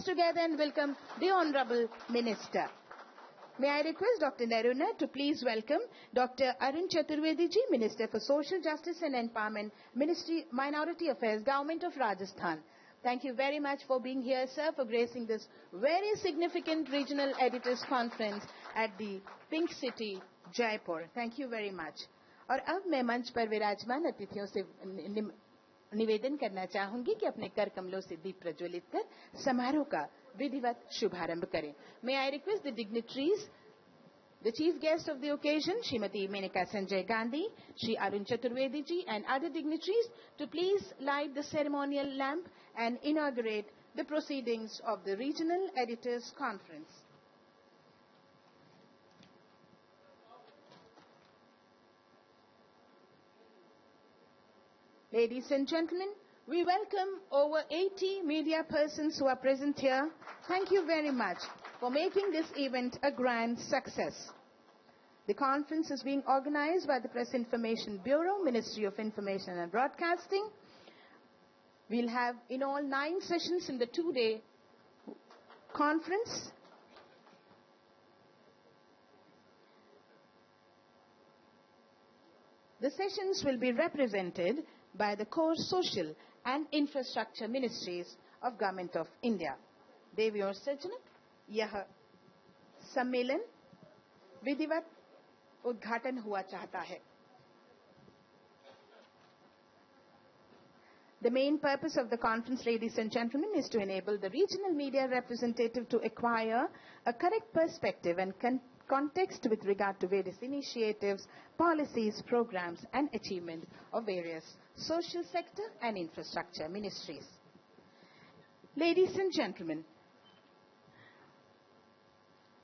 hands together and welcome the Honorable Minister. May I request Dr. Naruna to please welcome Dr. Arun Chaturvedi ji, Minister for Social Justice and Empowerment, Ministry Minority Affairs, Government of Rajasthan. Thank you very much for being here, sir, for gracing this very significant Regional Editors Conference at the Pink City, Jaipur. Thank you very much. और अब मैं मंच पर विराजमान अतिथियों से निवेदन करना चाहूंगी कि अपने कर कमलों से दीप प्रज्वलित कर समारोह का विधिवत शुभारंभ करें. May I request the dignitaries, the chief guest of the occasion, Srimati Maneka Sanjay Gandhi, Shri Arun Chaturvedi ji and other dignitaries to please light the ceremonial lamp and inaugurate the proceedings of the Regional Editors Conference. Ladies and gentlemen, we welcome over 80 media persons who are present here. Thank you very much for making this event a grand success. The conference is being organized by the Press Information Bureau, Ministry of Information and Broadcasting. We'll have in all 9 sessions in the 2-day conference. The sessions will be represented by the core social and infrastructure ministries of Government of India. देवियों और सज्जनों, यह सम्मेलन विधिवत उद्घाटन हुआ चाहता है. The main purpose of the conference, ladies and gentlemen, is to enable the regional media representative to acquire a correct perspective and context with regard to various initiatives, policies, programs and achievements of various social sector and infrastructure ministries. Ladies and gentlemen,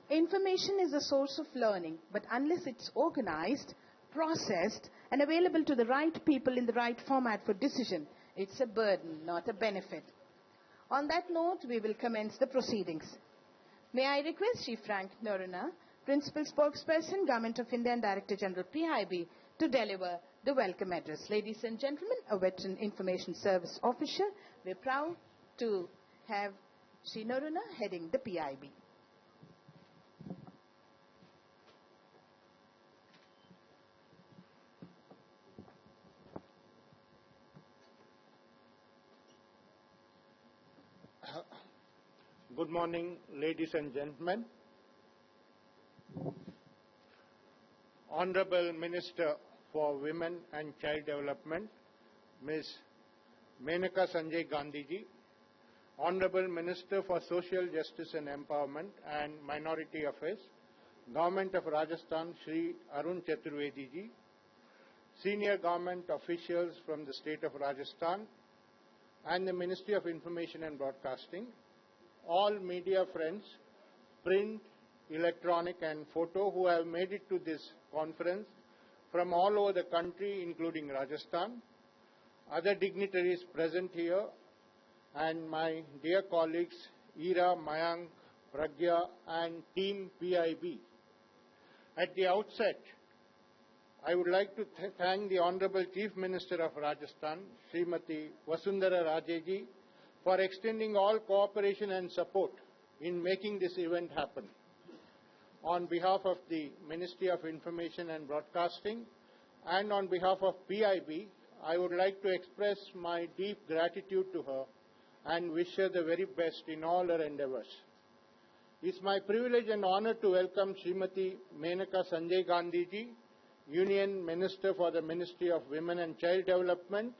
information is a source of learning, but unless it's organized, processed and available to the right people in the right format for decision, it's a burden, not a benefit. On that note, we will commence the proceedings. May I request Chief Frank Naruna, Principal Spokesperson, Government of India and Director General PIB, to deliver the welcome address. Ladies and gentlemen, a veteran information service officer, we're proud to have Shri Naruna heading the PIB. Good morning, ladies and gentlemen. Honorable Minister for Women and Child Development, Ms. Maneka Sanjay Gandhi ji, Honorable Minister for Social Justice and Empowerment and Minority Affairs, Government of Rajasthan, Shri Arun Chaturvedi ji, senior government officials from the state of Rajasthan and the Ministry of Information and Broadcasting, all media friends, print, electronic and photo who have made it to this conference from all over the country, including Rajasthan, other dignitaries present here, and my dear colleagues Ira, Mayank, Pragya and team PIB. At the outset, I would like to thank the Honorable Chief Minister of Rajasthan, Srimati Vasundhara Raje ji, for extending all cooperation and support in making this event happen. On behalf of the Ministry of Information and Broadcasting and on behalf of PIB, I would like to express my deep gratitude to her and wish her the very best in all her endeavors. It's my privilege and honor to welcome Srimati Maneka Sanjay Gandhi ji, Union Minister for the Ministry of Women and Child Development,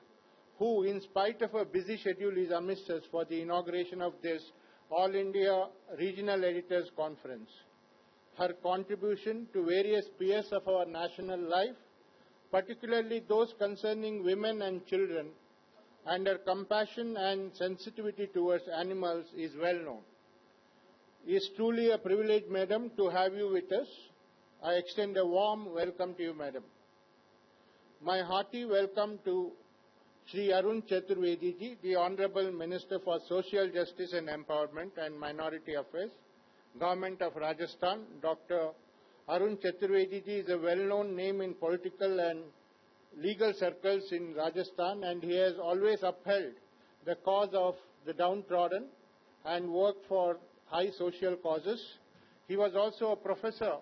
who, in spite of her busy schedule, is amidst us for the inauguration of this All India Regional Editors Conference. Her contribution to various spheres of our national life, particularly those concerning women and children, and her compassion and sensitivity towards animals is well known. It is truly a privilege, Madam, to have you with us. I extend a warm welcome to you, Madam. My hearty welcome to Shri Arun Chaturvedi ji, the Honorable Minister for Social Justice and Empowerment and Minority Affairs, Government of Rajasthan. Dr. Arun Chaturvedi ji is a well-known name in political and legal circles in Rajasthan, and he has always upheld the cause of the downtrodden and worked for high social causes. He was also a professor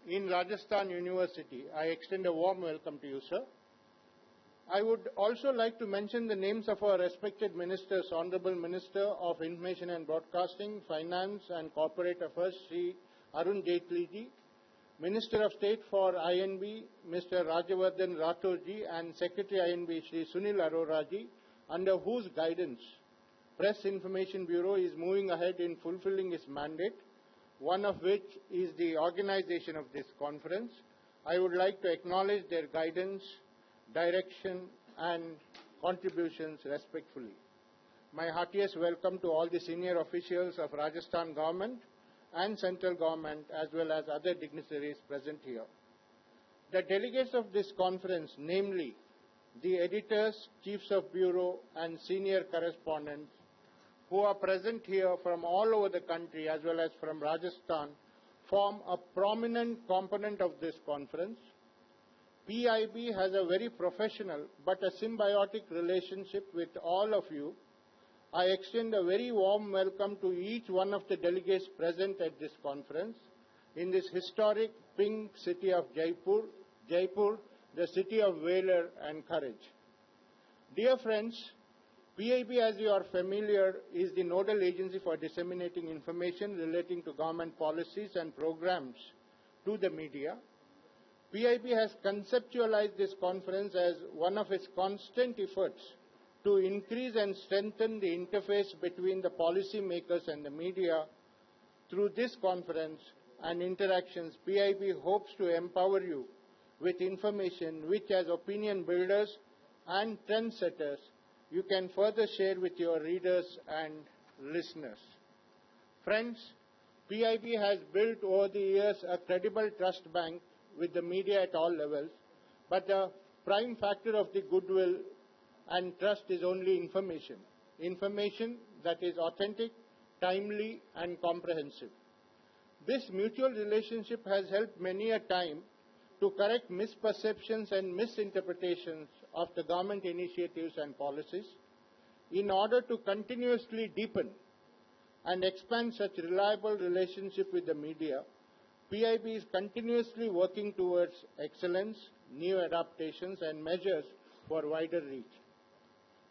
in Rajasthan University. I extend a warm welcome to you, sir. I would also like to mention the names of our respected ministers. Honorable Minister of Information and Broadcasting, Finance and Corporate Affairs, Sri Arun Jaitley ji, Minister of State for INB, Mr. Rajavardhan Rathore ji, and Secretary INB, Sri Sunil Arora ji, under whose guidance Press Information Bureau is moving ahead in fulfilling its mandate, one of which is the organization of this conference. I would like to acknowledge their guidance, direction and contributions respectfully. My heartiest welcome to all the senior officials of Rajasthan government and central government as well as other dignitaries present here. The delegates of this conference, namely the editors, chiefs of bureau and senior correspondents who are present here from all over the country as well as from Rajasthan, form a prominent component of this conference. PIB has a very professional but a symbiotic relationship with all of you. I extend a very warm welcome to each one of the delegates present at this conference in this historic pink city of Jaipur, the city of valor and courage. Dear friends, PIB, as you are familiar, is the nodal agency for disseminating information relating to government policies and programs to the media. PIB has conceptualized this conference as one of its constant efforts to increase and strengthen the interface between the policy makers and the media. Through this conference and interactions, PIB hopes to empower you with information which, as opinion builders and trendsetters, you can further share with your readers and listeners. Friends, PIB has built over the years a credible trust bank with the media at all levels, but the prime factor of the goodwill and trust is only information. Information that is authentic, timely and comprehensive. This mutual relationship has helped many a time to correct misperceptions and misinterpretations of the government initiatives and policies. In order to continuously deepen and expand such reliable relationship with the media, PIB is continuously working towards excellence, new adaptations and measures for wider reach.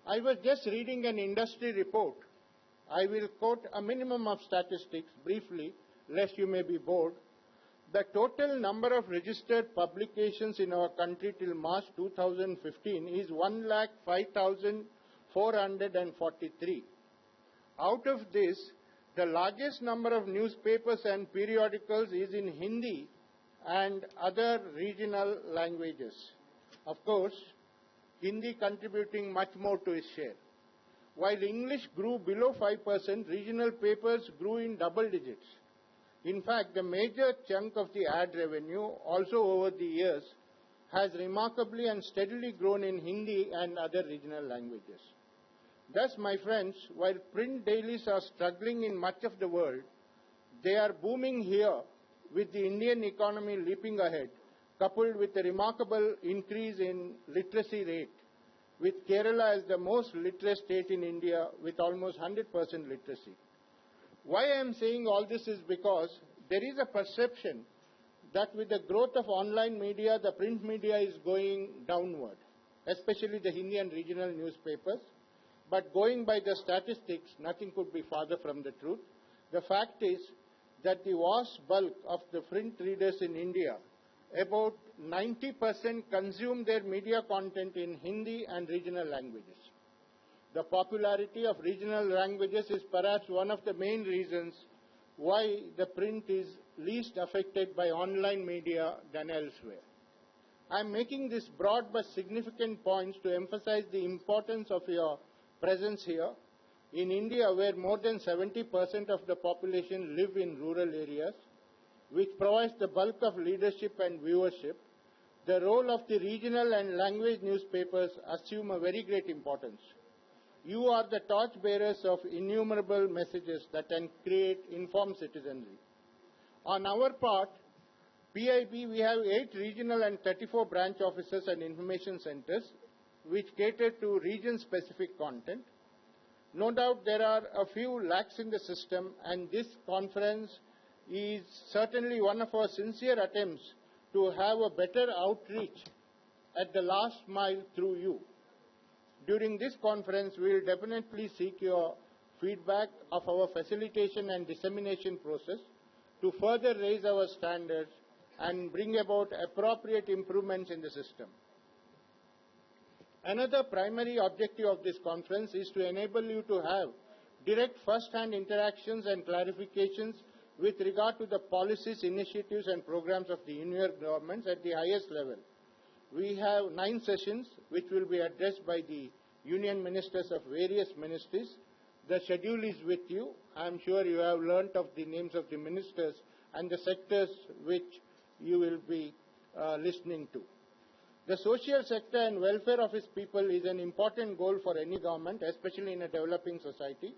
I was just reading an industry report. I will quote a minimum of statistics briefly, lest you may be bored. The total number of registered publications in our country till March 2015 is 1,05,443. Out of this, the largest number of newspapers and periodicals is in Hindi and other regional languages. Of course, Hindi contributing much more to its share. While English grew below 5%, regional papers grew in double digits. In fact, the major chunk of the ad revenue, also over the years, has remarkably and steadily grown in Hindi and other regional languages. Thus, my friends, while print dailies are struggling in much of the world, they are booming here with the Indian economy leaping ahead, coupled with a remarkable increase in literacy rate, with Kerala as the most literate state in India with almost 100% literacy. Why I am saying all this is because there is a perception that with the growth of online media, the print media is going downward, especially the Hindi and regional newspapers. But going by the statistics, nothing could be farther from the truth. The fact is that the vast bulk of the print readers in India, about 90%, consume their media content in Hindi and regional languages. The popularity of regional languages is perhaps one of the main reasons why the print is least affected by online media than elsewhere. I am making this broad but significant points to emphasize the importance of your presence here. In India, where more than 70% of the population live in rural areas, which provides the bulk of leadership and viewership, the role of the regional and language newspapers assume a very great importance. You are the torchbearers of innumerable messages that can create informed citizenry. On our part, PIB, we have 8 regional and 34 branch offices and information centers which cater to region-specific content. No doubt there are a few lacks in the system, and this conference is certainly one of our sincere attempts to have a better outreach at the last mile through you. During this conference, we will definitely seek your feedback of our facilitation and dissemination process to further raise our standards and bring about appropriate improvements in the system. Another primary objective of this conference is to enable you to have direct first-hand interactions and clarifications with regard to the policies, initiatives and programs of the union governments at the highest level. We have 9 sessions which will be addressed by the union ministers of various ministries. The schedule is with you. I am sure you have learnt of the names of the ministers and the sectors which you will be listening to. The social sector and welfare of its people is an important goal for any government, especially in a developing society.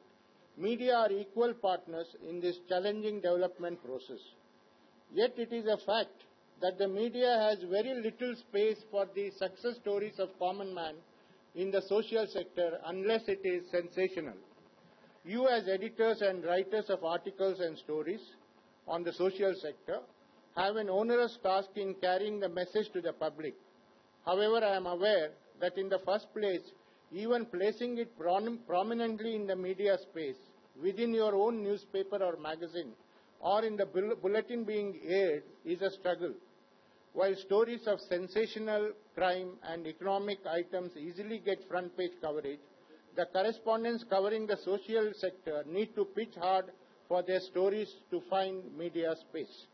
Media are equal partners in this challenging development process. Yet it is a fact that the media has very little space for the success stories of common man in the social sector unless it is sensational. You as editors and writers of articles and stories on the social sector have an onerous task in carrying the message to the public. However, I am aware that in the first place, even placing it prominently in the media space, within your own newspaper or magazine, or in the bulletin being aired, is a struggle. While stories of sensational crime and economic items easily get front page coverage, the correspondents covering the social sector need to pitch hard for their stories to find media space.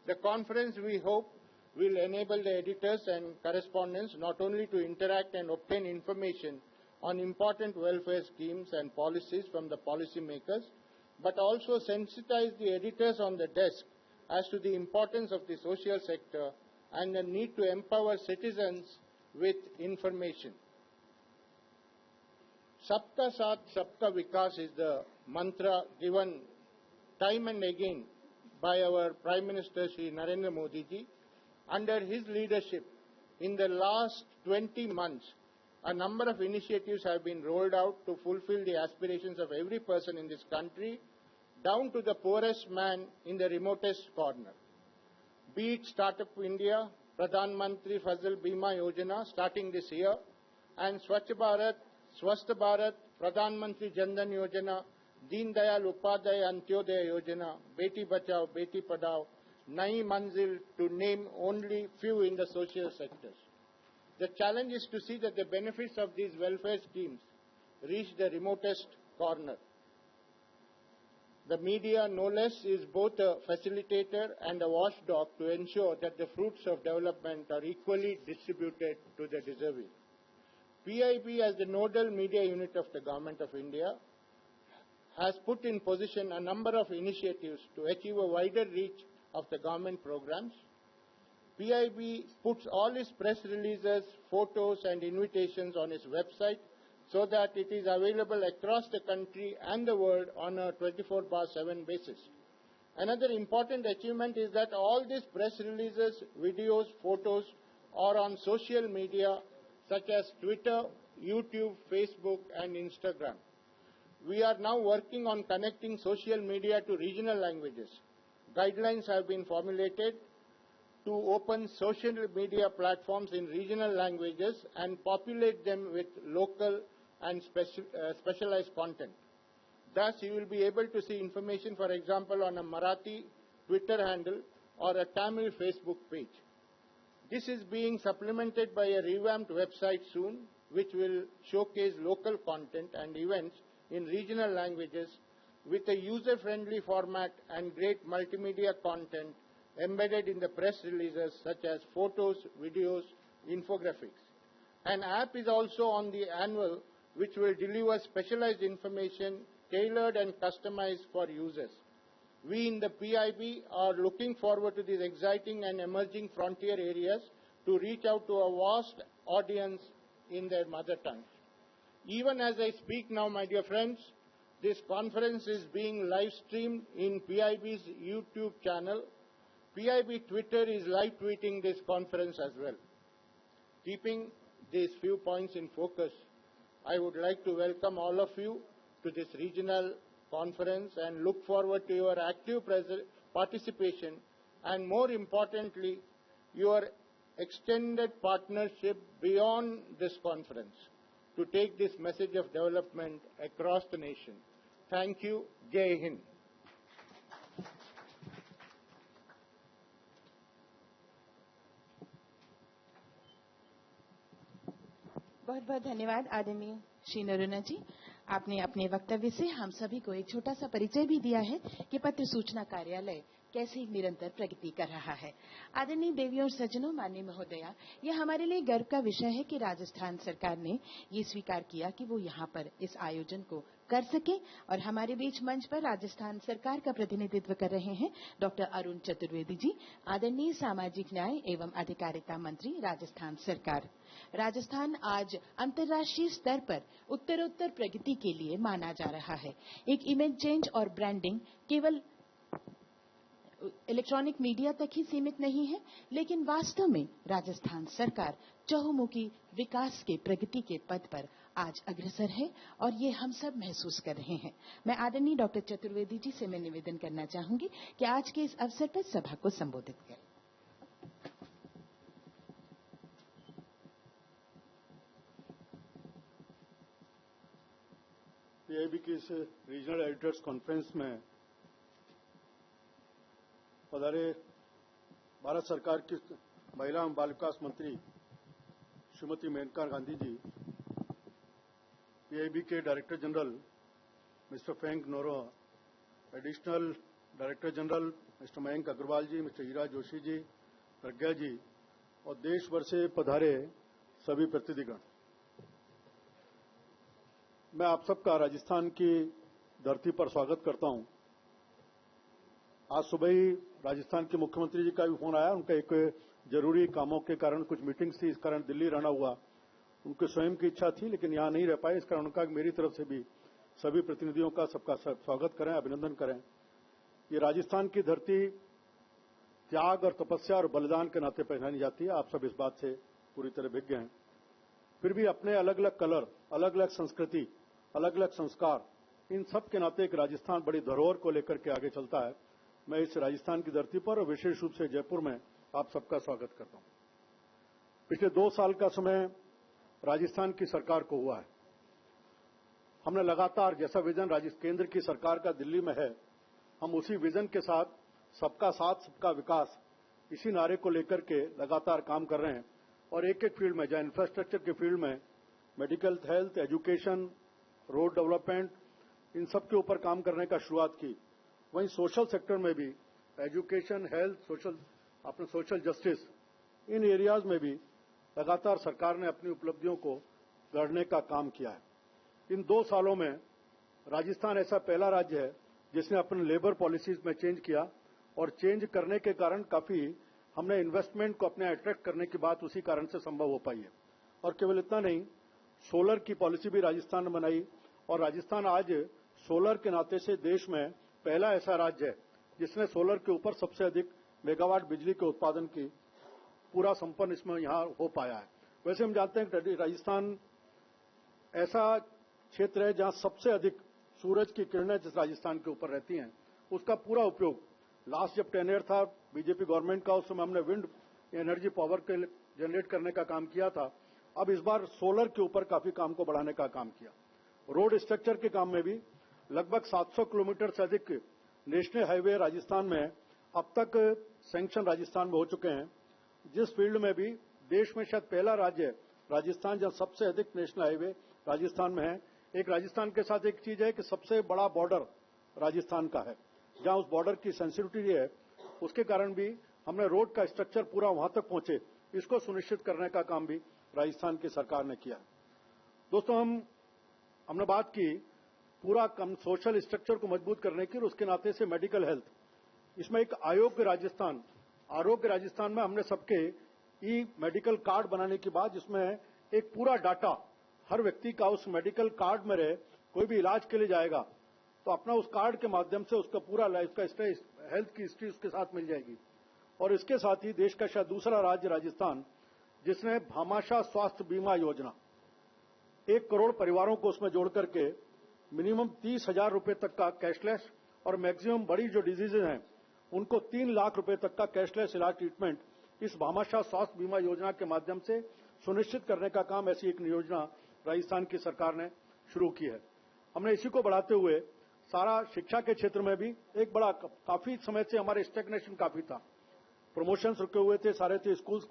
The conference, we hope, will enable the editors and correspondents not only to interact and obtain information on important welfare schemes and policies from the policymakers, but also sensitize the editors on the desk as to the importance of the social sector and the need to empower citizens with information. Sabka Saath, Sabka Vikas is the mantra given time and again by our Prime Minister Shri Narendra Modi ji. Under his leadership, in the last 20 months, a number of initiatives have been rolled out to fulfill the aspirations of every person in this country, down to the poorest man in the remotest corner. Be it Startup India, Pradhan Mantri Fasal Bima Yojana starting this year, and Swachh Bharat, Swasth Bharat, Pradhan Mantri Jan Dhan Yojana, Deen Dayal Upadhyay Antyodaya Yojana, Beti Bachao, Beti Padhao, Nai Manzil, to name only few in the social sectors. The challenge is to see that the benefits of these welfare schemes reach the remotest corner. The media, no less, is both a facilitator and a watchdog to ensure that the fruits of development are equally distributed to the deserving. PIB, as the nodal media unit of the Government of India, has put in position a number of initiatives to achieve a wider reach of the government programs. PIB puts all its press releases, photos and invitations on its website so that it is available across the country and the world on a 24/7 basis. Another important achievement is that all these press releases, videos, photos are on social media such as Twitter, YouTube, Facebook and Instagram. We are now working on connecting social media to regional languages. Guidelines have been formulated to open social media platforms in regional languages and populate them with local and specialized content. Thus, you will be able to see information, for example, on a Marathi Twitter handle or a Tamil Facebook page. This is being supplemented by a revamped website soon, which will showcase local content and events in regional languages with a user-friendly format and great multimedia content embedded in the press releases such as photos, videos, infographics. An app is also on the annual which will deliver specialized information tailored and customized for users. We in the PIB are looking forward to these exciting and emerging frontier areas to reach out to a vast audience in their mother tongue. Even as I speak now, my dear friends, this conference is being live streamed in PIB's YouTube channel. PIB Twitter is live tweeting this conference as well. Keeping these few points in focus, I would like to welcome all of you to this regional conference and look forward to your active participation and, more importantly, your extended partnership beyond this conference to take this message of development across the nation. Thank you. Jai Hind. बहुत बहुत धन्यवाद आदरणीय श्री नरूना जी। आपने अपने वक्तव्य से हम सभी को एक छोटा सा परिचय भी दिया है कि पत्र सूचना कार्यालय कैसे निरंतर प्रगति कर रहा है। आदरणीय देवियों और सज्जनों, माननीय महोदया, यह हमारे लिए गर्व का विषय है कि राजस्थान सरकार ने ये स्वीकार किया कि वो यहाँ पर इस आयोजन को कर सके और हमारे बीच मंच पर राजस्थान सरकार का प्रतिनिधित्व कर रहे हैं डॉक्टर अरुण चतुर्वेदी जी, आदरणीय सामाजिक न्याय एवं अधिकारिता मंत्री, राजस्थान सरकार। राजस्थान आज अंतर्राष्ट्रीय स्तर पर उत्तरोत्तर प्रगति के लिए माना जा रहा है। एक इमेज चेंज और ब्रांडिंग केवल इलेक्ट्रॉनिक मीडिया तक ही सीमित नहीं है, लेकिन वास्तव में राजस्थान सरकार चहुमुखी विकास के प्रगति के पथ पर आज अग्रसर है और ये हम सब महसूस कर रहे हैं। मैं आदरणीय डॉक्टर चतुर्वेदी जी से मैं निवेदन करना चाहूंगी कि आज के इस अवसर पर सभा को संबोधित करें। पीआईबी की इस रीजनल एडिटर्स कॉन्फ्रेंस में पधारे भारत सरकार की महिला एवं बाल विकास मंत्री श्रीमती मेनका गांधी जी, पीआईबी के director general mister Frank Noronha, additional director general mister Mayank Agarwal ji, mister Heera Joshi ji, Pragya ji और देश भर से पधारे सभी प्रतिनिधिगण, मैं आप सबका राजस्थान की धरती पर स्वागत करता हूं। आज सुबह ही राजस्थान के मुख्यमंत्री जी का भी फोन आया। उनका एक जरूरी कामों के कारण कुछ मीटिंग्स थी, इस कारण दिल्ली रहना हुआ। उनकी स्वयं की इच्छा थी लेकिन यहां नहीं रह पाए, इस कारण उनका मेरी तरफ से भी सभी प्रतिनिधियों का सबका स्वागत करें, अभिनंदन करें। ये राजस्थान की धरती त्याग और तपस्या और बलिदान के नाते पहचानी जाती है। आप सब इस बात से पूरी तरह विज्ञ हैं। फिर भी अपने अलग अलग कलर, अलग अलग संस्कृति, अलग अलग संस्कार, इन सब के नाते एक राजस्थान बड़ी धरोहर को लेकर के आगे चलता है। मैं इस राजस्थान की धरती पर और विशेष रूप से जयपुर में आप सबका स्वागत करता हूं। पिछले 2 साल का समय राजस्थान की सरकार को हुआ है। हमने लगातार जैसा विजन केंद्र की सरकार का दिल्ली में है, हम उसी विजन के साथ सबका साथ सबका विकास, इसी नारे को लेकर के लगातार काम कर रहे हैं और एक एक फील्ड में, जहां इंफ्रास्ट्रक्चर के फील्ड में, medical, health, education, road development, इन सब के ऊपर काम करने का शुरुआत की। वहीं सोशल सेक्टर में भी एजुकेशन, हेल्थ, सोशल जस्टिस, इन एरियाज में भी लगातार सरकार ने अपनी उपलब्धियों को गढ़ने का काम किया है। इन 2 सालों में राजस्थान ऐसा पहला राज्य है जिसने अपने लेबर पॉलिसीज में चेंज किया और चेंज करने के कारण काफी हमने इन्वेस्टमेंट को अपने अट्रैक्ट करने की बात उसी कारण से संभव हो पाई है। और केवल इतना नहीं, सोलर की पॉलिसी भी राजस्थान ने बनाई और राजस्थान आज सोलर के नाते से देश में पहला ऐसा राज्य है जिसने सोलर के ऊपर सबसे अधिक मेगावाट बिजली के उत्पादन की पूरा संपन्न इसमें यहां हो पाया है। वैसे हम जानते हैं कि राजस्थान ऐसा क्षेत्र है जहां सबसे अधिक सूरज की किरणें जिस राजस्थान के ऊपर रहती हैं, उसका पूरा उपयोग लास्ट जब टेन्योर था बीजेपी गवर्नमेंट का, उस समय हमने विंड एनर्जी पावर के जनरेट करने का काम किया था। अब इस बार सोलर के ऊपर काफी काम को बढ़ाने का काम किया। रोड स्ट्रक्चर के काम में भी लगभग 700 किलोमीटर से अधिक नेशनल हाईवे राजस्थान में अब तक सैंक्शन राजस्थान में हो चुके हैं, जिस फील्ड में भी देश में शायद पहला राज्य है राजस्थान जहां सबसे अधिक नेशनल हाईवे राजस्थान में है। एक राजस्थान के साथ एक चीज है कि सबसे बड़ा बॉर्डर राजस्थान का है, जहां उस बॉर्डर की सेंसिटिविटी है, उसके कारण भी हमने रोड का स्ट्रक्चर पूरा वहां तक पहुंचे, इसको सुनिश्चित करने का काम भी राजस्थान की सरकार ने किया। दोस्तों, हमने बात की पूरा सोशल स्ट्रक्चर को मजबूत करने की और उसके नाते से मेडिकल हेल्थ, इसमें एक आरोग्य राजस्थान में हमने सबके ई मेडिकल कार्ड बनाने की बात, जिसमें एक पूरा डाटा हर व्यक्ति का उस मेडिकल कार्ड में रहे। कोई भी इलाज के लिए जाएगा तो अपना उस कार्ड के माध्यम से उसका पूरा लाइफ का हेल्थ की हिस्ट्री उसके साथ मिल जाएगी। और इसके साथ ही देश का शायद दूसरा राज्य राजस्थान जिसने भामाशाह स्वास्थ्य बीमा योजना 1 करोड़ परिवारों को उसमें जोड़ करके मिनिमम 30,000 रुपए तक का कैशलेस और मैक्सिमम बड़ी जो डिजीजेज हैं उनको 3 लाख रुपए तक का कैशलेस इलाज ट्रीटमेंट इस भामाशाह स्वास्थ्य बीमा योजना के माध्यम से सुनिश्चित करने का काम ऐसी एक योजना राजस्थान की सरकार ने शुरू की है। हमने इसी को बढ़ाते हुए सारा शिक्षा के क्षेत्र में भी एक बड़ा काफी समय से हमारे स्टैग्नेशन काफी था, प्रमोशंस रुके हुए थे सारे थे स्कूल्स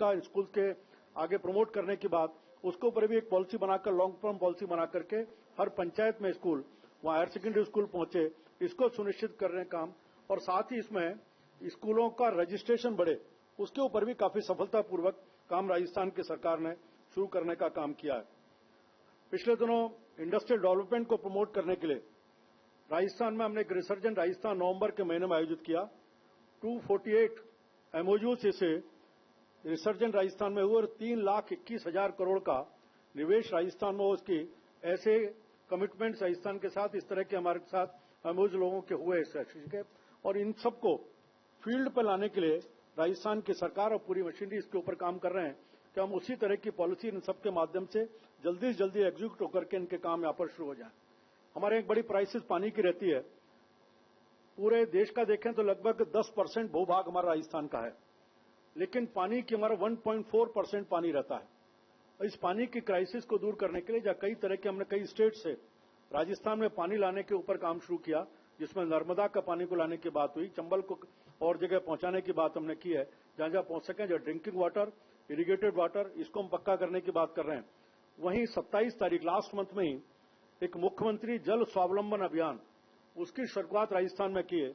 के आगे प्रमोट करने की बात, उसके ऊपर भी एक पॉलिसी बनाकर लॉन्ग टर्म पॉलिसी बना करके हर पंचायत में स्कूल, वहां हायर सेकेंडरी स्कूल पहुंचे, इसको सुनिश्चित करने का काम और साथ ही इसमें स्कूलों का रजिस्ट्रेशन बढ़े, उसके ऊपर भी काफी सफलतापूर्वक काम राजस्थान की सरकार ने शुरू करने का काम किया है। पिछले दिनों इंडस्ट्रियल डेवलपमेंट को प्रमोट करने के लिए राजस्थान में हमने एक रिसर्जेंट राजस्थान नवंबर के महीने में आयोजित किया। 248 एमओयू से रिसर्जेंट राजस्थान में हुए और 3,21,000 करोड़ का निवेश राजस्थान में उसकी ऐसे कमिटमेंट्स राजस्थान के साथ इस तरह के हमारे साथ एमओयू लोगों के हुए के और इन सबको फील्ड पर लाने के लिए राजस्थान की सरकार और पूरी मशीनरी इसके ऊपर काम कर रहे हैं कि हम उसी तरह की पॉलिसी इन सबके माध्यम से जल्दी से जल्दी एग्जीक्यूट होकर के इनके काम यहाँ पर शुरू हो जाए। हमारे एक बड़ी क्राइसिस पानी की रहती है, पूरे देश का देखें तो लगभग 10% भूभाग हमारा राजस्थान का है, लेकिन पानी की हमारा 1.4% पानी रहता है। इस पानी की क्राइसिस को दूर करने के लिए जहाँ कई तरह के हमने कई स्टेट से राजस्थान में पानी लाने के ऊपर काम शुरू किया, जिसमें नर्मदा का पानी को लाने की बात हुई, चंबल को और जगह पहुंचाने की बात हमने की है, जहां जहां पहुंच सकें, जो ड्रिंकिंग वाटर, इरिगेटेड वाटर, इसको हम पक्का करने की बात कर रहे हैं। वहीं 27 तारीख लास्ट मंथ में ही एक मुख्यमंत्री जल स्वावलंबन अभियान, उसकी शुरुआत राजस्थान में की है।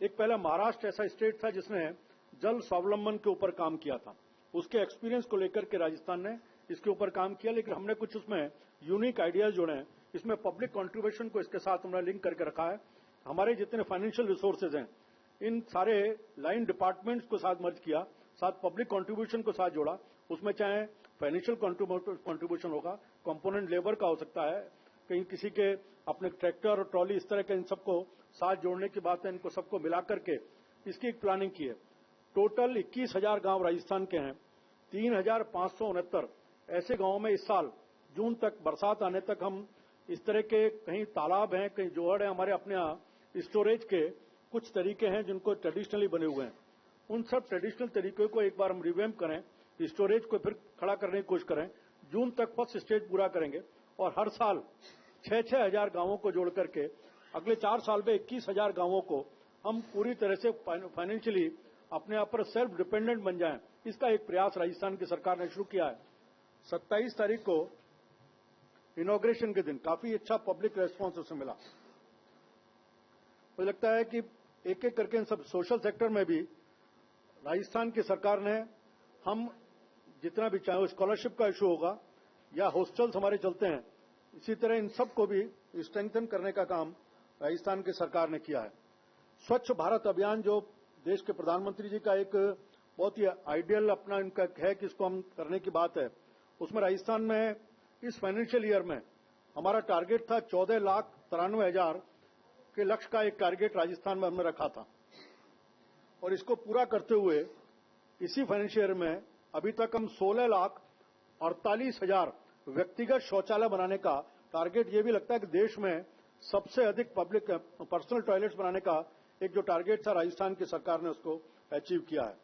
एक पहला महाराष्ट्र ऐसा स्टेट था जिसने जल स्वावलंबन के ऊपर काम किया था, उसके एक्सपीरियंस को लेकर के राजस्थान ने इसके ऊपर काम किया, लेकिन हमने कुछ उसमें यूनिक आइडियाज जोड़े हैं। इसमें पब्लिक कंट्रीब्यूशन को इसके साथ हमने लिंक करके रखा है। हमारे जितने फाइनेंशियल रिसोर्सेज हैं इन सारे लाइन डिपार्टमेंट्स को साथ मर्ज किया, साथ पब्लिक कंट्रीब्यूशन को साथ जोड़ा, उसमें चाहे फाइनेंशियल कंट्रीब्यूशन होगा, कंपोनेंट लेबर का हो सकता है, कहीं किसी के अपने ट्रैक्टर और ट्रॉली, इस तरह के इन सबको साथ जोड़ने की बात है। इनको सबको मिला करके इसकी एक प्लानिंग की है। टोटल 21,000 गांव राजस्थान के हैं, 3,569 ऐसे गांवों में इस साल जून तक बरसात आने तक हम इस तरह के कहीं तालाब हैं, कहीं जोहड़ है, हमारे अपने यहाँ स्टोरेज के कुछ तरीके हैं जिनको ट्रेडिशनली बने हुए हैं। उन सब ट्रेडिशनल तरीकों को एक बार हम रिवैम्प करें, स्टोरेज को फिर खड़ा करने की कोशिश करें। जून तक फर्स्ट स्टेज पूरा करेंगे और हर साल 6-6 हजार गांवों को जोड़ करके अगले 4 साल में 21,000 गांवों को हम पूरी तरह से फाइनेंशियली अपने आप पर सेल्फ डिपेंडेंट बन जाएं। इसका एक प्रयास राजस्थान की सरकार ने शुरू किया है। 27 तारीख को इनॉग्रेशन के दिन काफी अच्छा पब्लिक रेस्पॉन्स उससे मिला। मुझे लगता है कि एक एक करके इन सब सोशल सेक्टर में भी राजस्थान की सरकार ने हम जितना भी चाहे स्कॉलरशिप का इशू होगा या हॉस्टल्स हमारे चलते हैं, इसी तरह इन सबको भी स्ट्रेंथन करने का काम राजस्थान की सरकार ने किया है। स्वच्छ भारत अभियान जो देश के प्रधानमंत्री जी का एक बहुत ही आइडियल अपना इनका है कि इसको हम करने की बात है, उसमें राजस्थान में इस फाइनेंशियल ईयर में हमारा टारगेट था 14,93,000 के लक्ष्य का एक टारगेट राजस्थान में हमने रखा था और इसको पूरा करते हुए इसी फाइनेंशियल ईयर में अभी तक हम 16,48,000 व्यक्तिगत शौचालय बनाने का टारगेट, ये भी लगता है कि देश में सबसे अधिक पब्लिक पर्सनल टॉयलेट्स बनाने का एक जो टारगेट था राजस्थान की सरकार ने उसको अचीव किया है।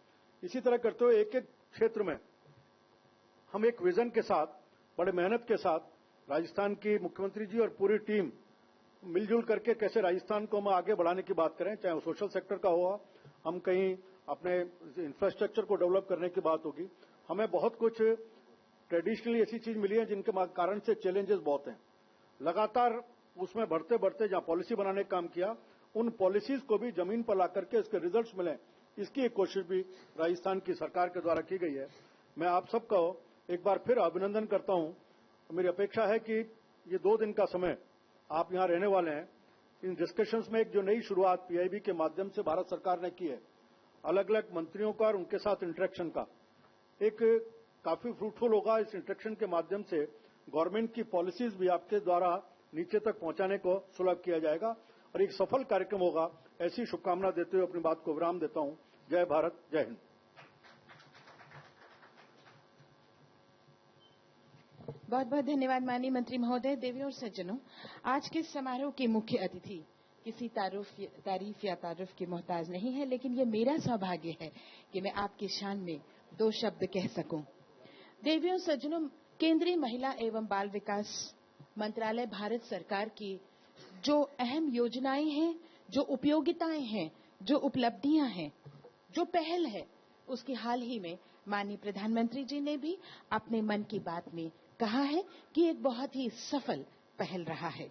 इसी तरह करते हुए एक एक क्षेत्र में हम एक विजन के साथ, बड़े मेहनत के साथ राजस्थान की मुख्यमंत्री जी और पूरी टीम मिलजुल करके कैसे राजस्थान को हम आगे बढ़ाने की बात करें, चाहे वो सोशल सेक्टर का हुआ, हम कहीं अपने इंफ्रास्ट्रक्चर को डेवलप करने की बात होगी। हमें बहुत कुछ ट्रेडिशनली ऐसी चीज मिली है जिनके कारण से चैलेंजेस बहुत हैं। लगातार उसमें बढ़ते बढ़ते जहां पॉलिसी बनाने का काम किया, उन पॉलिसीज को भी जमीन पर ला करके इसके रिजल्ट्स मिले, इसकी एक कोशिश भी राजस्थान की सरकार के द्वारा की गई है। मैं आप सबका एक बार फिर अभिनंदन करता हूं। मेरी अपेक्षा है कि ये 2 दिन का समय आप यहां रहने वाले हैं। इन डिस्कशंस में एक जो नई शुरुआत पीआईबी के माध्यम से भारत सरकार ने की है, अलग अलग मंत्रियों का और उनके साथ इंटरेक्शन का, एक काफी फ्रूटफुल होगा। इस इंटरेक्शन के माध्यम से गवर्नमेंट की पॉलिसीज भी आपके द्वारा नीचे तक पहुंचाने को सुलभ किया जाएगा और एक सफल कार्यक्रम होगा। ऐसी शुभकामना देते हुए अपनी बात को विराम देता हूं। जय भारत, जय हिंद। बहुत बहुत धन्यवाद माननीय मंत्री महोदय। देवियों और सज्जनों, आज के समारोह के मुख्य अतिथि किसी तारीफ या तारुफ के मोहताज नहीं है, लेकिन ये मेरा सौभाग्य है कि मैं आपके शान में 2 शब्द कह सकूं। देवियों और सज्जनों, केंद्रीय महिला एवं बाल विकास मंत्रालय भारत सरकार की जो अहम योजनाएं हैं, जो उपयोगिताएं हैं, जो उपलब्धियां हैं, जो पहल है, उसकी हाल ही में माननीय प्रधानमंत्री जी ने भी अपने मन की बात में कहा है कि एक बहुत ही सफल पहल रहा है।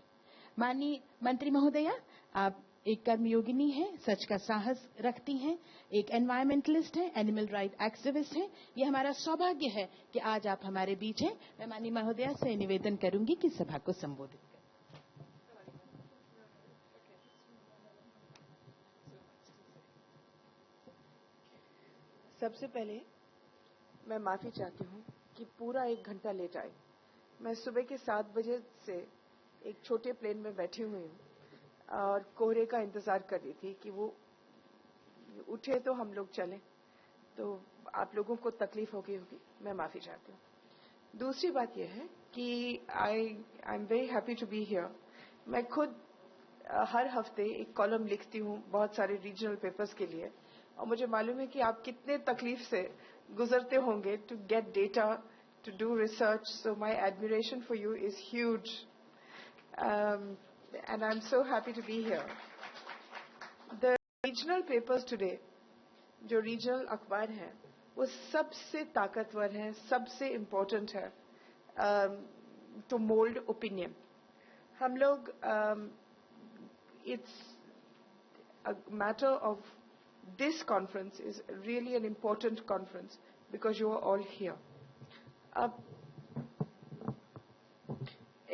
माननीय मंत्री महोदया, आप एक कर्मयोगिनी हैं, सच का साहस रखती हैं, एक एनवायरमेंटलिस्ट हैं, एनिमल राइट एक्टिविस्ट हैं। ये हमारा सौभाग्य है कि आज आप हमारे बीच हैं। मैं माननीय महोदया से निवेदन करूंगी कि सभा को संबोधित करें। सबसे पहले मैं माफी चाहती हूँ कि पूरा 1 घंटा लेट आई। मैं सुबह के 7 बजे से एक छोटे प्लेन में बैठी हुई हूँ और कोहरे का इंतजार कर रही थी कि वो उठे तो हम लोग चलें, तो आप लोगों को तकलीफ हो गई होगी, मैं माफी चाहती हूँ। दूसरी बात यह है कि I am very happy to be here. मैं खुद हर हफ्ते एक कॉलम लिखती हूँ बहुत सारे रीजनल पेपर्स के लिए, और मुझे मालूम है कि आप कितने तकलीफ से गुजरते होंगे to get data, to do research. So my admiration for you is huge and I am so happy to be here. The regional papers today, जो रीजनल अखबार हैं, वो सबसे ताकतवर हैं, सबसे इम्पोर्टेंट है टू मोल्ड ओपिनियन। हम लोग it's a matter of this conference is really an important conference because you are all here. अब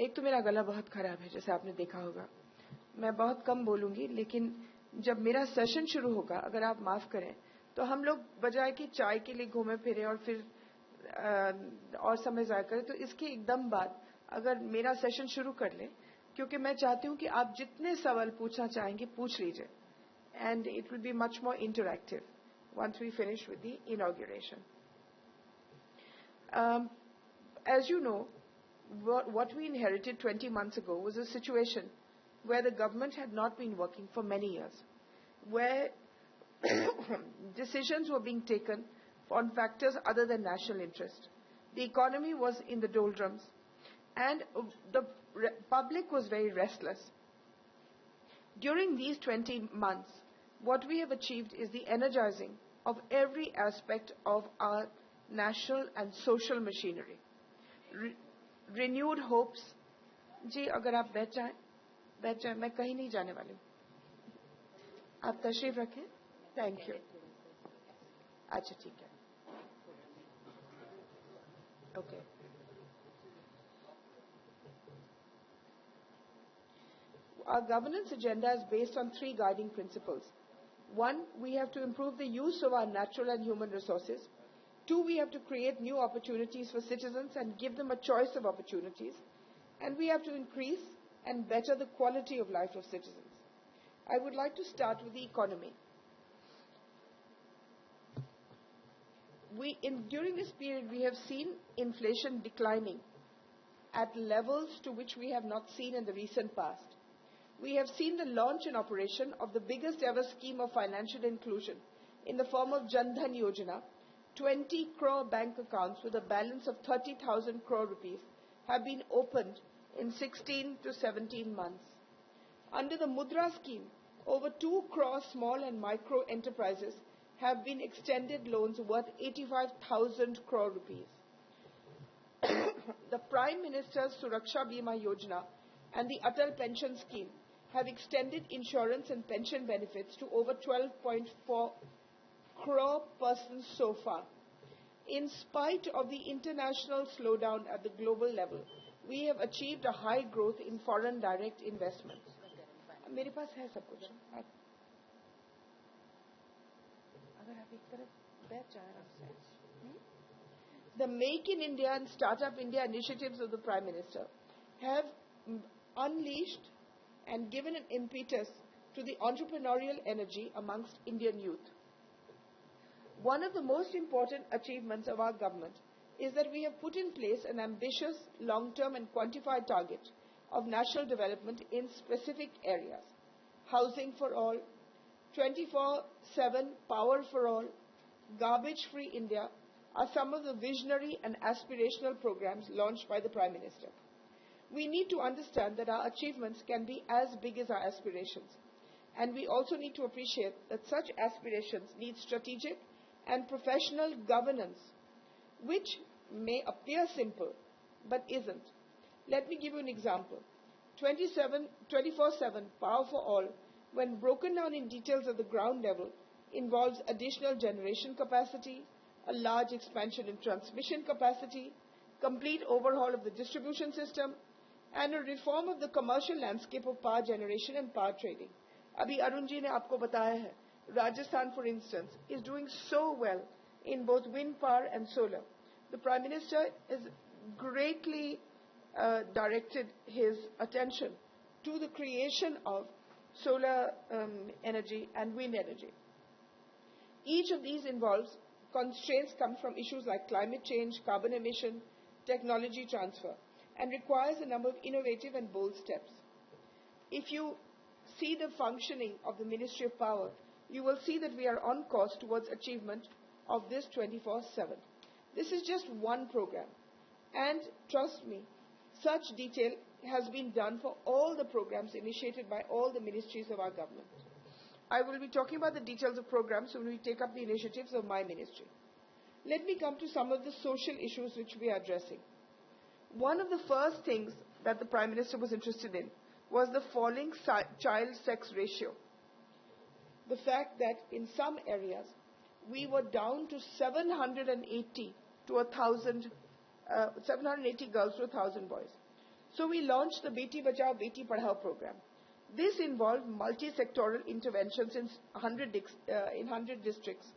एक तो मेरा गला बहुत खराब है, जैसे आपने देखा होगा। मैं बहुत कम बोलूंगी, लेकिन जब मेरा सेशन शुरू होगा, अगर आप माफ करें, तो हम लोग बजाय कि चाय के लिए घूमे फिरे और फिर और समय जाया करें, तो इसके एकदम बाद अगर मेरा सेशन शुरू कर लें, क्योंकि मैं चाहती हूं कि आप जितने सवाल पूछना चाहेंगे पूछ लीजिए, and it will be much more interactive once we finish with the inauguration. As you know, what we inherited 20 months ago was a situation where the government had not been working for many years, where decisions were being taken on factors other than national interest. The economy was in the doldrums, and the public was very restless. During these 20 months, what we have achieved is the energizing of every aspect of our national and social machinery. Renewed hopes. जी, अगर आप बैठ जाएं, मैं कहीं नहीं जाने वाली हूँ। आप तशरीफ रखें। Thank you. अच्छा, ठीक है। Okay. Our governance agenda is based on 3 guiding principles. 1, we have to improve the use of our natural and human resources. 2, we have to create new opportunities for citizens and give them a choice of opportunities. And we have to increase and better the quality of life of citizens. I would like to start with the economy. During this period, we have seen inflation declining at levels to which we have not seen in the recent past. We have seen the launch and operation of the biggest ever scheme of financial inclusion in the form of Jan Dhan Yojana. 20 crore bank accounts with a balance of 30,000 crore rupees have been opened in 16 to 17 months. Under the Mudra scheme, over 2 crore small and micro enterprises have been extended loans worth 85,000 crore rupees. The Prime Minister's Suraksha Bima Yojana and the Atal Pension Scheme have extended insurance and pension benefits to over 12.4 crore persons so far. In spite of the international slowdown at the global level, we have achieved a high growth in foreign direct investments. मेरे पास है सब कुछ। अगर आप एक तरफ बैठ जाए आराम से। The Make in India and Startup India initiatives of the Prime Minister have unleashed and given an impetus to the entrepreneurial energy amongst Indian youth. One of the most important achievements of our government is that we have put in place an ambitious, long-term and quantified target of national development in specific areas. Housing for all, 24/7 power for all, garbage-free India are some of the visionary and aspirational programs launched by the Prime Minister. We need to understand that our achievements can be as big as our aspirations. And we also need to appreciate that such aspirations need strategic and professional governance, which may appear simple, but isn't. Let me give you an example. 24/7 power for all, when broken down in details at the ground level, involves additional generation capacity, a large expansion in transmission capacity, complete overhaul of the distribution system, and a reform of the commercial landscape of power generation and power trading. Abhi Arun ji ne aapko bataya hai, Rajasthan, for instance, is doing so well in both wind power and solar. The Prime Minister has greatly directed his attention to the creation of solar energy and wind energy. Each of these involves constraints come from issues like climate change, carbon emission, technology transfer, and requires a number of innovative and bold steps. If you see the functioning of the Ministry of Power, you will see that we are on course towards achievement of this 24/7. This is just one program, and trust me, such detail has been done for all the programs initiated by all the ministries of our government. I will be talking about the details of programs when we take up the initiatives of my ministry. Let me come to some of the social issues which we are addressing. One of the first things that the Prime Minister was interested in was the falling child sex ratio. The fact that in some areas we were down to 780 girls to 1,000 boys. So we launched the Beti Bachao Beti Padhao program. This involved multi-sectoral interventions in 100 districts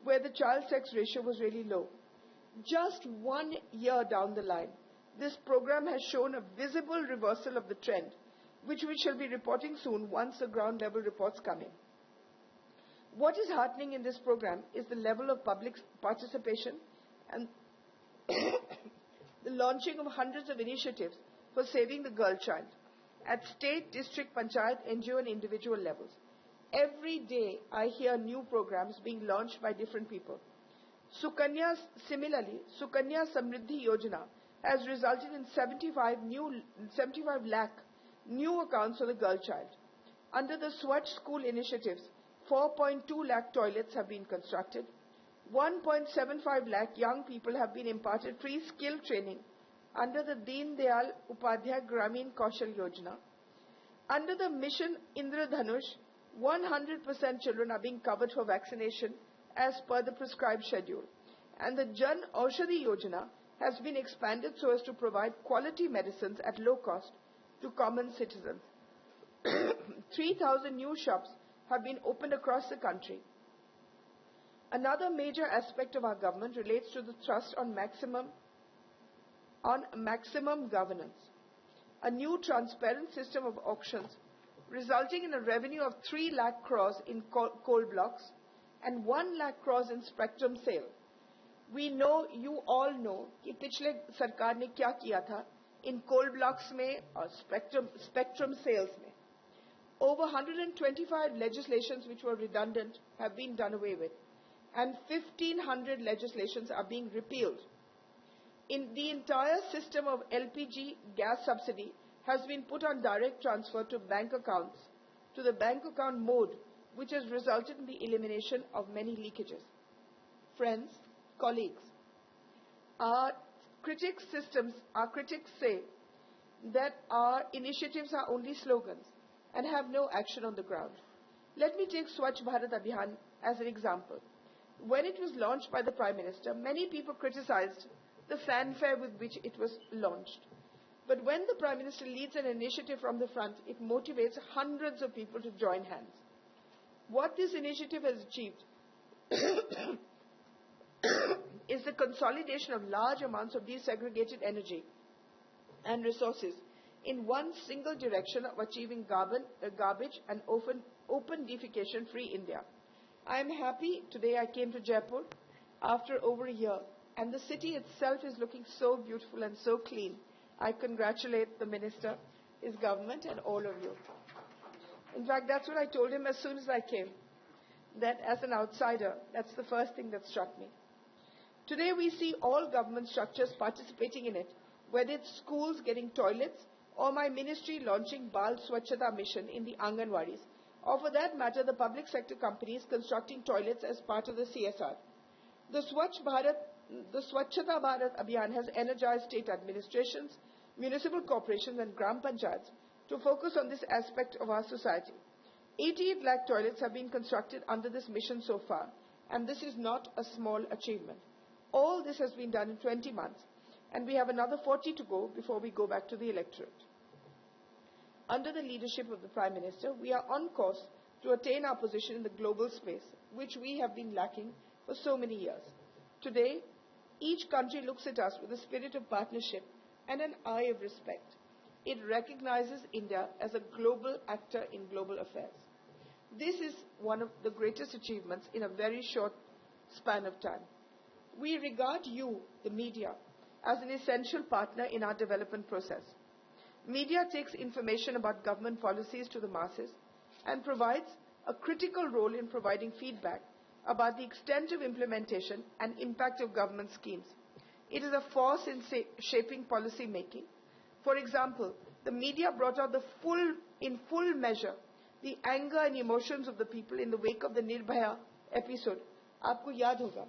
where the child sex ratio was really low. Just 1 year down the line, this program has shown a visible reversal of the trend, which we shall be reporting soon once the ground level reports come in. What is happening in this program is the level of public participation and the launching of hundreds of initiatives for saving the girl child at state, district, panchayat, NGO and individual levels. Every day I hear new programs being launched by different people. Similarly, Sukanya Samriddhi Yojana has resulted in 75 lakh new accounts for the girl child. Under the Swachh School initiatives, 4.2 lakh toilets have been constructed. 1.75 lakh young people have been imparted free skill training under the Deen Dayal Upadhyay Gramin Kaushal Yojana. Under the Mission Indradhanush, 100% children are being covered for vaccination as per the prescribed schedule. And the Jan Aushadhi Yojana has been expanded so as to provide quality medicines at low cost to common citizens. 3,000 new shops have been opened across the country. Another major aspect of our government relates to the thrust on maximum governance. A new transparent system of auctions resulting in a revenue of 3 lakh crores in coal blocks and 1 lakh crores in spectrum sale. We know, you all know, कि पिछले सरकार ने क्या किया था in coal blocks में और spectrum sales में. Over 125 legislations which were redundant have been done away with, and 1,500 legislations are being repealed. In the entire system of LPG gas subsidy has been put on direct transfer to bank accounts, to the bank account mode, which has resulted in the elimination of many leakages. Friends, colleagues, our critics say that our initiatives are only slogans and have no action on the ground. Let me take Swachh Bharat Abhiyan as an example. When it was launched by the Prime Minister, many people criticized the fanfare with which it was launched. But when the Prime Minister leads an initiative from the front, it motivates hundreds of people to join hands. What this initiative has achieved is the consolidation of large amounts of desegregated energy and resources in one single direction of achieving garbage and open defecation-free India. I am happy today I came to Jaipur after over a year and the city itself is looking so beautiful and so clean. I congratulate the minister, his government, and all of you. In fact, that's what I told him as soon as I came, that as an outsider, that's the first thing that struck me. Today we see all government structures participating in it, whether it's schools getting toilets or my ministry launching Bal Swachhata mission in the Anganwadis, or for that matter the public sector companies constructing toilets as part of the CSR. The Swachhata Bharat Abhiyan has energized state administrations, municipal corporations and Gram Panchayats to focus on this aspect of our society. 88 lakh toilets have been constructed under this mission so far, and this is not a small achievement. All this has been done in 20 months, and we have another 40 to go before we go back to the electorate. Under the leadership of the Prime Minister, we are on course to attain our position in the global space, which we have been lacking for so many years. Today, each country looks at us with a spirit of partnership and an eye of respect. It recognizes India as a global actor in global affairs. This is one of the greatest achievements in a very short span of time. We regard you, the media, as an essential partner in our development process. Media takes information about government policies to the masses and provides a critical role in providing feedback about the extent of implementation and impact of government schemes. It is a force in shaping policy making. For example, the media brought out in full measure the anger and emotions of the people in the wake of the Nirbhaya episode. आपको याद होगा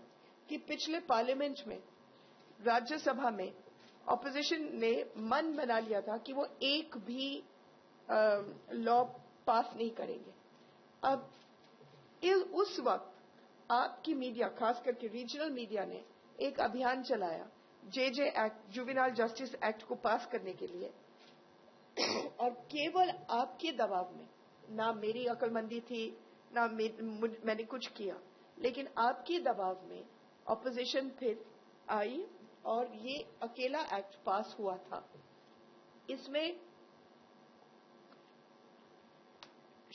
कि पिछले parliament में, राज्यसभा में, opposition ने मन बना लिया था कि वो एक भी लॉ पास नहीं करेंगे. अब उस वक्त आपकी मीडिया, खास करके रीजनल मीडिया ने एक अभियान चलाया JJ act, juvenile justice act को पास करने के लिए, और केवल आपके दबाव में, ना मेरी अक्लमंदी थी, ना मैंने कुछ किया, लेकिन आपके दबाव में ऑपोजिशन फिर आई और ये अकेला एक्ट पास हुआ था. इसमें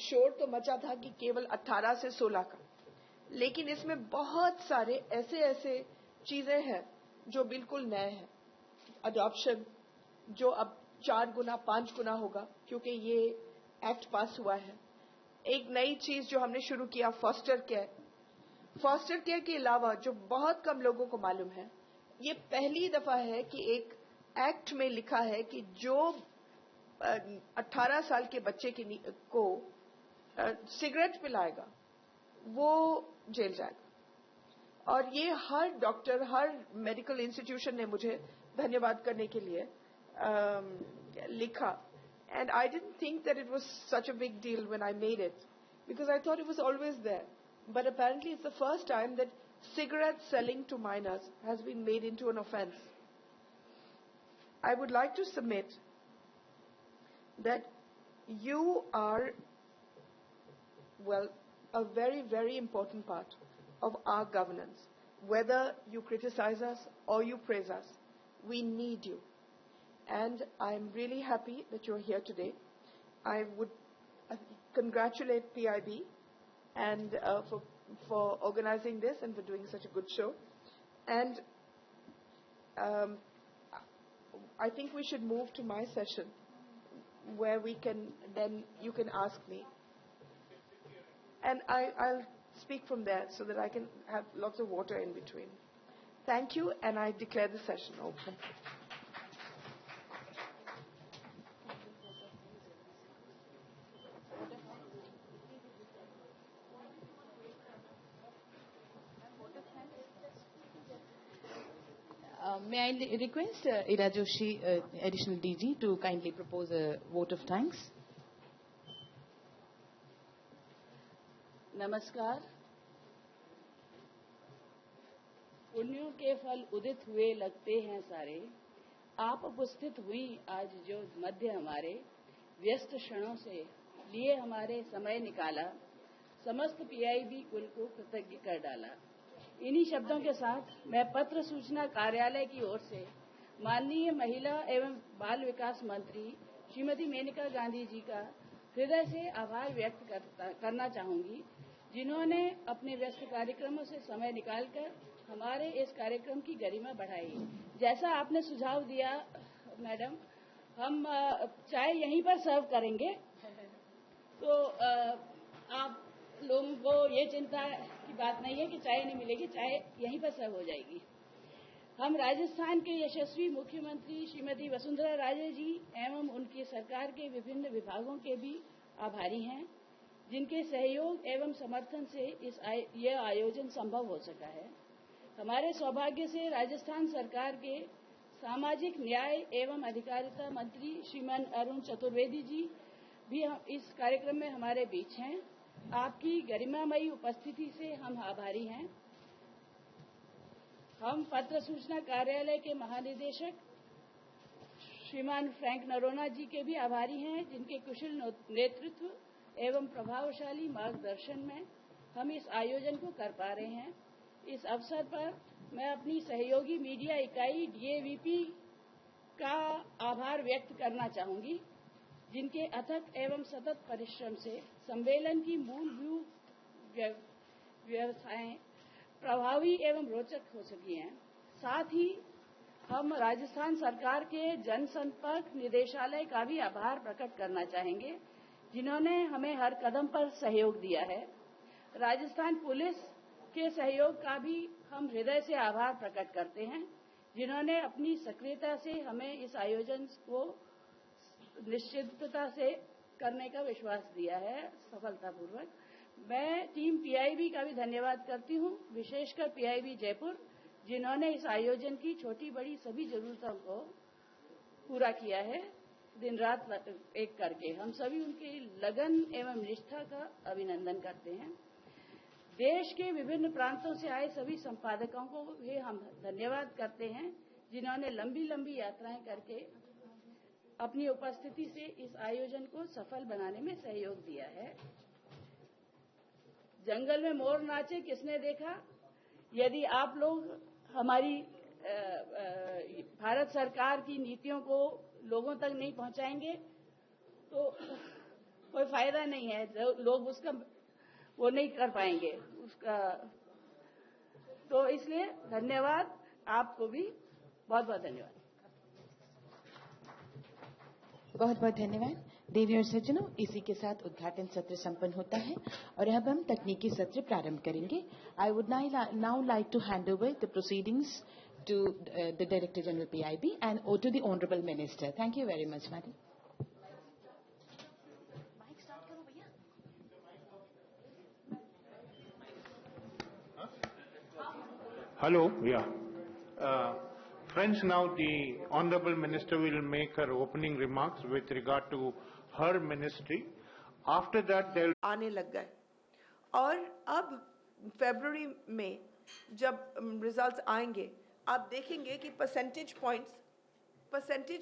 शोर तो मचा था कि केवल 18 से 16 का, लेकिन इसमें बहुत सारे ऐसे चीजें हैं जो बिल्कुल नए हैं. अडॉप्शन जो अब 4 गुना 5 गुना होगा क्योंकि ये एक्ट पास हुआ है. एक नई चीज जो हमने शुरू किया, फॉस्टर केयर. फॉस्टर केयर के अलावा जो बहुत कम लोगों को मालूम है, ये पहली दफा है कि एक एक्ट में लिखा है कि जो 18 साल के बच्चे को सिगरेट पिलाएगा वो जेल जाएगा. और ये हर डॉक्टर, हर मेडिकल इंस्टीट्यूशन ने मुझे धन्यवाद करने के लिए लिखा. And I didn't think that it was such a big deal when I made it, because I thought it was always there. But apparently it's the first time that cigarette selling to minors has been made into an offense. I would like to submit that you are, well, a very, very important part of our governance. Whether you criticize us or you praise us, we need you. And I'm really happy that you're here today. I would congratulate PIB and for organizing this and for doing such a good show. And I think we should move to my session where we can, then you can ask me. And I'll speak from there so that I can have lots of water in between. Thank you, and I declare the session open. May I request Ira Joshi, Additional DG, to kindly propose a vote of thanks? नमस्कार. पुण्यों के फल उदित हुए लगते हैं सारे. आप उपस्थित हुई आज जो मध्य हमारे, व्यस्त क्षणों से लिए हमारे समय निकाला, समस्त पीआईबी कुल को कृतज्ञ कर डाला. इन्हीं शब्दों के साथ मैं पत्र सूचना कार्यालय की ओर से माननीय महिला एवं बाल विकास मंत्री श्रीमती मेनका गांधी जी का हृदय से आभार व्यक्त करना चाहूंगी, जिन्होंने अपने व्यस्त कार्यक्रमों से समय निकालकर हमारे इस कार्यक्रम की गरिमा बढ़ाई। जैसा आपने सुझाव दिया मैडम, हम चाय यहीं पर सर्व करेंगे, तो आप लोगों को ये चिंता की बात नहीं है कि चाय नहीं मिलेगी, चाय यहीं पर सर्व हो जाएगी। हम राजस्थान के यशस्वी मुख्यमंत्री श्रीमती वसुंधरा राजे जी एवं उनकी सरकार के विभिन्न विभागों के भी आभारी हैं, जिनके सहयोग एवं समर्थन से यह आयोजन संभव हो सका है। हमारे सौभाग्य से राजस्थान सरकार के सामाजिक न्याय एवं अधिकारिता मंत्री श्रीमान अरुण चतुर्वेदी जी भी इस कार्यक्रम में हमारे बीच हैं। आपकी गरिमामयी उपस्थिति से हम आभारी हैं। हम पत्र सूचना कार्यालय के महानिदेशक श्रीमान फ्रैंक नरोना जी के भी आभारी हैं, जिनके कुशल नेतृत्व एवं प्रभावशाली मार्गदर्शन में हम इस आयोजन को कर पा रहे हैं। इस अवसर पर मैं अपनी सहयोगी मीडिया इकाई DAVP का आभार व्यक्त करना चाहूंगी, जिनके अथक एवं सतत परिश्रम से सम्मेलन की मूलभूत व्यवस्थाएं प्रभावी एवं रोचक हो सकी हैं। साथ ही हम राजस्थान सरकार के जनसंपर्क निदेशालय का भी आभार प्रकट करना चाहेंगे, जिन्होंने हमें हर कदम पर सहयोग दिया है। राजस्थान पुलिस के सहयोग का भी हम हृदय से आभार प्रकट करते हैं, जिन्होंने अपनी सक्रियता से हमें इस आयोजन को निश्चितता से करने का विश्वास दिया है सफलतापूर्वक। मैं टीम PIB का भी धन्यवाद करती हूं, विशेषकर PIB जयपुर, जिन्होंने इस आयोजन की छोटी बड़ी सभी जरूरतों को पूरा किया है, दिन रात एक करके। हम सभी उनकी लगन एवं निष्ठा का अभिनंदन करते हैं। देश के विभिन्न प्रांतों से आए सभी संपादकों को भी हम धन्यवाद करते हैं, जिन्होंने लंबी लंबी यात्राएं करके अपनी उपस्थिति से इस आयोजन को सफल बनाने में सहयोग दिया है। जंगल में मोर नाचे किसने देखा? यदि आप लोग हमारी भारत सरकार की नीतियों को लोगों तक नहीं पहुंचाएंगे तो कोई फायदा नहीं है, लोग उसका वो नहीं कर पाएंगे उसका। तो इसलिए धन्यवाद, आपको भी बहुत बहुत धन्यवाद। बहुत बहुत धन्यवाद। देवी और सज्जनों, इसी के साथ उद्घाटन सत्र संपन्न होता है और अब हम तकनीकी सत्र प्रारंभ करेंगे। I would now like to hand over the proceedings to the Director General PIB and to the Honorable Minister. Thank you very much, Madam. Hello, yeah. Friends, now the Honorable Minister will make her opening remarks with regard to her ministry. After that, they'll आने लग गए और अब फरवरी में जब results आएंगे, आप देखेंगे कि परसेंटेज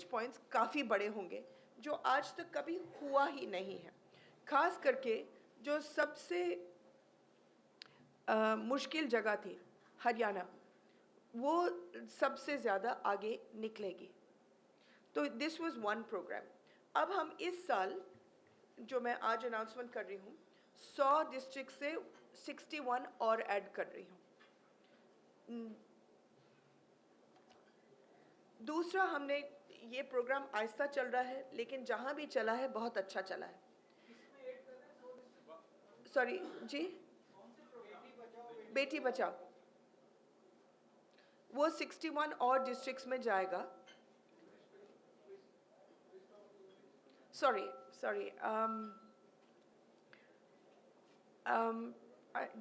पॉइंट्स काफ़ी बड़े होंगे, जो आज तक कभी हुआ ही नहीं है। खास करके जो सबसे मुश्किल जगह थी हरियाणा, वो सबसे ज़्यादा आगे निकलेगी। तो दिस वाज वन प्रोग्राम। अब हम इस साल, जो मैं आज अनाउंसमेंट कर रही हूँ, 100 डिस्ट्रिक्ट से 61 और ऐड कर रही हूँ। दूसरा, हमने ये प्रोग्राम आहिस्ता चल रहा है, लेकिन जहाँ भी चला है बहुत अच्छा चला है। सॉरी जी, बेटी बचाओ, वो 61 और डिस्ट्रिक्ट्स में जाएगा। Sorry.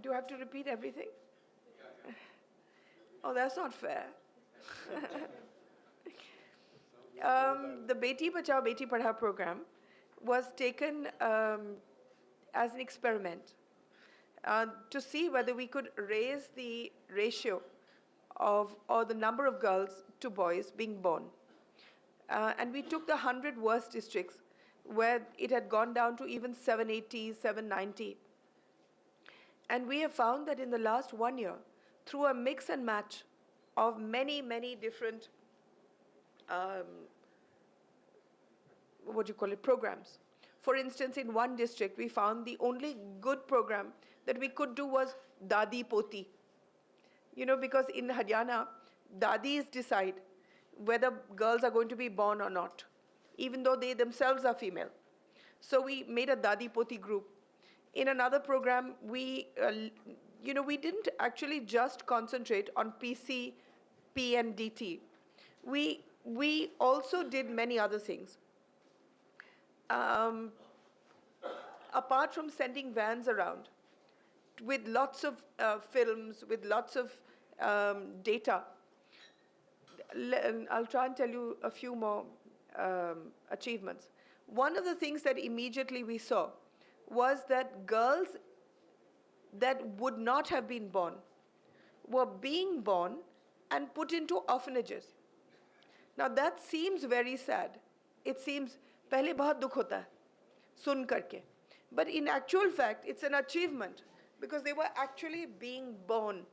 Do I have to repeat everything? Oh, that's not fair. The Beti Bachao Beti Padhao program was taken as an experiment to see whether we could raise the ratio of, or the number of girls to boys being born. And we took the 100 worst districts where it had gone down to even 780, 790. And we have found that in the last 1 year, through a mix and match of many, many different programs. For instance, in one district, we found the only good program that we could do was Dadi Poti. Because in Haryana, Dadis decide whether girls are going to be born or not, even though they themselves are female. So we made a Dadi Poti group. In another program, we didn't actually just concentrate on PC, P, and DT. We also did many other things. Apart from sending vans around with lots of films, with lots of data, I'll try and tell you a few more achievements. One of the things that immediately we saw was that girls that would not have been born were being born and put into orphanages. Now that seems very sad. It seems पहले बहुत दुख होता है सुन करके. But in actual fact, it's an achievement because they were actually being born.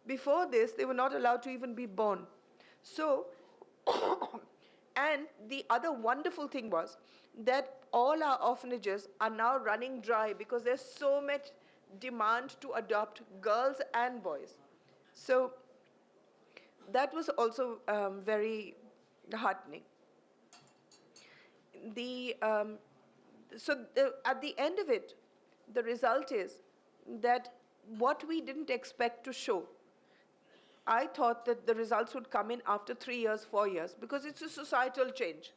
Before this, they were not allowed to even be born. So, and the other wonderful thing was that all our orphanages are now running dry because there's so much demand to adopt girls and boys. So that was also very heartening. At the end of it, the result is that what we didn't expect to show, I thought that the results would come in after 3 years, 4 years, because it's a societal change.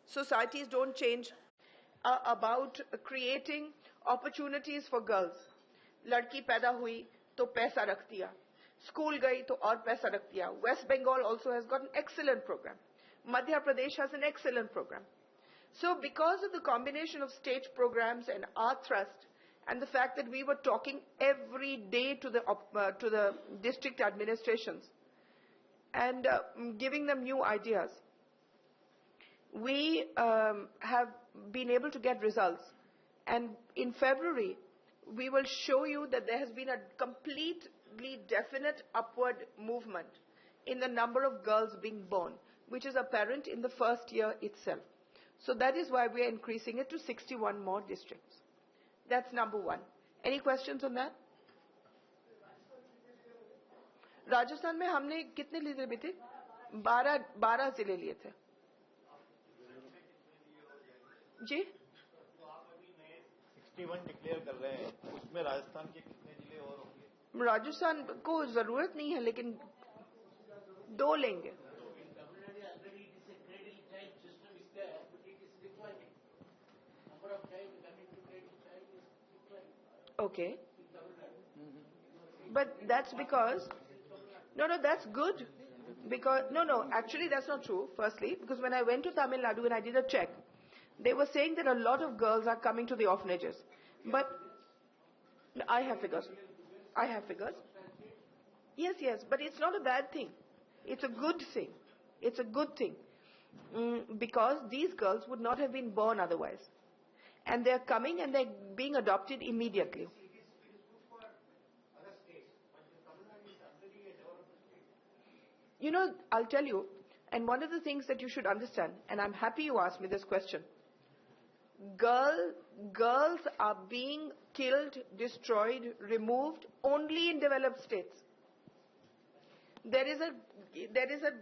Societies don't change about creating opportunities for girls. Ladki paida hui to paisa rakh diya. School gayi to aur paisa rakh diya. West Bengal also has got an excellent program. Madhya Pradesh has an excellent program. So because of the combination of state programs and our thrust, and the fact that we were talking every day to the district administrations and giving them new ideas, we have been able to get results. And in February, we will show you that there has been a completely definite upward movement in the number of girls being born, which is apparent in the first year itself. So that is why we are increasing it to 61 more districts. That's number one. Any questions on that? Rajasthan में हमने कितने लिए थे? 12 जिले लिए थे. जी? 61 declare कर रहे हैं, उसमें राजस्थान के कितने जिले और होंगे? राजस्थान को जरूरत नहीं है, लेकिन 2 लेंगे. Okay. But that's because, that's good. Because, actually that's not true, firstly, because when I went to Tamil Nadu and I did a check, they were saying that a lot of girls are coming to the orphanages. But, I have figures. Yes, but it's not a bad thing. It's a good thing. It's a good thing. Because these girls would not have been born otherwise. And they're coming and they're being adopted immediately. I'll tell you, and one of the things that you should understand, and I'm happy you asked me this question, girls are being killed, destroyed, removed only in developed states. There is a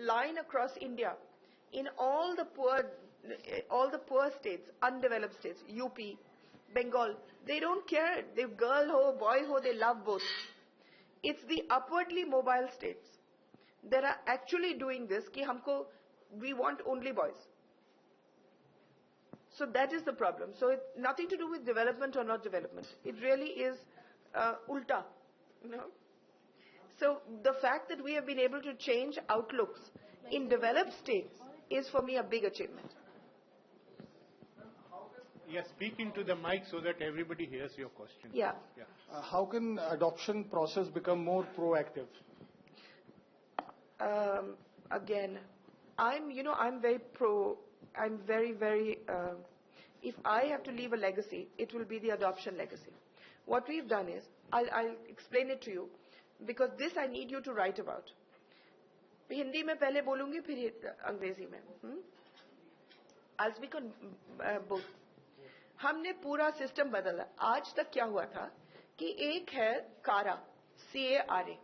line across India in all the poor states, undeveloped states, UP, Bengal, they don't care. They girl ho, boy ho, they love both. It's the upwardly mobile states that are actually doing this, we want only boys. So that is the problem. So it's nothing to do with development or not development. It really is ulta. So the fact that we have been able to change outlooks in developed states is for me a big achievement. Yes, speak into the mic so that everybody hears your question. Yeah. How can adoption process become more proactive? Again, I'm very pro. I'm very, very. If I have to leave a legacy, it will be the adoption legacy. What we've done is, I'll explain it to you, because this I need you to write about. Hindi में पहले बोलूंगी, फिर अंग्रेजी में. I'll speak on both. हमने पूरा system बदला. आज तक क्या हुआ था कि एक है कारा, CARA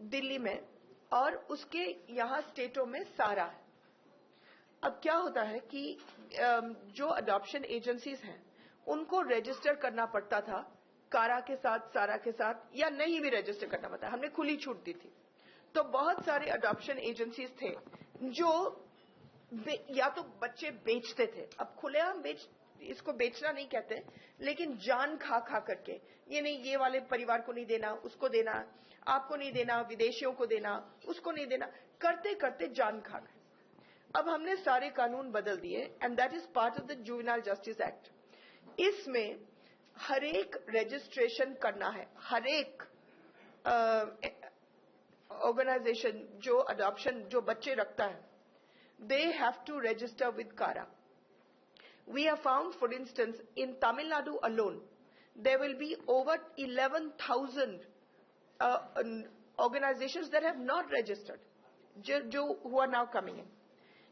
दिल्ली में, और उसके यहाँ स्टेटों में सारा है। अब क्या होता है कि जो अडॉप्शन एजेंसीज हैं उनको रजिस्टर करना पड़ता था कारा के साथ, सारा के साथ, या नहीं भी रजिस्टर करना पड़ता। हमने खुली छूट दी थी। तो बहुत सारे अडॉप्शन एजेंसीज थे जो या तो बच्चे बेचते थे, अब खुलेआम इसको बेचना नहीं कहते, लेकिन जान खा खा करके, ये नहीं, ये वाले परिवार को नहीं देना, उसको देना, आपको नहीं देना, विदेशियों को देना, उसको नहीं देना, करते करते जान खा गए। अब हमने सारे कानून बदल दिए, and that is part of the juvenile justice act. इसमें हरेक रजिस्ट्रेशन करना है, हरेक ऑर्गेनाइजेशन जो अडॉप्शन, जो बच्चे रखता है, they have to register with CARA. We have found, for instance, in Tamil Nadu alone, there will be over 11,000 organizations that have not registered, who are now coming in.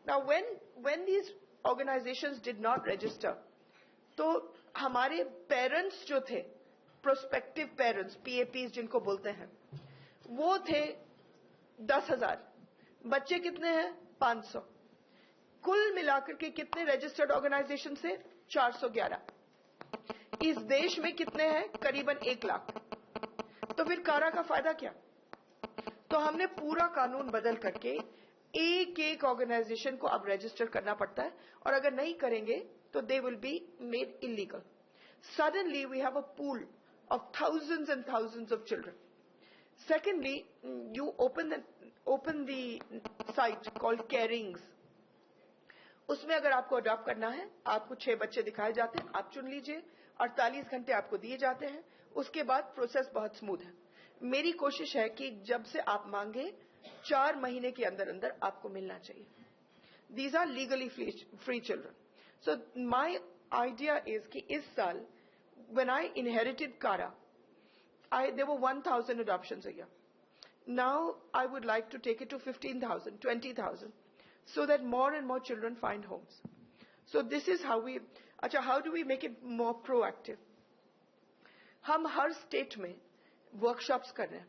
Now, when these organizations did not register, तो हमारे parents जो थे, prospective parents, PAPs जिनको बोलते हैं, वो थे 10,000। बच्चे कितने हैं? 500। कुल मिलाकर के कितने रजिस्टर्ड ऑर्गेनाइजेशन से? 411। इस देश में कितने हैं? करीबन 1 लाख। तो फिर कारा का फायदा क्या? तो हमने पूरा कानून बदल करके एक एक ऑर्गेनाइजेशन को अब रजिस्टर करना पड़ता है, और अगर नहीं करेंगे तो they will be made illegal. Suddenly we have a pool of thousands and thousands of children. Secondly, you open the site called Carings. उसमें अगर आपको अडॉप्ट करना है, आपको 6 बच्चे दिखाए जाते हैं, आप चुन लीजिए, 48 घंटे आपको दिए जाते हैं, उसके बाद प्रोसेस बहुत स्मूथ है। मेरी कोशिश है कि जब से आप मांगे 4 महीने के अंदर अंदर आपको मिलना चाहिए। These are legally free children. So my idea is कि इस साल, when I inherited CARA, there were 1,000 adoptions a year. Now I would like to take it to 15,000, 20,000, so that more and more children find homes. So this is how how do we make it more proactive? हम हर state में workshops कर रहे हैं,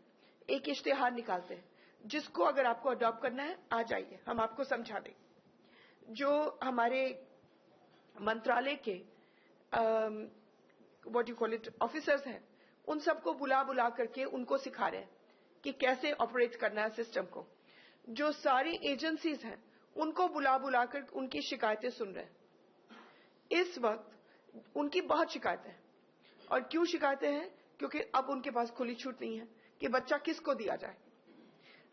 एक इश्तेहार निकालते हैं, जिसको अगर आपको अडॉप्ट करना है आ जाइए, हम आपको समझा दें। जो हमारे मंत्रालय के what you call it officers हैं, उन सबको बुला करके उनको सिखा रहे हैं कि कैसे ऑपरेट करना है सिस्टम को। जो सारी एजेंसीज हैं उनको बुला कर उनकी शिकायतें सुन रहे हैं। इस वक्त उनकी बहुत शिकायतें हैं, और क्यों शिकायतें हैं? क्योंकि अब उनके पास खुली छूट नहीं है कि बच्चा किसको दिया जाए।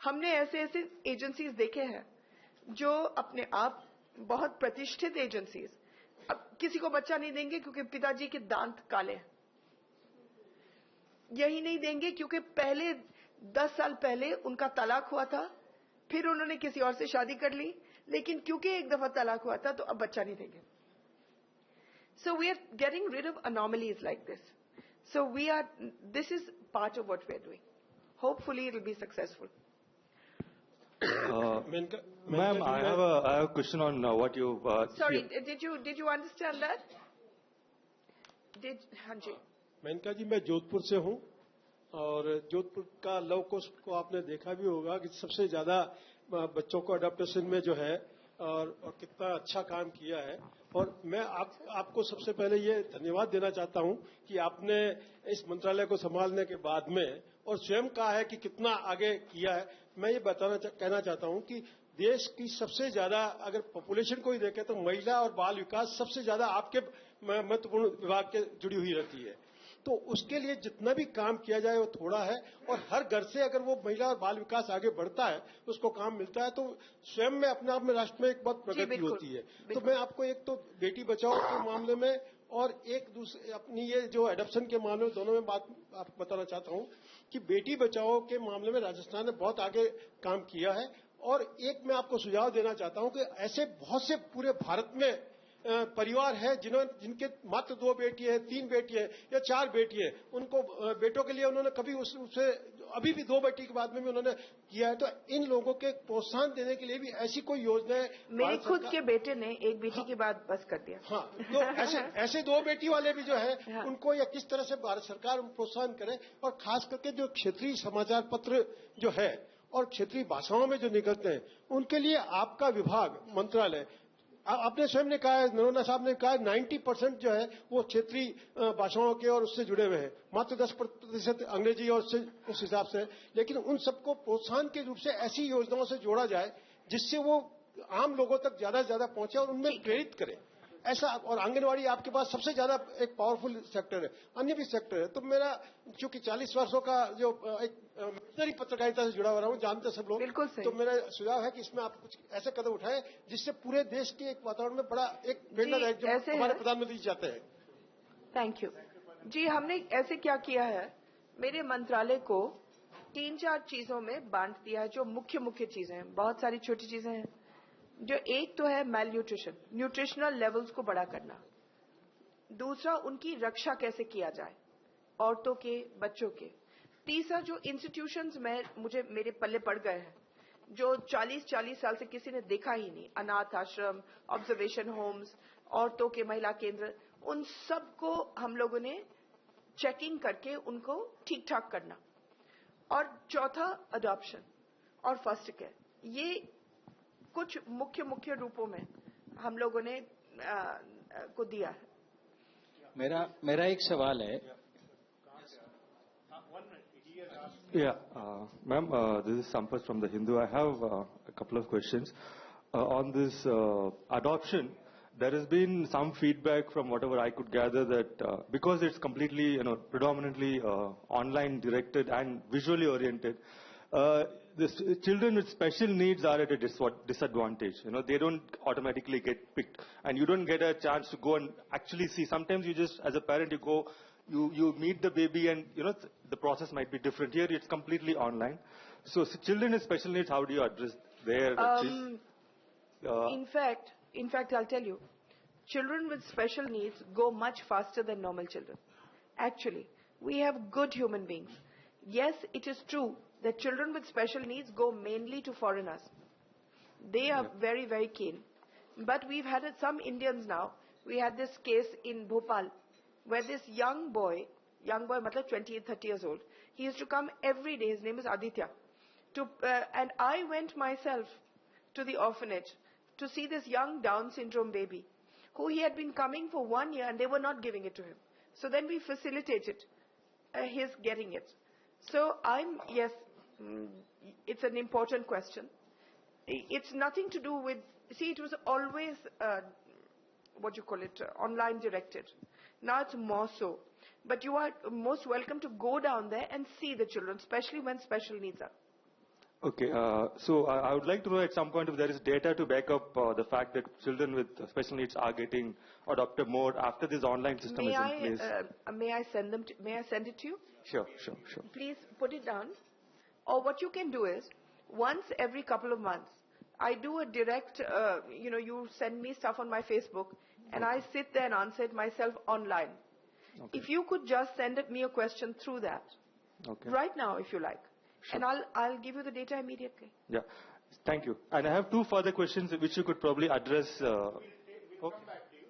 हमने ऐसे एजेंसीज देखे हैं जो अपने आप बहुत प्रतिष्ठित एजेंसीज, अब किसी को बच्चा नहीं देंगे क्योंकि पिताजी के दांत काले हैं, यही नहीं देंगे क्योंकि पहले 10 साल पहले उनका तलाक हुआ था, फिर उन्होंने किसी और से शादी कर ली, लेकिन क्योंकि एक दफा तलाक हुआ था तो अब बच्चा नहीं देंगे। So we are getting rid of anomalies like this. So this is part of what we are doing. Hopefully it will be successful. Ma'am, I have a question on what you. Sorry, did you understand that? Sanjay. Maneka जी, मैं जोधपुर से हूं, और जोधपुर का love कुश को आपने देखा भी होगा कि सबसे ज्यादा बच्चों को अडॉप्टेशन में जो है और कितना अच्छा काम किया है। और मैं आपको सबसे पहले ये धन्यवाद देना चाहता हूं कि आपने इस मंत्रालय को संभालने के बाद में और स्वयं कहा है कि कितना आगे किया है। मैं ये कहना चाहता हूं कि देश की सबसे ज्यादा, अगर पॉपुलेशन को ही देखें तो महिला और बाल विकास सबसे ज्यादा आपके महत्वपूर्ण विभाग के जुड़ी हुई रहती है। तो उसके लिए जितना भी काम किया जाए वो थोड़ा है, और हर घर से अगर वो महिला और बाल विकास आगे बढ़ता है, उसको काम मिलता है, तो स्वयं में अपने आप में राष्ट्र में एक बहुत प्रगति होती है। तो मैं आपको एक तो बेटी बचाओ के मामले में और एक दूसरे अपनी ये जो एडॉप्शन के मामले में, दोनों में बात आपको बताना चाहता हूं कि बेटी बचाओ के मामले में राजस्थान ने बहुत आगे काम किया है। और एक मैं आपको सुझाव देना चाहता हूं कि ऐसे बहुत से पूरे भारत में परिवार है जिनके मात्र 2 बेटी है, 3 बेटी है या 4 बेटी है, उनको बेटों के लिए उन्होंने कभी उससे अभी भी 2 बेटी के बाद में भी उन्होंने किया है। तो इन लोगों के प्रोत्साहन देने के लिए भी ऐसी कोई योजना है? मेरे खुद के बेटे ने 1 बेटी के बाद बस कर दिया। हाँ, तो ऐसे 2 बेटी वाले भी जो है उनको या किस तरह से भारत सरकार प्रोत्साहन करे, और खास करके जो क्षेत्रीय समाचार पत्र जो है और क्षेत्रीय भाषाओं में जो निकलते हैं उनके लिए आपका विभाग, मंत्रालय, आपने स्वयं ने कहा है, नरोना साहब ने कहा 90% जो है वो क्षेत्रीय भाषाओं के और उससे जुड़े हुए हैं, मात्र 10% अंग्रेजी और उस हिसाब से। लेकिन उन सबको प्रोत्साहन के रूप से ऐसी योजनाओं से जोड़ा जाए जिससे वो आम लोगों तक ज्यादा से ज्यादा पहुंचे और उनमें प्रेरित करे ऐसा। और आंगनवाड़ी आपके पास सबसे ज्यादा एक पावरफुल सेक्टर है, अन्य भी सेक्टर है। तो मेरा चूंकि 40 वर्षों का जो एक मिशनरी पत्रकारिता से जुड़ा हुआ हूं, जानते सब लोग, बिल्कुल सही। तो मेरा सुझाव है कि इसमें आप कुछ ऐसे कदम उठाएं जिससे पूरे देश के एक वातावरण में बड़ा एक प्रेरणा है जो हमारे प्रधानमंत्री चाहते हैं। थैंक यू जी। हमने ऐसे क्या किया है, मेरे मंत्रालय को 3-4 चीजों में बांट दिया है, जो मुख्य चीजें हैं। बहुत सारी छोटी चीजें हैं। जो एक तो है मेल न्यूट्रिशन, न्यूट्रिशनल लेवल्स को बड़ा करना। दूसरा, उनकी रक्षा कैसे किया जाए, औरतों के, बच्चों के। तीसरा, जो इंस्टीट्यूशंस में मेरे पल्ले पड़ गए हैं, जो 40 साल से किसी ने देखा ही नहीं, अनाथ आश्रम, ऑब्जर्वेशन होम्स, औरतों के महिला केंद्र, उन सब को हम लोगों ने चेकिंग करके उनको ठीक ठाक करना। और चौथा, अडॉप्शन और फॉस्टर केयर। ये कुछ मुख्य रूपों में हम लोगों ने को दिया है। मेरा एक सवाल है। Ma'am, this is Sampath from the Hindu. I have a couple of questions on this adoption. There has been some feedback from whatever I could gather that because it's completely, predominantly online directed and visually oriented, the children with special needs are at a disadvantage. They don't automatically get picked, and you don't get a chance to go and actually see. Sometimes you just, as a parent, you go, you meet the baby, and the process might be different. Here, it's completely online. So children with special needs, how do you address their? In fact, I'll tell you, children with special needs go much faster than normal children. Actually, we have good human beings. Yes, it is true that children with special needs go mainly to foreigners. They are very, very keen. But we've had some Indians now. We had this case in Bhopal where this young boy, matlab 28, 30 years old, he used to come every day. His name is Aditya. And I went myself to the orphanage to see this young Down syndrome baby who he had been coming for 1 year and they were not giving it to him. So then we facilitated his getting it. So yes, it's an important question. It's nothing to do with, it was always, online directed. Now it's more so. But you are most welcome to go down there and see the children, especially when special needs are. Okay, so I would like to know at some point if there is data to back up the fact that children with special needs are getting adopted more after this online system is in place. May I send it to you? Sure. Please put it down. Or what you can do is, once every couple of months, I do a direct, you send me stuff on my Facebook, and I sit there and answer it myself online. Okay. If you could just send me a question through that, right now, if you like. Sure. And I'll give you the data immediately. Yeah, thank you. And I have 2 further questions which you could probably address.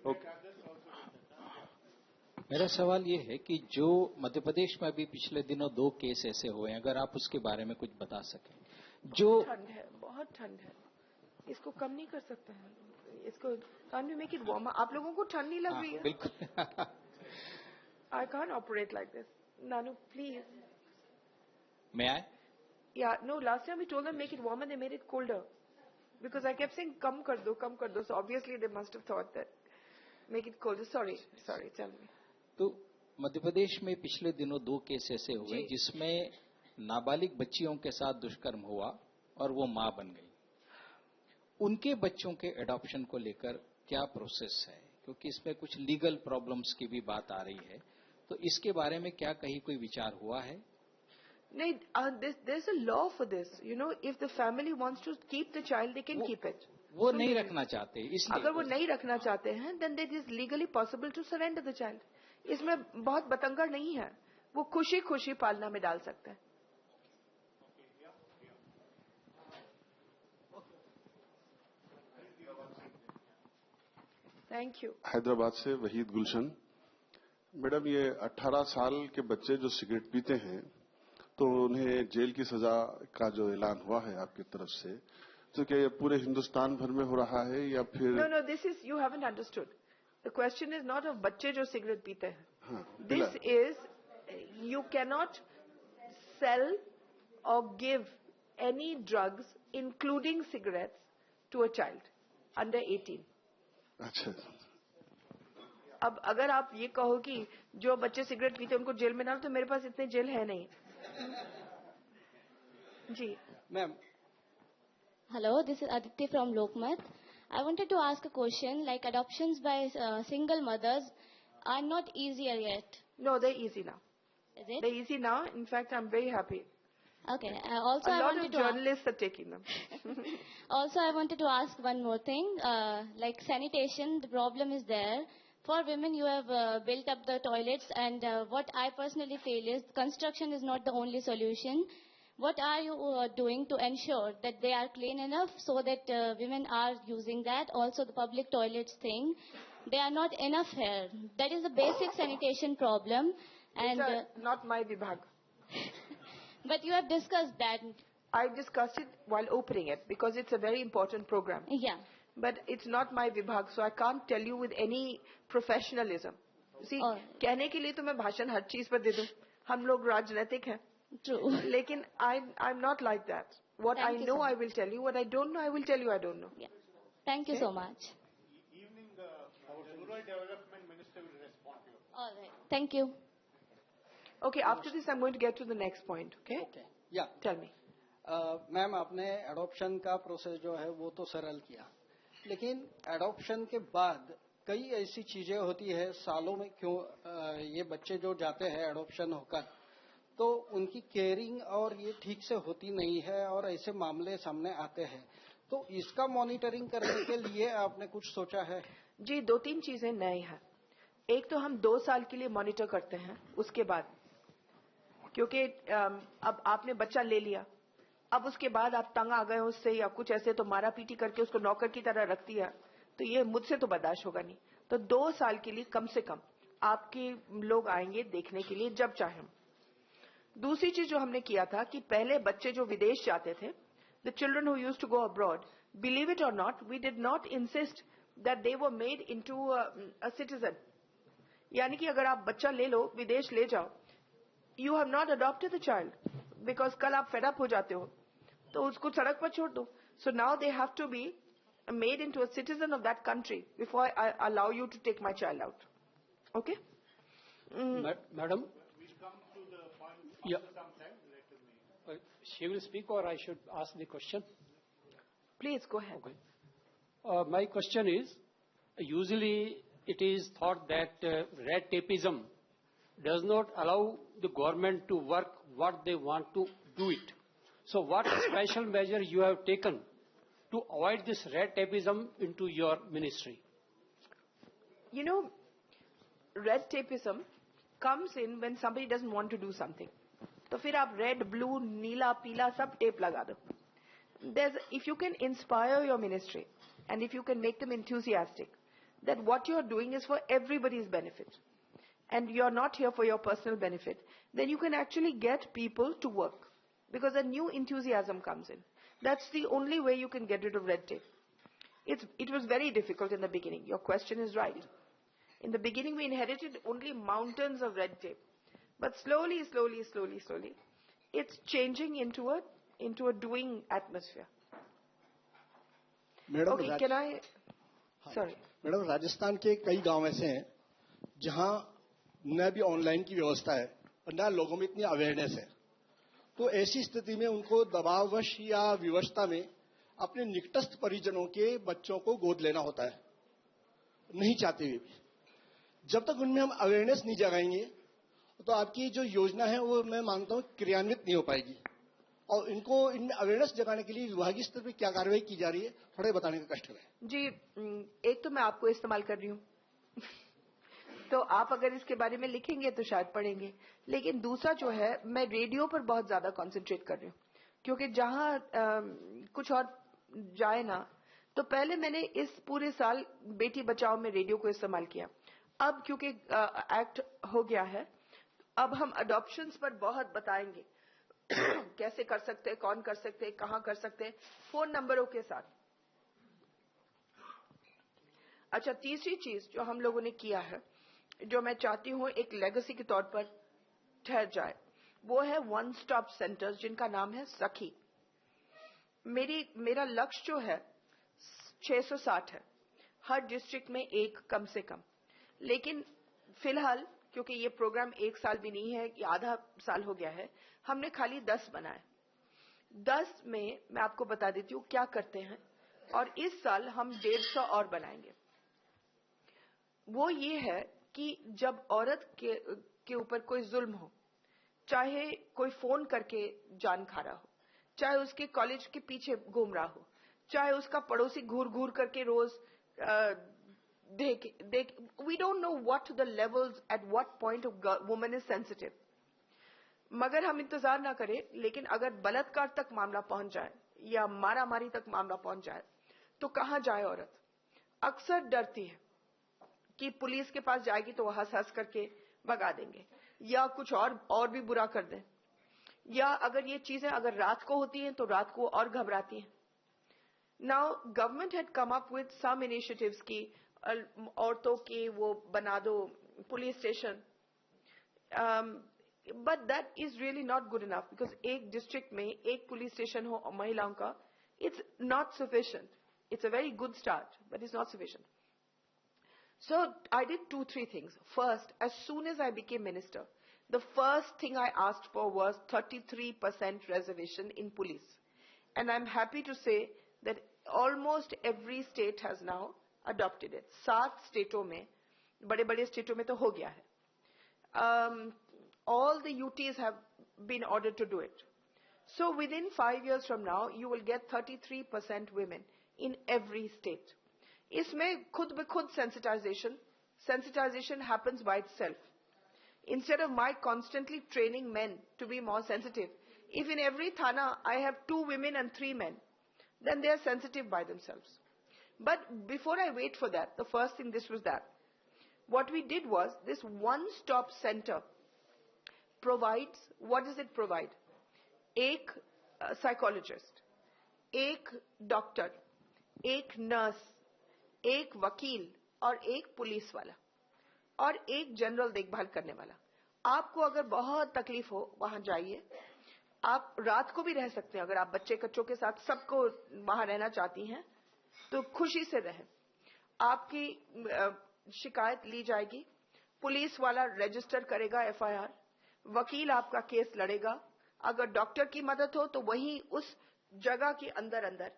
Okay. मेरा सवाल ये है कि जो मध्य प्रदेश में अभी पिछले दिनों 2 केस ऐसे हुए हैं, अगर आप उसके बारे में कुछ बता सकें। बहुत ठंड है, इसको कम नहीं कर सकते हैं, इसको can't we make it warmer? आप लोगों को ठंड नहीं लग रही है? बिल्कुल। I can't operate like this. Nanu, please. May I? Yeah, no, last time we told them make it warmer, they made it colder. Because I kept saying, kam kar do. So obviously they must have thought that, make it colder. Sorry, tell me. तो मध्य प्रदेश में पिछले दिनों 2 case ऐसे हुए जिसमें नाबालिग बच्चियों के साथ दुष्कर्म हुआ और वो मां बन गई। उनके बच्चों के एडॉप्शन को लेकर क्या प्रोसेस है? क्योंकि इसमें कुछ लीगल प्रॉब्लम्स की भी बात आ रही है, तो इसके बारे में क्या कहीं कोई विचार हुआ है? There's a law for this. If the family wants to keep the child, they can keep it. वो नहीं रखना चाहते, इसलिए अगर वो नहीं रखना चाहते हैं then it is legally possible to surrender the child. इसमें बहुत बतंगड़ नहीं है, वो खुशी खुशी पालना में डाल सकता है. Thank you. हैदराबाद से वहीद गुलशन. मैडम, ये 18 साल के बच्चे जो सिगरेट पीते हैं तो उन्हें जेल की सजा का जो ऐलान हुआ है आपकी तरफ से, तो क्या ये पूरे हिंदुस्तान भर में हो रहा है या फिर? No, this is, you haven't understood. The question is not of बच्चे जो सिगरेट पीते हैं. This is, you cannot sell or give any drugs including cigarettes to a child under 18. अच्छा. अब अगर आप ये कहो कि जो बच्चे सिगरेट पीते उनको जेल में डालो, तो मेरे पास इतने जेल है नहीं. जी ma'am. Hello, this is Aditi from Lokmat. I wanted to ask a question, like adoptions by single mothers are not easier yet. No, they're easy now. Is it? They're easy now. In fact, I'm very happy. Okay. Also, a I lot wanted of to journalists are taking them. also, I wanted to ask one more thing. Like sanitation, the problem is there. For women, you have built up the toilets, and what I personally feel is construction is not the only solution. What are you doing to ensure that they are clean enough so that women are using that? Also, the public toilets thing, they are not enough here. That is a basic sanitation problem. And not my vibhag. But you have discussed that. I discussed it while opening it because it's a very important program. Yeah. But it's not my vibhag, so I can't tell you with any professionalism. See, कहने के लिए तो मैं भाषण हर चीज पर दे दूं. हम लोग राजनीतिक हैं. True. लेकिन I'm not like that. What I know, I will tell you. What I don't know, I will tell you I don't know. Yeah. Thank you so much. Evening, our Rural Development Minister will respond to you. All right. Thank you. Okay, after this, I'm going to get to the next point. Okay? Okay. Yeah. Tell me. Ma'am, आपने adoption का process जो है वो तो सरल किया, लेकिन adoption के बाद कई ऐसी चीजें होती है सालों में. क्यों ये बच्चे जो जाते हैं एडॉप्शन होकर, तो उनकी केयरिंग और ये ठीक से होती नहीं है और ऐसे मामले सामने आते हैं. तो इसका मॉनिटरिंग करने के लिए आपने कुछ सोचा है? जी, 2-3 चीजें नई हैं. एक तो हम 2 साल के लिए मॉनिटर करते हैं. उसके बाद, क्योंकि अब आपने बच्चा ले लिया, अब उसके बाद आप तंग आ गए उससे या कुछ ऐसे, तो मारा पीटी करके उसको नौकर की तरह रख दिया, तो ये मुझसे तो बर्दाश्त होगा नहीं. तो 2 साल के लिए कम से कम आपके लोग आएंगे देखने के लिए जब चाहें. दूसरी चीज जो हमने किया था कि पहले बच्चे जो विदेश जाते थे, the children who used to go abroad, believe it और not, we did not insist that they were made into a citizen. यानी कि अगर आप बच्चा ले लो, विदेश ले जाओ, you have not adopted the child, because कल आप फेड अप हो जाते हो तो उसको सड़क पर छोड़ दो. So now they have to be made into a citizen of that country before I allow you to take my child out. Okay? Madam? We'll come to the point Yeah. sometime. Let me. She will speak or I should ask the question? Please, go ahead. Okay. My question is, usually it is thought that red tapeism does not allow the government to work what they want to do it. So what special measure you have taken to avoid this red tapeism into your ministry? You know, red tapeism comes in when somebody doesn't want to do something. तो फिर आप red, blue, नीला, पीला सब tape लगा दो. If you can inspire your ministry and if you can make them enthusiastic that what you are doing is for everybody's benefit and you are not here for your personal benefit, then you can actually get people to work because a new enthusiasm comes in. That's the only way you can get rid of red tape. It was very difficult in the beginning. Your question is right. In the beginning, we inherited only mountains of red tape. But slowly, it's changing into a doing atmosphere. Madam, okay, can I? Sorry. Madam, Rajasthan के कई गांव ऐसे हैं जहां न भी online की व्यवस्था है और न लोगों में इतनी अवेयरनेस है. तो ऐसी स्थिति में उनको दबाववश या विवशता में अपने निकटस्थ परिजनों के बच्चों को गोद लेना होता है, नहीं चाहते हुए भी. जब तक उनमें हम अवेयरनेस नहीं जगाएंगे तो आपकी जो योजना है वो मैं मानता हूं क्रियान्वित नहीं हो पाएगी और इनको इन अवेयरनेस जगाने के लिए विभागीय स्तर पर क्या कार्रवाई की जा रही है, थोड़ा बताने का कष्ट है जी। एक तो मैं आपको इस्तेमाल कर रही हूँ तो आप अगर इसके बारे में लिखेंगे तो शायद पढ़ेंगे। लेकिन दूसरा जो है, मैं रेडियो पर बहुत ज्यादा कंसंट्रेट कर रही हूँ, क्योंकि जहां कुछ और जाए ना, तो पहले मैंने इस पूरे साल बेटी बचाओ में रेडियो को इस्तेमाल किया। अब क्योंकि एक्ट हो गया है, अब हम अडॉप्शंस पर बहुत बताएंगे कैसे कर सकते हैं, कौन कर सकते हैं, कहां कर सकते हैं, फोन नंबरों के साथ। अच्छा, तीसरी चीज जो हम लोगों ने किया है, जो मैं चाहती हूं एक लेगेसी के तौर पर ठहर जाए, वो है वन स्टॉप सेंटर्स, जिनका नाम है सखी। मेरा लक्ष्य जो है 660 है, हर डिस्ट्रिक्ट में एक कम से कम। लेकिन फिलहाल क्योंकि ये प्रोग्राम एक साल भी नहीं है, ये आधा साल हो गया है, हमने खाली 10 बनाए। 10 में मैं आपको बता देती हूँ क्या करते हैं, और इस साल हम 150 और बनाएंगे। वो ये है कि जब औरत के ऊपर कोई जुल्म हो, चाहे कोई फोन करके जान खा रहा हो, चाहे उसके कॉलेज के पीछे घूम रहा हो, चाहे उसका पड़ोसी घूर घूर करके रोज देख, we don't know what the levels at what point of woman is sensitive। मगर हम इंतजार ना करें, लेकिन अगर बलात्कार तक मामला पहुंच जाए या मारामारी तक मामला पहुंच जाए तो कहां जाए औरत? अक्सर डरती है कि पुलिस के पास जाएगी तो वो हंस हंस करके भगा देंगे, या कुछ और भी बुरा कर दें, या अगर ये चीजें अगर रात को होती हैं तो रात को और घबराती हैं। Now government had come up with some initiatives की औरतों की वो बना दो police station, but that is really not good enough, because एक डिस्ट्रिक्ट में एक पुलिस स्टेशन हो महिलाओं का, it's not sufficient. It's a very good start, but it's not sufficient. So I did 2-3 things. First, as soon as I became minister, the first thing I asked for was 33% reservation in police. And I'm happy to say that almost every state has now adopted it. 7 states में, बड़े-बड़े states में तो हो गया है. All the UTs have been ordered to do it. So within 5 years from now, you will get 33% women in every state. इसमें खुद ब खुद sensitization happens by itself. Instead of my constantly training men to be more sensitive, if in every thana I have 2 women and 3 men, then they are sensitive by themselves. But before I wait for that, the first thing this was that. What we did was, this one-stop center provides, what does it provide? एक psychologist, एक doctor, एक nurse, एक वकील और एक police वाला और एक जनरल देखभाल करने वाला। आपको अगर बहुत तकलीफ हो, वहां जाइए। आप रात को भी रह सकते हैं, अगर आप बच्चे कच्चों के साथ सबको वहां रहना चाहती हैं तो खुशी से रहें। आपकी शिकायत ली जाएगी, पुलिस वाला रजिस्टर करेगा FIR, वकील आपका केस लड़ेगा। अगर डॉक्टर की मदद हो तो वहीं उस जगह के अंदर अंदर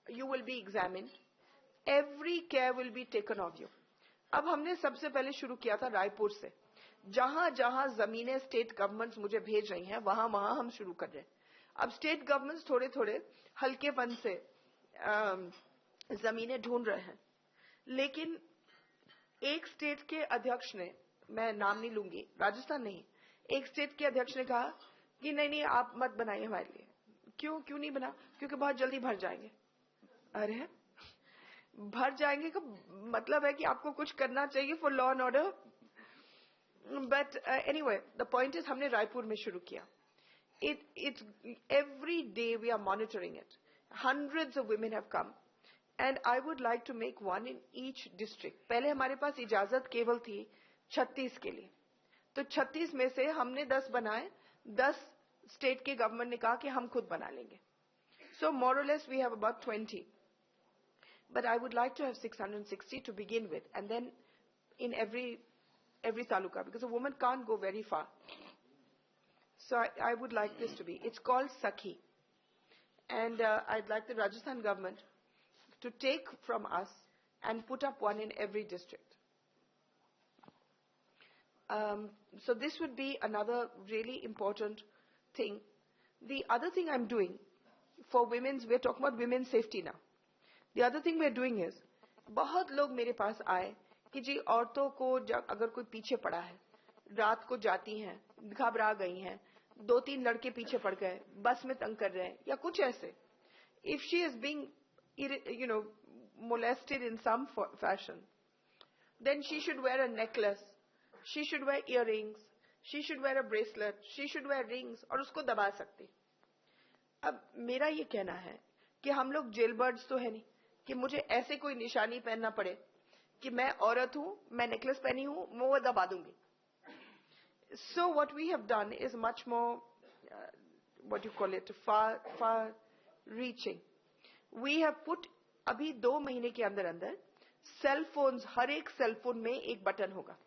you will B examined, every care will be taken of you. अब हमने सबसे पहले शुरू किया था रायपुर से, जहां जहां जमीनें स्टेट गवर्नमेंट्स मुझे भेज रही हैं वहां वहां हम शुरू कर रहे हैं। अब स्टेट गवर्नमेंट्स थोड़े थोड़े हल्केपन से जमीनें ढूंढ रहे हैं, लेकिन एक स्टेट के अध्यक्ष ने, मैं नाम नहीं लूंगी, राजस्थान नहीं, एक स्टेट के अध्यक्ष ने कहा कि नहीं नहीं आप मत बनाइए हमारे लिए। क्यों नहीं बना? क्योंकि बहुत जल्दी भर जाएंगे। अरे भर जाएंगे का मतलब है कि आपको कुछ करना चाहिए for law and order. But anyway, the point is, हमने रायपुर में शुरू किया। It's every day we are monitoring it. Hundreds of women have come, and I would like to make one in each district. पहले हमारे पास इजाजत केवल थी 36 के लिए, तो 36 में से हमने 10 बनाए। 10 स्टेट के गवर्नमेंट ने कहा कि हम खुद बना लेंगे। So more or less we have about 20. But I would like to have 660 to begin with, and then in every taluka, because a woman can't go very far. So I would like this to be. It's called Sakhi, and I'd like the Rajasthan government to take from us and put up one in every district. So this would be another really important thing The other thing I'm doing for women's, we're talking about women's safety now. The other thing we're doing is, बहुत लोग मेरे पास आए कि जी औरतों को अगर कोई पीछे पड़ा है, रात को जाती हैं, घबरा गई हैं, 2-3 लड़के पीछे पड़ गए, बस में तंग कर रहे हैं या कुछ ऐसे. If she is being, molested in some fashion, then she should wear a necklace, she should wear earrings, she should wear a bracelet, she should wear rings और उसको दबा सकती. अब मेरा ये कहना है कि हम लोग जेल बर्ड्स तो है नहीं कि मुझे ऐसे कोई निशानी पहनना पड़े कि मैं औरत हूं, मैं नेकलेस पहनी हूं, मैं वो दबा दूंगी. So what we have done is much more, what you call it, far reaching. We have put, अभी 2 महीने के अंदर अंदर सेल फोन्स, हर एक सेल फोन में एक बटन होगा.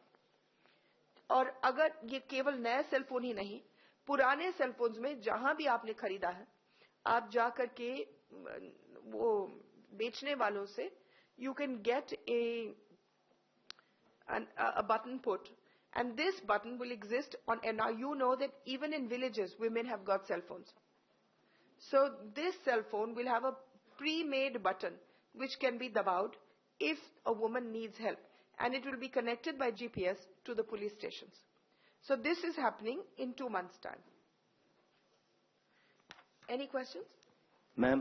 और अगर ये केवल नए सेल फोन ही नहीं, पुराने सेल फोन्स में जहां भी आपने खरीदा है, आप जाकर के वो बेचने वालों से you can get a button put, and this button will exist on, and now you know that even in villages women have got cell phones. So this cell phone will have a pre-made button which can be dabaud if a woman needs help, and it will be connected by GPS to the police stations. So this is happening in 2 months' time. Any questions? Ma'am,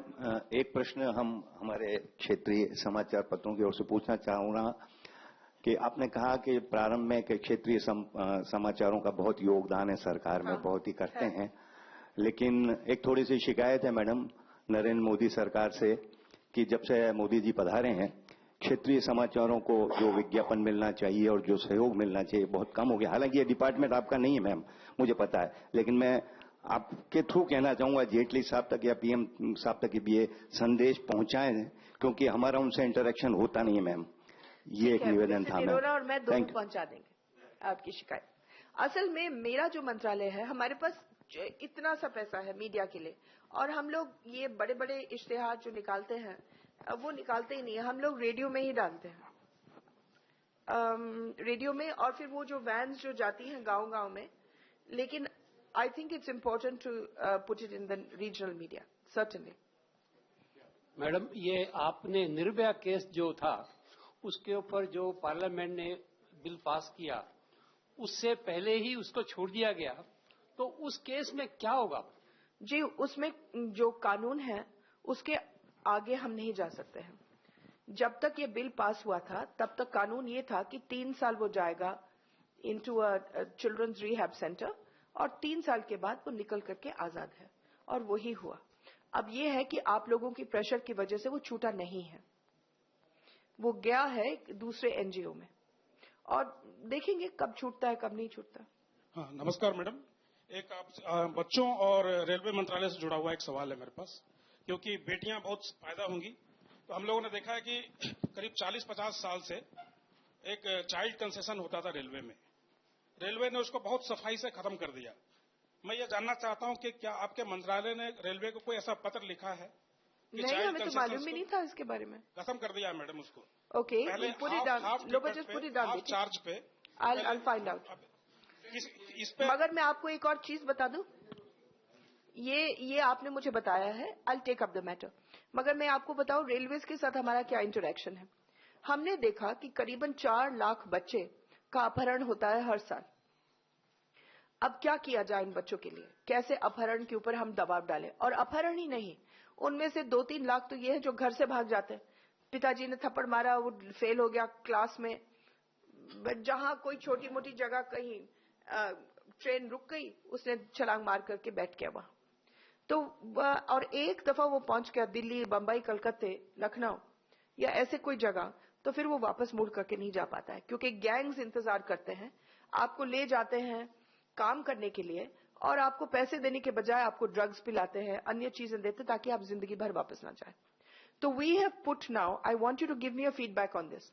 एक प्रश्न हम हमारे क्षेत्रीय समाचार पत्रों की ओर से पूछना चाहूंगा कि आपने कहा कि प्रारंभ में कि क्षेत्रीय समाचारों का बहुत योगदान है, सरकार में बहुत ही करते हैं, लेकिन एक थोड़ी सी शिकायत है मैडम नरेंद्र मोदी सरकार से कि जब से मोदी जी पधारे हैं, क्षेत्रीय समाचारों को जो विज्ञापन मिलना चाहिए और जो सहयोग मिलना चाहिए बहुत कम हो गया. हालांकि ये डिपार्टमेंट आपका नहीं है मैम, मुझे पता है, लेकिन मैं आपके थ्रू कहना चाहूंगा जेटली साहब तक या पीएम साहब तक ये संदेश पहुंचाएं, क्योंकि हमारा उनसे इंटरेक्शन होता नहीं है मैम. ये एक निवेदन था मैम. और मैं दोनों पहुंचा देंगे आपकी शिकायत. असल में मेरा जो मंत्रालय है, हमारे पास इतना सा पैसा है मीडिया के लिए, और हम लोग ये बड़े बड़े इश्तेहार जो निकालते हैं वो निकालते ही नहीं है, हम लोग रेडियो में ही डालते हैं. रेडियो में, और फिर वो जो वैन्स जो जाती हैं गांव-गांव में, लेकिन I think it's important to put it in the regional media, certainly. Madam, ये आपने निर्भया केस जो था उसके ऊपर जो पार्लियामेंट ने बिल पास किया, उससे पहले ही उसको छोड़ दिया गया, तो उस केस में क्या होगा? जी, उसमें जो कानून है उसके आगे हम नहीं जा सकते हैं. जब तक ये बिल पास हुआ था तब तक कानून ये था कि 3 साल वो जाएगा into a children's rehab centre, और 3 साल के बाद वो निकल करके आजाद है, और वही हुआ. अब ये है कि आप लोगों की प्रेशर की वजह से वो छूटा नहीं है, वो गया है दूसरे एनजीओ में, और देखेंगे कब छूटता है कब नहीं छूटता. हाँ, नमस्कार मैडम. एक आप बच्चों और रेलवे मंत्रालय से जुड़ा हुआ एक सवाल है मेरे पास, क्योंकि बेटियां बहुत पैदा होंगी, तो हम लोगों ने देखा है कि करीब 40-50 साल से एक चाइल्ड कंसेशन होता था रेलवे में. रेलवे ने उसको बहुत सफाई से खत्म कर दिया. मैं ये जानना चाहता हूं कि क्या आपके मंत्रालय ने रेलवे को कोई ऐसा पत्र लिखा है कि नहीं, हमें तो मालूम ही नहीं था इसके बारे में. खत्म कर दिया मैडम उसको. ओके, हाफ चार्ज पे. I'll find out. इस पे मगर मैं आपको एक और चीज बता दूं, ये आपने मुझे बताया है, I'll take up the matter. मगर मैं आपको बताऊं रेलवेज के साथ हमारा क्या इंटरेक्शन है. हमने देखा कि करीबन 4 लाख बच्चे का अपहरण होता है हर साल. अब क्या किया जाए इन बच्चों के लिए, कैसे अपहरण के ऊपर हम दबाव डालें. और अपहरण ही नहीं, उनमें से 2-3 लाख तो ये है जो घर से भाग जाते हैं. पिताजी ने थप्पड़ मारा, वो फेल हो गया क्लास में, जहां कोई छोटी मोटी जगह कहीं ट्रेन रुक गई, उसने छलांग मार करके बैठ गया वहां. तो और एक दफा वो पहुंच गया दिल्ली, बंबई, कलकत्ते, लखनऊ या ऐसे कोई जगह, तो फिर वो वापस मुड़ करके नहीं जा पाता है, क्योंकि गैंग्स इंतजार करते हैं, आपको ले जाते हैं काम करने के लिए, और आपको पैसे देने के बजाय आपको ड्रग्स पिलाते हैं, अन्य चीजें देते, ताकि आप जिंदगी भर वापस ना जाए. तो we have put now, I want you to give me a feedback on this,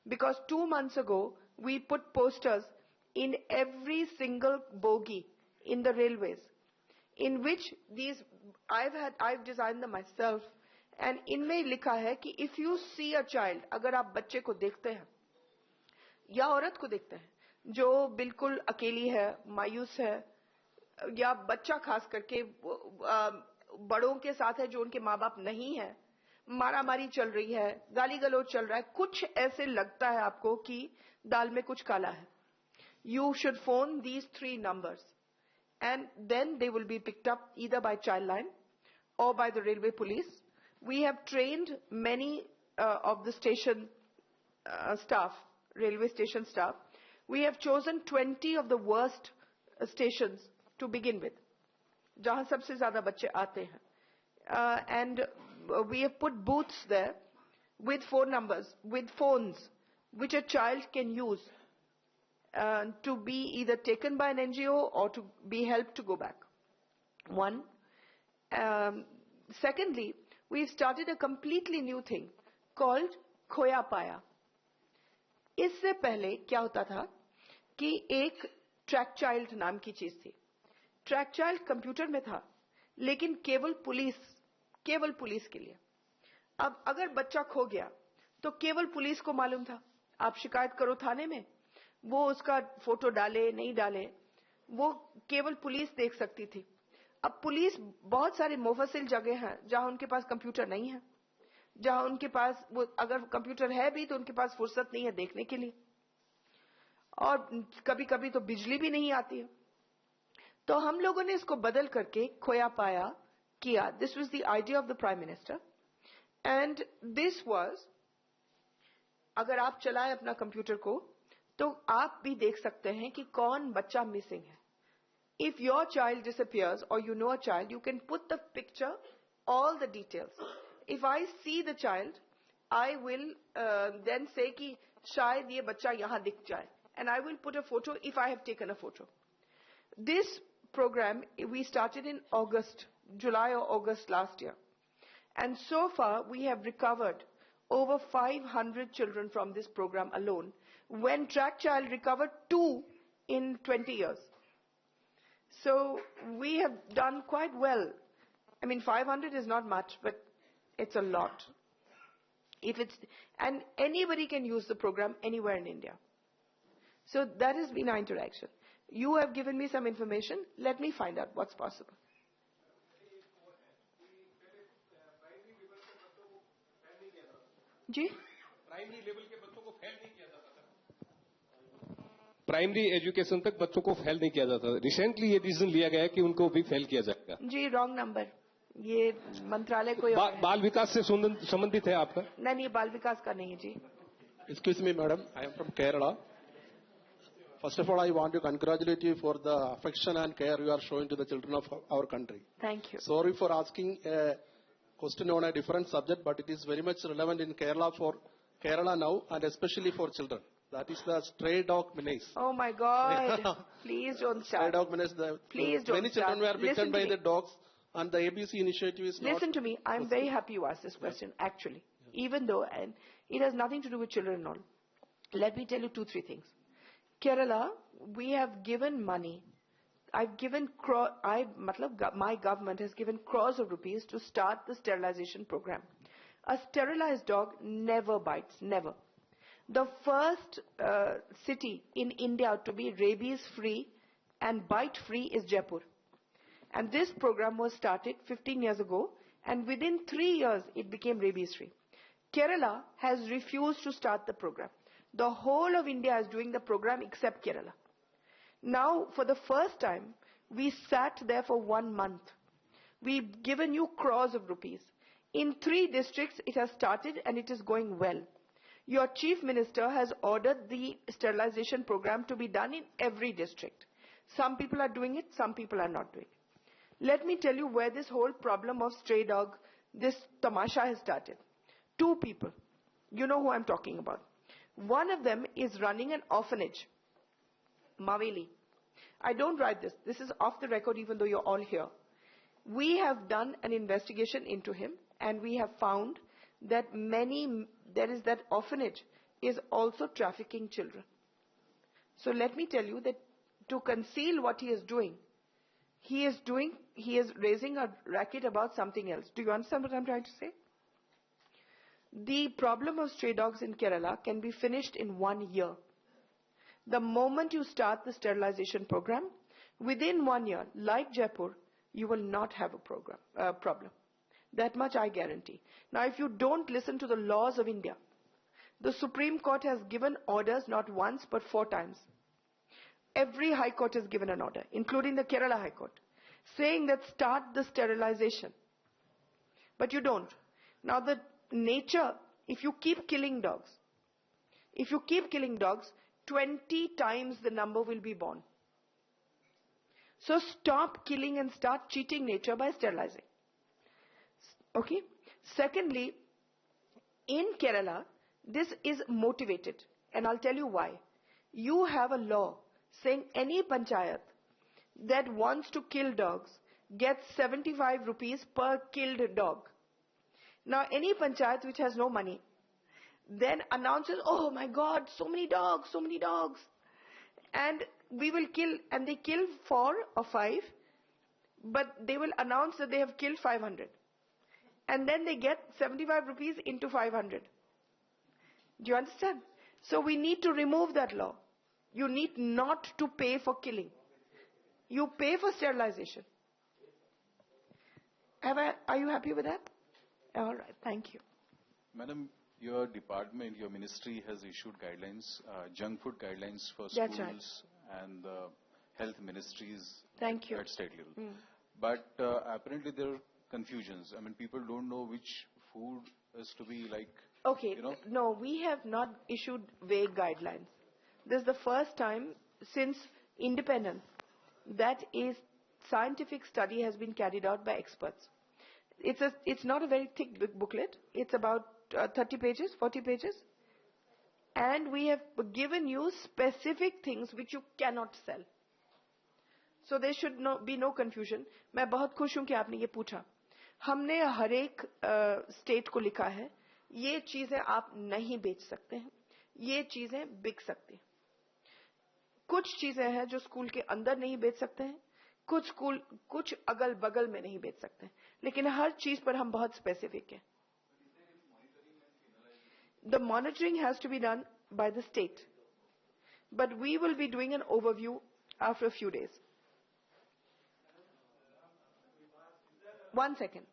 because 2 months ago we put posters in every single bogie in the railways, in which these I've designed them myself, and इनमें लिखा है कि if you see a child, अगर आप बच्चे को देखते हैं या औरत को देखते हैं जो बिल्कुल अकेली है, मायूस है, या बच्चा खास करके बड़ों के साथ है जो उनके माँ बाप नहीं है, मारामारी चल रही है, गाली गलौज चल रहा है, कुछ ऐसे लगता है आपको कि दाल में कुछ काला है, you should phone these 3 numbers and then they will be picked up either by Childline or by the railway police. We have trained many of the station staff, railway station staff. We have chosen 20 of the worst stations to begin with, jahan sabse zyada bacche aate hain, and we have put booths there with phone numbers, with phones which a child can use to be either taken by an NGO or to be helped to go back. One. Secondly, we've started a completely new thing called खोया पाया. इससे पहले क्या होता था कि एक track child नाम की चीज थी. ट्रैक चाइल्ड कंप्यूटर में था, लेकिन केवल पुलिस के लिए. अब अगर बच्चा खो गया तो केवल पुलिस को मालूम था. आप शिकायत करो थाने में, वो उसका फोटो डाले नहीं डाले वो केवल पुलिस देख सकती थी. अब पुलिस बहुत सारे मुफस्सिल जगह हैं जहां उनके पास कंप्यूटर नहीं है, जहां उनके पास वो अगर कंप्यूटर है भी तो उनके पास फुर्सत नहीं है देखने के लिए, और कभी कभी तो बिजली भी नहीं आती है. तो हम लोगों ने इसको बदल करके खोया पाया किया. This was the idea of the prime minister and this was, अगर आप चलाएं अपना कंप्यूटर को तो आप भी देख सकते हैं कि कौन बच्चा मिसिंग है. If your child disappears or you know a child, you can put the picture, all the details. If I see the child, I will then say कि शायद ये बच्चा यहाँ दिख जाए, and I will put a photo if I have taken a photo. This program we started in July or August last year, and so far we have recovered over 500 children from this program alone, when Track Child recovered 2 in 20 years. So we have done quite well. I mean, 500 is not much, but it's a lot. And anybody can use the program anywhere in India. So that has been our interaction. You have given me some information. Let me find out what's possible. Ji? Primary level के बच्चों को fail नहीं किया जाता था. Primary education तक बच्चों को फेल नहीं किया जाता. रिसेंटली ये डिसीजन लिया गया है कि उनको भी फेल किया जाएगा. जी, रॉन्ग नंबर. ये मंत्रालय को बाल विकास से संबंधित है आपका? नहीं, बाल विकास का नहीं है जी. Excuse me, madam. I am from Kerala. First of all, I want to congratulate you for the affection and care you are showing to the children of our country. Thank you. Sorry for asking a question on a different subject, but it is very much relevant in Kerala for Kerala now, and especially for children. That is the stray dog menace. Oh my God! Please don't start. Stray dog menace. Please don't Many children were bitten by me. the dogs, and the ABC initiative is not. Listen to me. I'm very happy you asked this question, actually. Even though, and it has nothing to do with children and all. Let me tell you 2-3 things. Kerala, we have given money. My government has given crores of rupees to start the sterilization program. A sterilized dog never bites, never. The first city in India to be rabies-free and bite-free is Jaipur. And this program was started 15 years ago, and within 3 years it became rabies-free. Kerala has refused to start the program. The whole of India is doing the program except Kerala. Now, for the first time, we sat there for 1 month. We've given you crores of rupees. In 3 districts, it has started and it is going well. Your chief minister has ordered the sterilization program to be done in every district. Some people are doing it, some people are not doing it. Let me tell you where this whole problem of stray dog, this tamasha has started. 2 people. You know who I'm talking about. One of them is running an orphanage. Maveli. I don't write this. This is off the record even though you're all here. We have done an investigation into him and we have found that that orphanage is also trafficking children. So let me tell you that to conceal what he is doing, he is raising a racket about something else. Do you understand what I'm trying to say? The problem of stray dogs in Kerala can be finished in 1 year. The moment you start the sterilization program, within 1 year, like Jaipur, you will not have a problem. That much I guarantee. Now, if you don't listen to the laws of India, the Supreme Court has given orders not once but 4 times. Every High Court has given an order, including the Kerala High Court, saying that start the sterilization. But you don't. Now, the nature, if you keep killing dogs, 20 times the number will be born. So stop killing and start cheating nature by sterilizing. Okay? Secondly, in Kerala, this is motivated. And I'll tell you why. You have a law saying any panchayat that wants to kill dogs gets 75 rupees per killed dog. Now, any panchayat which has no money then announces, oh my God, so many dogs. And we will kill, and they kill 4 or 5, but they will announce that they have killed 500. And then they get 75 rupees into 500. Do you understand? So we need to remove that law. You need not to pay for killing. You pay for sterilization. Are you happy with that? All right, thank you. Madam, your department, your ministry has issued guidelines, junk food guidelines for That's schools right. and health ministries Thank you. at state level. But apparently there are confusions. I mean, people don't know which food is to be like, Okay, you know. no, we have not issued vague guidelines. This is the first time since independence that a scientific study has been carried out by experts. It's not a very thick booklet. It's about 30 pages, 40 pages. And we have given you specific things which you cannot sell. So there should be no confusion. मैं बहुत खुश हूँ कि आपने ये पूछा. हमने हर एक स्टेट को लिखा है, ये चीजें आप नहीं बेच सकते हैं, ये चीजें बिक सकती हैं. कुछ चीजें हैं जो स्कूल के अंदर नहीं बेच सकते हैं, कुछ अगल बगल में नहीं बेच सकते हैं, लेकिन हर चीज पर हम बहुत स्पेसिफिक हैं. The monitoring has to be done by the state, but we will be doing an overview after a few days. 1 second.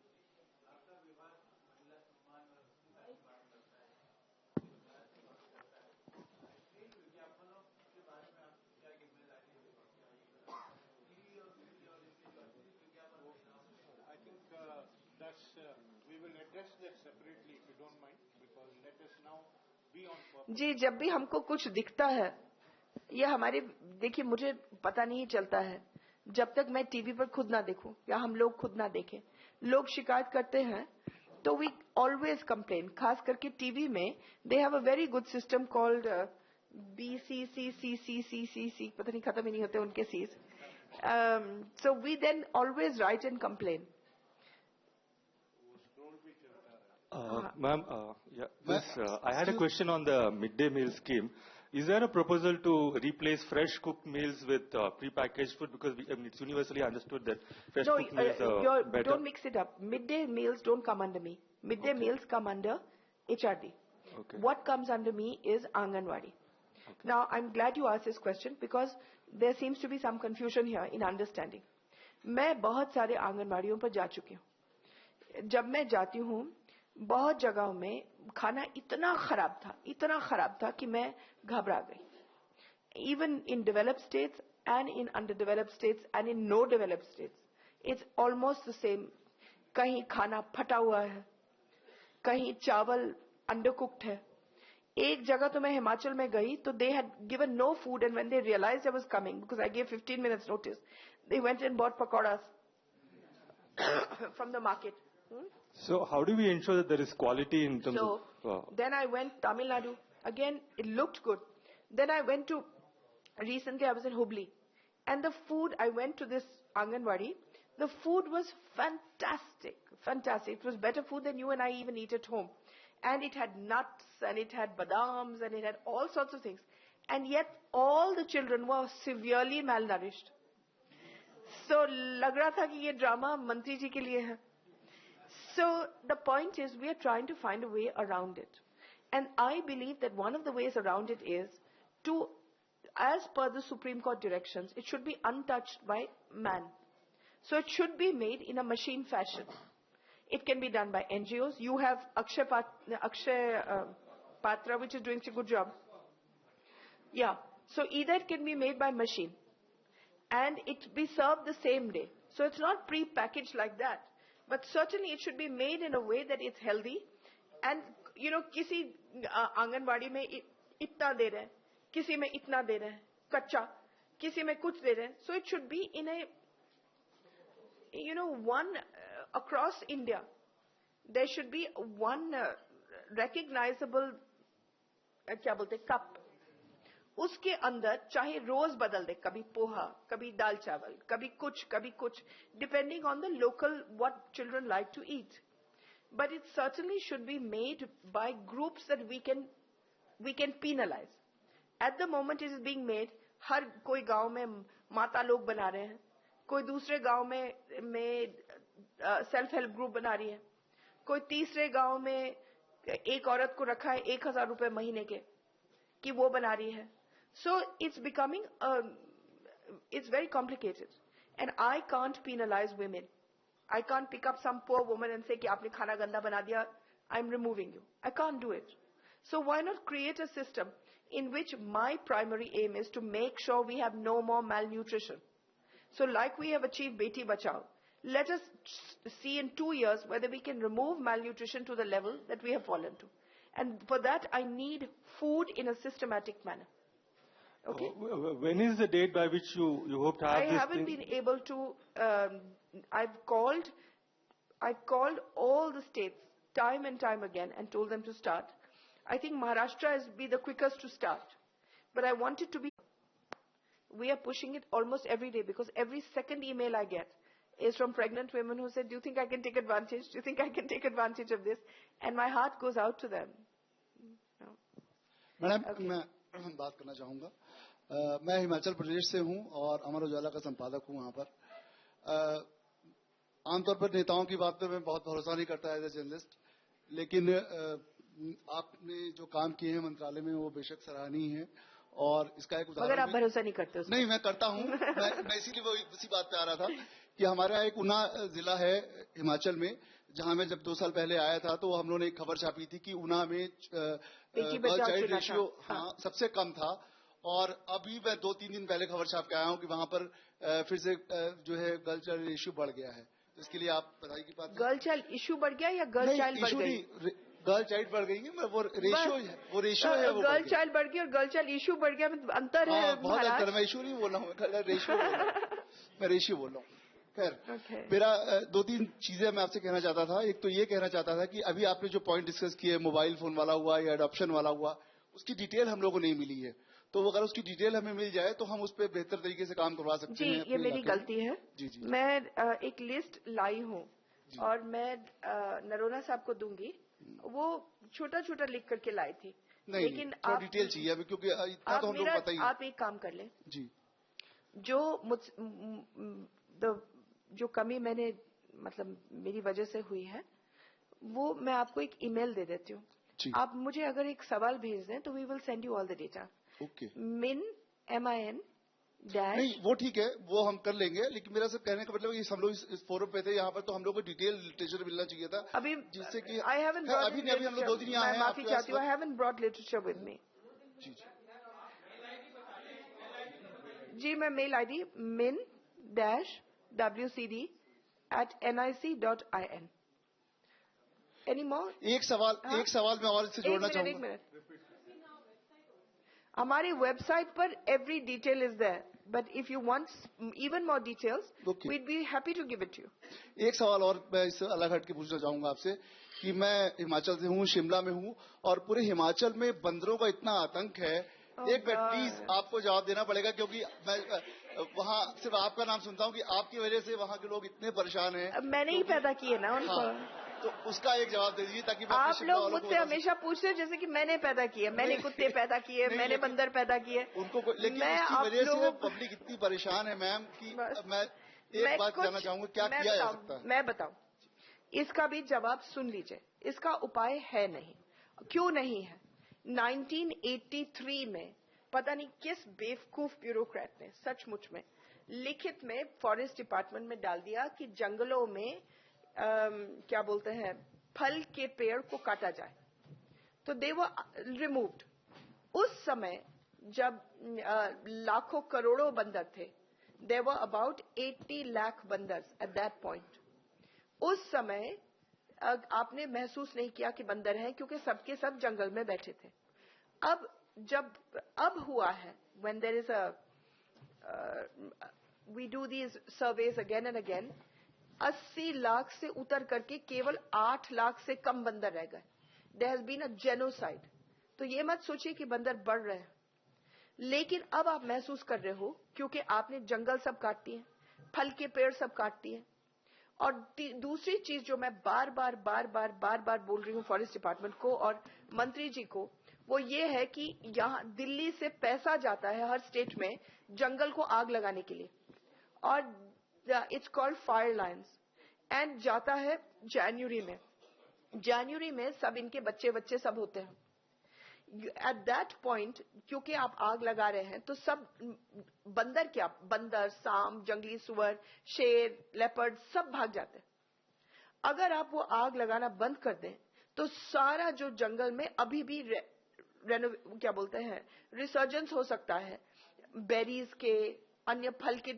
We will address that separately if you don't mind, because let us now be on purpose. जी, जब भी हमको कुछ दिखता है, ये हमारे, देखिए मुझे पता नहीं चलता है जब तक मैं टीवी पर खुद ना देखूं या हम लोग खुद ना देखें. लोग शिकायत करते हैं तो वी ऑलवेज कंप्लेन. खास करके टीवी में they have a very good system called BCCCCCCC, पता नहीं खत्म ही नहीं होते उनके seize. So we then always write and complain. Ma'am, I had a question on the midday meal scheme. Is there a proposal to replace fresh cooked meals with pre-packaged food? Because it's universally understood that fresh cooked meals are better. Don't mix it up. Midday meals don't come under me. Midday meals come under HRD. Okay. What comes under me is Anganwadi. Okay. Now, I'm glad you asked this question because there seems to be some confusion here in understanding. मैं बहुत सारे आंगनवाड़ियों पर जा चुकी हूँ. जब मैं जाती हूँ, बहुत जगहों में खाना इतना खराब था कि मैं घबरा गई. Even in developed states and in underdeveloped states and in no developed states, it's almost the same. कहीं खाना फटा हुआ है, कहीं चावल undercooked है. एक जगह तो मैं हिमाचल में गई तो they had given no food, and when they realized I was coming, because I gave 15 minutes notice, they went and bought pakoras from the market. So how do we ensure that there is quality in terms of... Then I went Tamil Nadu. Again, it looked good. Then I went to, recently I was in Hubli. And the food, I went to this Anganwadi. The food was fantastic. Fantastic. It was better food than you and I even eat at home. And it had nuts, and it had badams, and it had all sorts of things. And yet, all the children were severely malnourished. So, lag raha tha ki ye drama mantri ji ke liye hai. So, the point is, we are trying to find a way around it. And I believe that one of the ways around it is to as per the Supreme Court directions, it should be untouched by man. So it should be made in a machine fashion. It can be done by NGOs. You have Akshay Patra, which is doing a good job. Yeah. So either it can be made by machine and it be served the same day. So it's not pre-packaged like that. But certainly it should be made in a way that it's healthy. And, you know, किसी आंगनवाड़ी में इतना दे रहे हैं, किसी में इतना दे रहे हैं, कच्चा, किसी में कुछ दे रहे हैं. So it should be in a, you know, one across India. There should be one recognizable, क्या बोलते, cup. उसके अंदर चाहे रोज बदल दे, कभी पोहा, कभी दाल चावल, कभी कुछ, depending on the local what children like to eat. But it certainly should be made by groups that we can penalize. At the moment it is being made, हर कोई गांव में माता लोग बना रहे हैं, कोई दूसरे गांव में सेल्फ हेल्प ग्रुप बना रही है, कोई तीसरे गांव में एक औरत को रखा है 1000 रुपए महीने के कि वो बना रही है. So it's becoming, it's very complicated. And I can't penalize women. I can't pick up some poor woman and say कि आपने खाना गंदा बना दिया, I'm removing you. I can't do it. So why not create a system in which my primary aim is to make sure we have no more malnutrition. So like we have achieved Beti Bachao, let us see in 2 years whether we can remove malnutrition to the level that we have fallen to. And for that I need food in a systematic manner. Okay. When is the date by which you hope to have this? I haven't been able to. I've called all the states time and time again and told them to start. I think Maharashtra has been the quickest to start, but I want it to be. We are pushing it almost every day because every second email I get is from pregnant women who said, "Do you think I can take advantage? Do you think I can take advantage of this?" And my heart goes out to them. Madam मैं बात करना चाहूँगा. मैं हिमाचल प्रदेश से हूँ और अमर उजाला का संपादक हूँ वहाँ पर. आमतौर पर नेताओं की बात पे मैं बहुत भरोसा नहीं करता एज ए जर्नलिस्ट, लेकिन आपने जो काम किए हैं मंत्रालय में वो बेशक सराहनीय है. और इसका एक उदाहरण, अगर आप भरोसा नहीं करते उसमें. नहीं, मैं करता हूँ. मैं इसीलिए वो इसी बात पे आ रहा था कि हमारे यहाँ एक ऊना जिला है हिमाचल में, जहाँ मैं जब 2 साल पहले आया था तो हम लोगों ने एक खबर छापी थी कि ऊना में गर्ल चाइल्ड रेशियो सबसे कम था. और अभी मैं 2-3 दिन पहले खबर छाप के आया हूँ कि वहाँ पर फिर से जो है गर्ल चाइल्ड रेशियो बढ़ गया है. तो इसके लिए आप बताइए की बात. गर्ल चाइल्ड इशू बढ़ गया या गर्ल चाइल्ड बढ़ गई? गर्ल चाइल्ड बढ़ गई है, वो रेशियो है. गर्ल चाइल्ड बढ़ गई और गर्ल चाइल्ड इशू बढ़ गया में अंतर है. बहुत अंतर. मैं इशू नहीं बोल रहा हूँ, रेशियो बोल रहा हूँ. मैं रेशियो बोल रहा हूँ. खैर, मेरा 2-3 चीजें मैं आपसे कहना चाहता था. एक तो ये कहना चाहता था कि अभी आपने जो पॉइंट डिस्कस किए, मोबाइल फोन वाला हुआ या अडॉप्शन वाला हुआ, उसकी डिटेल हम लोगों को नहीं मिली है. तो अगर उसकी डिटेल हमें मिल जाए तो हम उस पर बेहतर तरीके से काम करवा सकते हैं. जी, ये मेरी गलती है. जी. मैं एक लिस्ट लाई हूँ और मैं नरोना साहब को दूंगी. वो छोटा छोटा लिख करके लाई थी. लेकिन आप डिटेल चाहिए अभी, क्योंकि इतना तो हम लोग पता ही. आप एक काम कर लें जी. जो कमी मैंने मतलब मेरी वजह से हुई है वो मैं आपको एक ईमेल दे देती हूँ. आप मुझे अगर एक सवाल भेज दें तो we will send you all the data. Okay. MIN dash. नहीं, वो ठीक है, वो हम कर लेंगे. लेकिन मेरा सब कहने का मतलब है हम लोग इस फोरम पे थे यहाँ पर, तो हम लोग को डिटेल लिटरेचर मिलना चाहिए था अभी, जिससे कि अभी हम लोग 2 दिन यहाँ हैं. माफी चाहती हूँ, I haven't brought literature with me. जी, मैं mail ID min dash wcd@nic.in. Any more? एक सवाल मैं और इससे जोड़ना चाहूँगा. एक मिनट. हमारी वेबसाइट पर every detail is there, but if you want even more details, we'd be happy to give it to you. एक सवाल और मैं इससे अलग हट के पूछना चाहूँगा आपसे कि मैं हिमाचल से हूँ, शिमला में हूँ, और पूरे हिमाचल में बंदरों का इतना आतंक है. एक मिनट प्लीज, आपको जवाब देना पड़ेगा क्योंकि मैं वहाँ सिर्फ आपका नाम सुनता हूँ कि आपकी वजह से वहाँ के लोग इतने परेशान हैं. मैंने ही पैदा किए ना उनको. तो उसका एक जवाब दे दीजिए ताकि आप लोग मुझसे हमेशा पूछते हैं जैसे कि मैंने पैदा किए, मैंने कुत्ते पैदा किए, मैंने बंदर पैदा किए. उनको लेकिन उसकी वजह से पब्लिक इतनी परेशान है मैम कि मैं एक बात जानना चाहूंगा, क्या किया जा सकता है? मैं बताऊं, इसका भी जवाब सुन लीजिए. इसका उपाय है नहीं. क्यों नहीं है? 1983 में पता नहीं किस बेवकूफ ब्यूरोक्रेट ने सचमुच में लिखित में फॉरेस्ट डिपार्टमेंट में डाल दिया कि जंगलों में क्या बोलते हैं फल के पेड़ को काटा जाए, तो दे वर रिमूव्ड। उस समय जब लाखों करोड़ों बंदर थे, there were about 80 lakh bandars at that point. उस समय आपने महसूस नहीं किया कि बंदर हैं, क्योंकि सबके सब जंगल में बैठे थे। अब हुआ है, when there is we do these surveys again and again, 80 lakh से उतर करके केवल 8 लाख से कम बंदर रह गए। There has been a genocide। तो ये मत सोचिए कि बंदर बढ़ रहे हैं, लेकिन अब आप महसूस कर रहे हो क्योंकि आपने जंगल सब काट दिए, फल के पेड़ सब काट दिए। और दूसरी चीज जो मैं बार बार बोल रही हूँ फॉरेस्ट डिपार्टमेंट को और मंत्री जी को, वो ये है कि यहाँ दिल्ली से पैसा जाता है हर स्टेट में जंगल को आग लगाने के लिए, और it's called fire lines, and जाता है जनवरी में सब इनके बच्चे सब होते हैं। एट दैट पॉइंट क्योंकि आप आग लगा रहे हैं तो सब बंदर, क्या बंदर, सांप, जंगली सुअर, शेर, लेपर्ड सब भाग जाते हैं। अगर आप वो आग लगाना बंद कर दें तो सारा जो जंगल में अभी भी क्या बोलते हैं रिसर्जेंस हो सकता है बेरीज के, अन्य फल के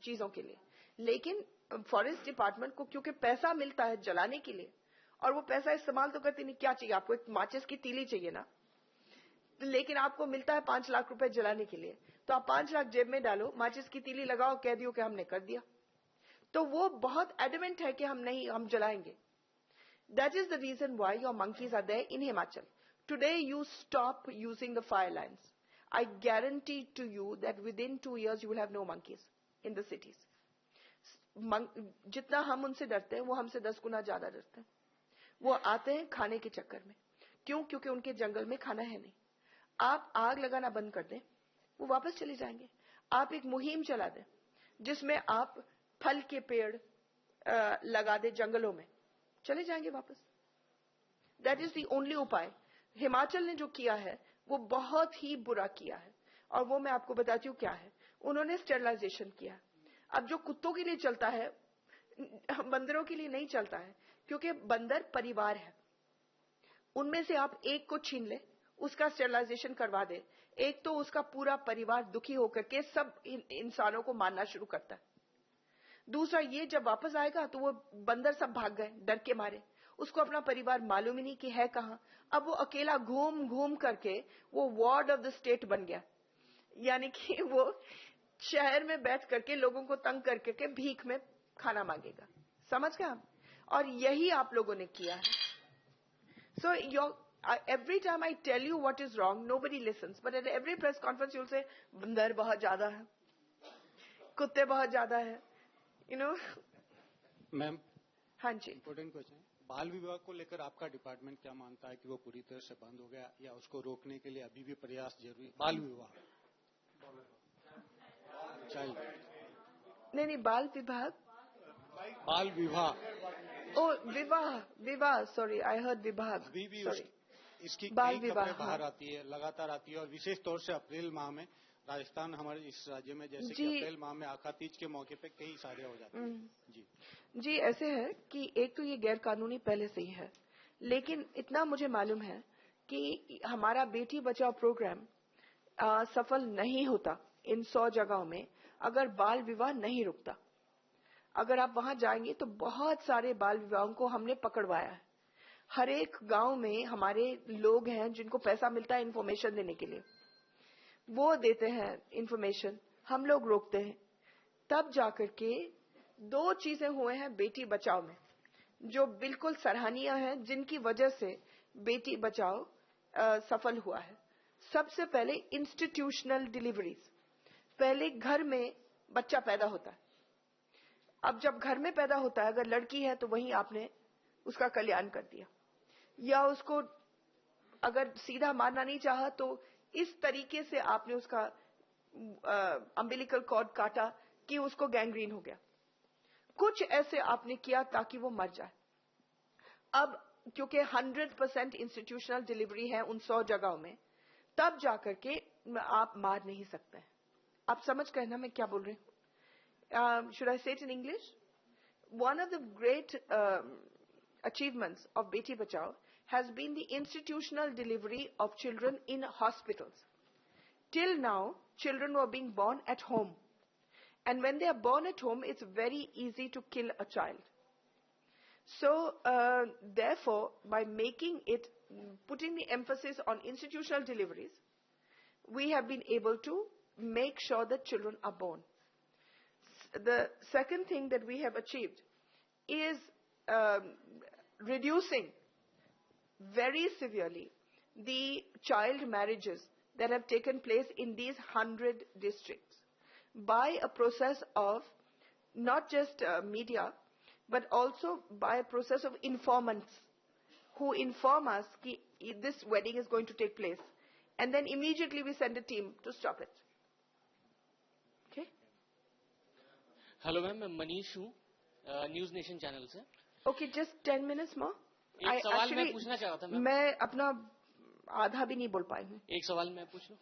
चीजों के लिए। लेकिन फॉरेस्ट डिपार्टमेंट को क्योंकि पैसा मिलता है जलाने के लिए, और वो पैसा इस्तेमाल तो करते नहीं, क्या चाहिए आपको, एक माचिस की तीली चाहिए ना, लेकिन आपको मिलता है 5 लाख रुपए जलाने के लिए, तो आप 5 लाख जेब में डालो, माचिस की तीली लगाओ, कह दियो कि हमने कर दिया। तो वो बहुत एडमेंट है कि हम जलाएंगे। That is the reason why your monkeys are there in Himachal. Today you stop using the fire lines, I guarantee to you that within 2 years you will have no monkeys in the cities. जितना हम उनसे डरते हैं वो हमसे 10 गुना ज्यादा डरते हैं। वो आते हैं खाने के चक्कर में। क्यों? क्योंकि उनके जंगल में खाना है नहीं। आप आग लगाना बंद कर दें, वो वापस चले जाएंगे। आप एक मुहिम चला दें जिसमें आप फल के पेड़ लगा दें जंगलों में, चले जाएंगे वापस। दैट इज द ओनली उपाय। हिमाचल ने जो किया है वो बहुत ही बुरा किया है, और वो मैं आपको बताती हूँ क्या है। उन्होंने स्टेरिलाइजेशन किया। अब जो कुत्तों के लिए चलता है बंदरों के लिए नहीं चलता है, क्योंकि बंदर परिवार है। उनमें से आप एक को छीन ले, उसका स्टेरिलाइजेशन करवा दे, एक तो उसका पूरा परिवार दुखी होकर के सब इंसानों को मारना शुरू करता है। दूसरा ये, जब वापस आएगा तो वो बंदर सब भाग गए डर के मारे, उसको अपना परिवार मालूम ही नहीं कि है कहां। अब वो अकेला घूम घूम करके वो वार्ड ऑफ द स्टेट बन गया, यानी कि वो शहर में बैठ करके लोगों को तंग करके भीख में खाना मांगेगा। समझ गए आप? और यही आप लोगों ने किया है। सो every time I tell you what is wrong, nobody listens. But at every press conference, you'll say, बंदर बहुत ज्यादा है, कुत्ते बहुत ज्यादा है, you know. मैम, हाँ जी, इम्पोर्टेंट क्वेश्चन। बाल विवाह को लेकर आपका डिपार्टमेंट क्या मानता है कि वो पूरी तरह से बंद हो गया, या उसको रोकने के लिए अभी भी प्रयास जरूरी? बाल विवाह, चाइल्ड, नहीं, बाल विवाह, ओ विवाह, सॉरी, आई हर्ड विभाग। अभी भी इसकी बाल कई विवाह खबरें बाहर आती है, लगातार आती है, और विशेष तौर से अप्रैल माह में राजस्थान, हमारे इस राज्य में, जैसे कि अप्रैल माह में आखा तीज के मौके पे कई सारे हो जाते हैं। जी, ऐसे है कि एक तो ये गैर कानूनी पहले से ही है, लेकिन इतना मुझे मालूम है कि हमारा बेटी बचाओ प्रोग्राम सफल नहीं होता इन 100 जगहों में अगर बाल विवाह नहीं रुकता। अगर आप वहां जाएंगे तो बहुत सारे बाल विवाहों को हमने पकड़वाया है। हर एक गांव में हमारे लोग हैं जिनको पैसा मिलता है इन्फॉर्मेशन देने के लिए, वो देते हैं इन्फॉर्मेशन, हम लोग रोकते हैं। तब जाकर के 2 चीजें हुए हैं बेटी बचाओ में जो बिल्कुल सराहनीय है, जिनकी वजह से बेटी बचाओ सफल हुआ है। सबसे पहले इंस्टीट्यूशनल डिलीवरीज। पहले घर में बच्चा पैदा होता है, अब जब घर में पैदा होता है, अगर लड़की है तो वहीं आपने उसका कल्याण कर दिया, या उसको अगर सीधा मारना नहीं चाहा तो इस तरीके से आपने उसका अम्बिलिकल कॉर्ड काटा कि उसको गैंग्रीन हो गया। कुछ ऐसे आपने किया ताकि वो मर जाए। अब क्योंकि 100% इंस्टीट्यूशनल डिलीवरी है उन 100 जगहों में, तब जाकर के आप मार नहीं सकते हैं। आप समझ गए ना मैं क्या बोल रही हूँ? Should I say it in English? One of the great achievements of Beti Bachao has been the institutional delivery of children in hospitals. Till now, children were being born at home. And when they are born at home, it's very easy to kill a child. So, therefore, by putting the emphasis on institutional deliveries, we have been able to make sure that children are born. The second thing that we have achieved is reducing very severely the child marriages that have taken place in these 100 districts by a process of not just media, but also by a process of informants who inform us that this wedding is going to take place. And then immediately we send a team to stop it. Okay? Hello ma'am, मैं मनीष हूँ news nation channel से। Okay, just 10 minutes more. एक सवाल मैं पूछना चाह रहा था मैम। मैं अपना आधा भी नहीं बोल पाई हूँ। एक सवाल मैं पूछ लूँ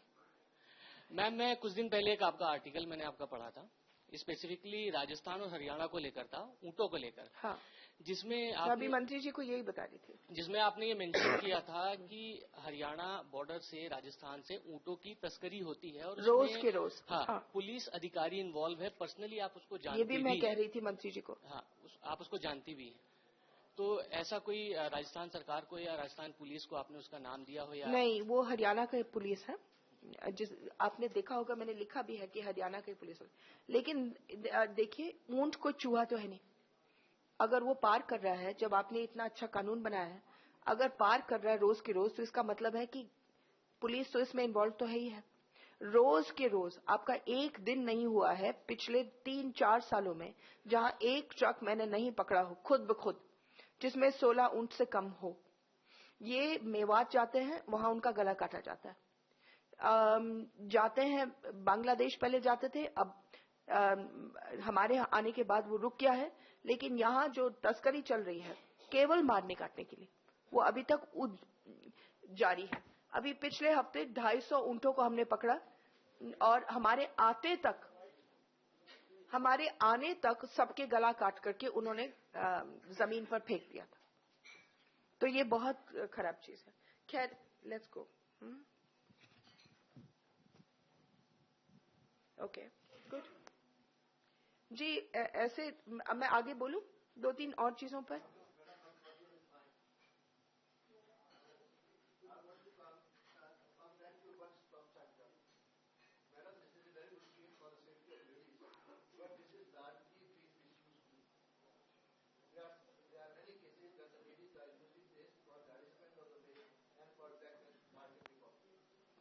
मैम। मैं कुछ दिन पहले एक आपका आर्टिकल मैंने आपका पढ़ा था, स्पेसिफिकली राजस्थान और हरियाणा को लेकर था, ऊँटों को लेकर। हाँ। जिसमें अभी मंत्री जी को यही बता रही थी, जिसमें आपने ये मेंशन किया था कि हरियाणा बॉर्डर से राजस्थान से ऊँटों की तस्करी होती है और रोज के रोज। हाँ, पुलिस अधिकारी इन्वॉल्व है, पर्सनली आप उसको जानती भी। ये भी मैं कह रही थी मंत्री जी को। हाँ, आप उसको जानती भी है। तो ऐसा कोई राजस्थान सरकार को या राजस्थान पुलिस को आपने उसका नाम दिया हो या? नहीं, वो हरियाणा का पुलिस है। आपने देखा होगा, मैंने लिखा भी है कि हरियाणा की पुलिस। लेकिन देखिए, ऊंट को चूहा तो है नहीं। अगर वो पार कर रहा है, जब आपने इतना अच्छा कानून बनाया है, अगर पार कर रहा है रोज के रोज, तो इसका मतलब है कि पुलिस तो इसमें इन्वॉल्व तो है ही है। रोज के रोज आपका एक दिन नहीं हुआ है पिछले 3-4 सालों में जहां एक ट्रक मैंने नहीं पकड़ा हो खुद ब खुद, जिसमें 16 ऊंट से कम हो। ये मेवात जाते हैं, वहां उनका गला काटा जाता है। जाते हैं बांग्लादेश, पहले जाते थे, अब हमारे यहाँ आने के बाद वो रुक गया है। लेकिन यहाँ जो तस्करी चल रही है केवल मारने काटने के लिए, वो अभी तक जारी है। अभी पिछले हफ्ते 250 ऊंटों को हमने पकड़ा और हमारे आने तक सबके गला काट करके उन्होंने जमीन पर फेंक दिया था। तो ये बहुत खराब चीज है। खैर, लेट्स गो। ओके, गुड जी। ऐसे मैं आगे बोलूं 2-3 और चीजों पर।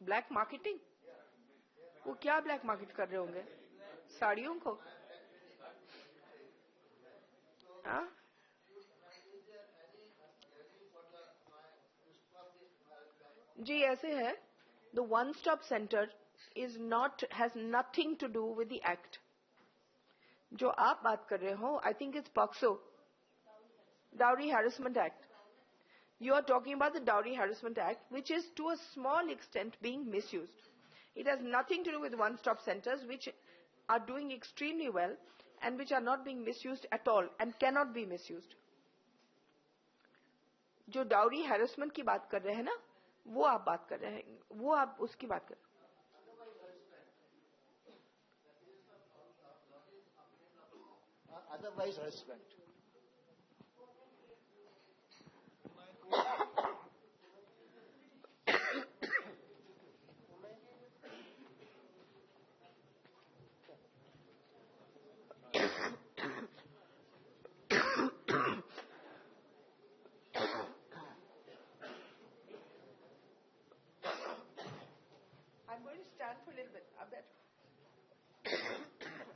Black marketing? वो क्या ब्लैक मार्केट कर रहे होंगे? साड़ियों को? हाँ? जी ऐसे है, the one stop centre has nothing to do with the act. जो आप बात कर रहे हो, I think it's POCSO, dowry harassment act. You are talking about the Dowry Harassment Act, which is to a small extent being misused. It has nothing to do with one-stop centers, which are doing extremely well and which are not being misused at all and cannot be misused. जो dowry harassment की बात कर रहे हैं ना, वो आप बात कर रहे हैं, वो आप उसकी बात कर रहे हैं। Otherwise harassment. I'm going to stand for a little bit.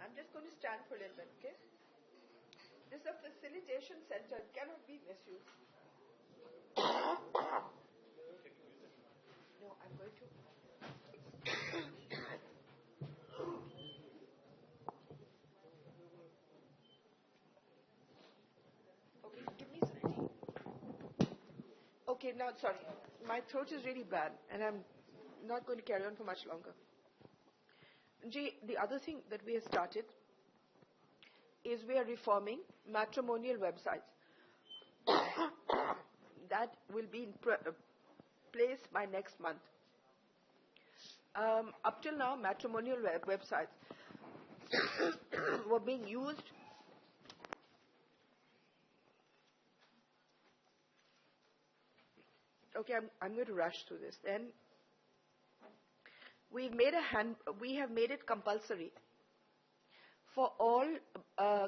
I'm just going to stand for a little bit, okay? This is a facilitation center. It cannot be misused. No, I'm going to. Okay, give me some tea. Okay, now, sorry. My throat is really bad and I'm not going to carry on for much longer. The other thing that we have started is we are reforming matrimonial websites. That will be in place by next month. Up till now, matrimonial websites were being used Okay, I'm going to rush through this. Then we have made it compulsory for all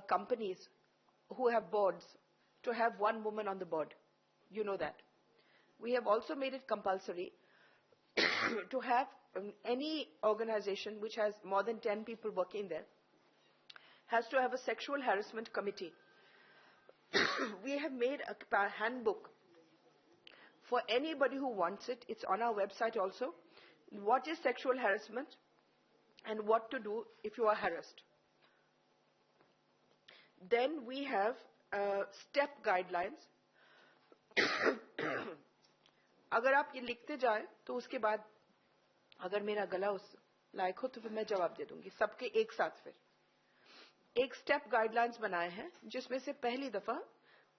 companies who have boards to have one woman on the board. You know that. We have also made it compulsory to have any organization which has more than 10 people working there has to have a sexual harassment committee. We have made a handbook for anybody who wants it. It's on our website also. What is sexual harassment and what to do if you are harassed. Then we have step guidelines. अगर आप ये लिखते जाए तो उसके बाद अगर मेरा गला उस लायक हो तो फिर मैं जवाब दे दूंगी सबके एक साथ। फिर एक स्टेप गाइडलाइंस बनाए हैं जिसमें से पहली दफा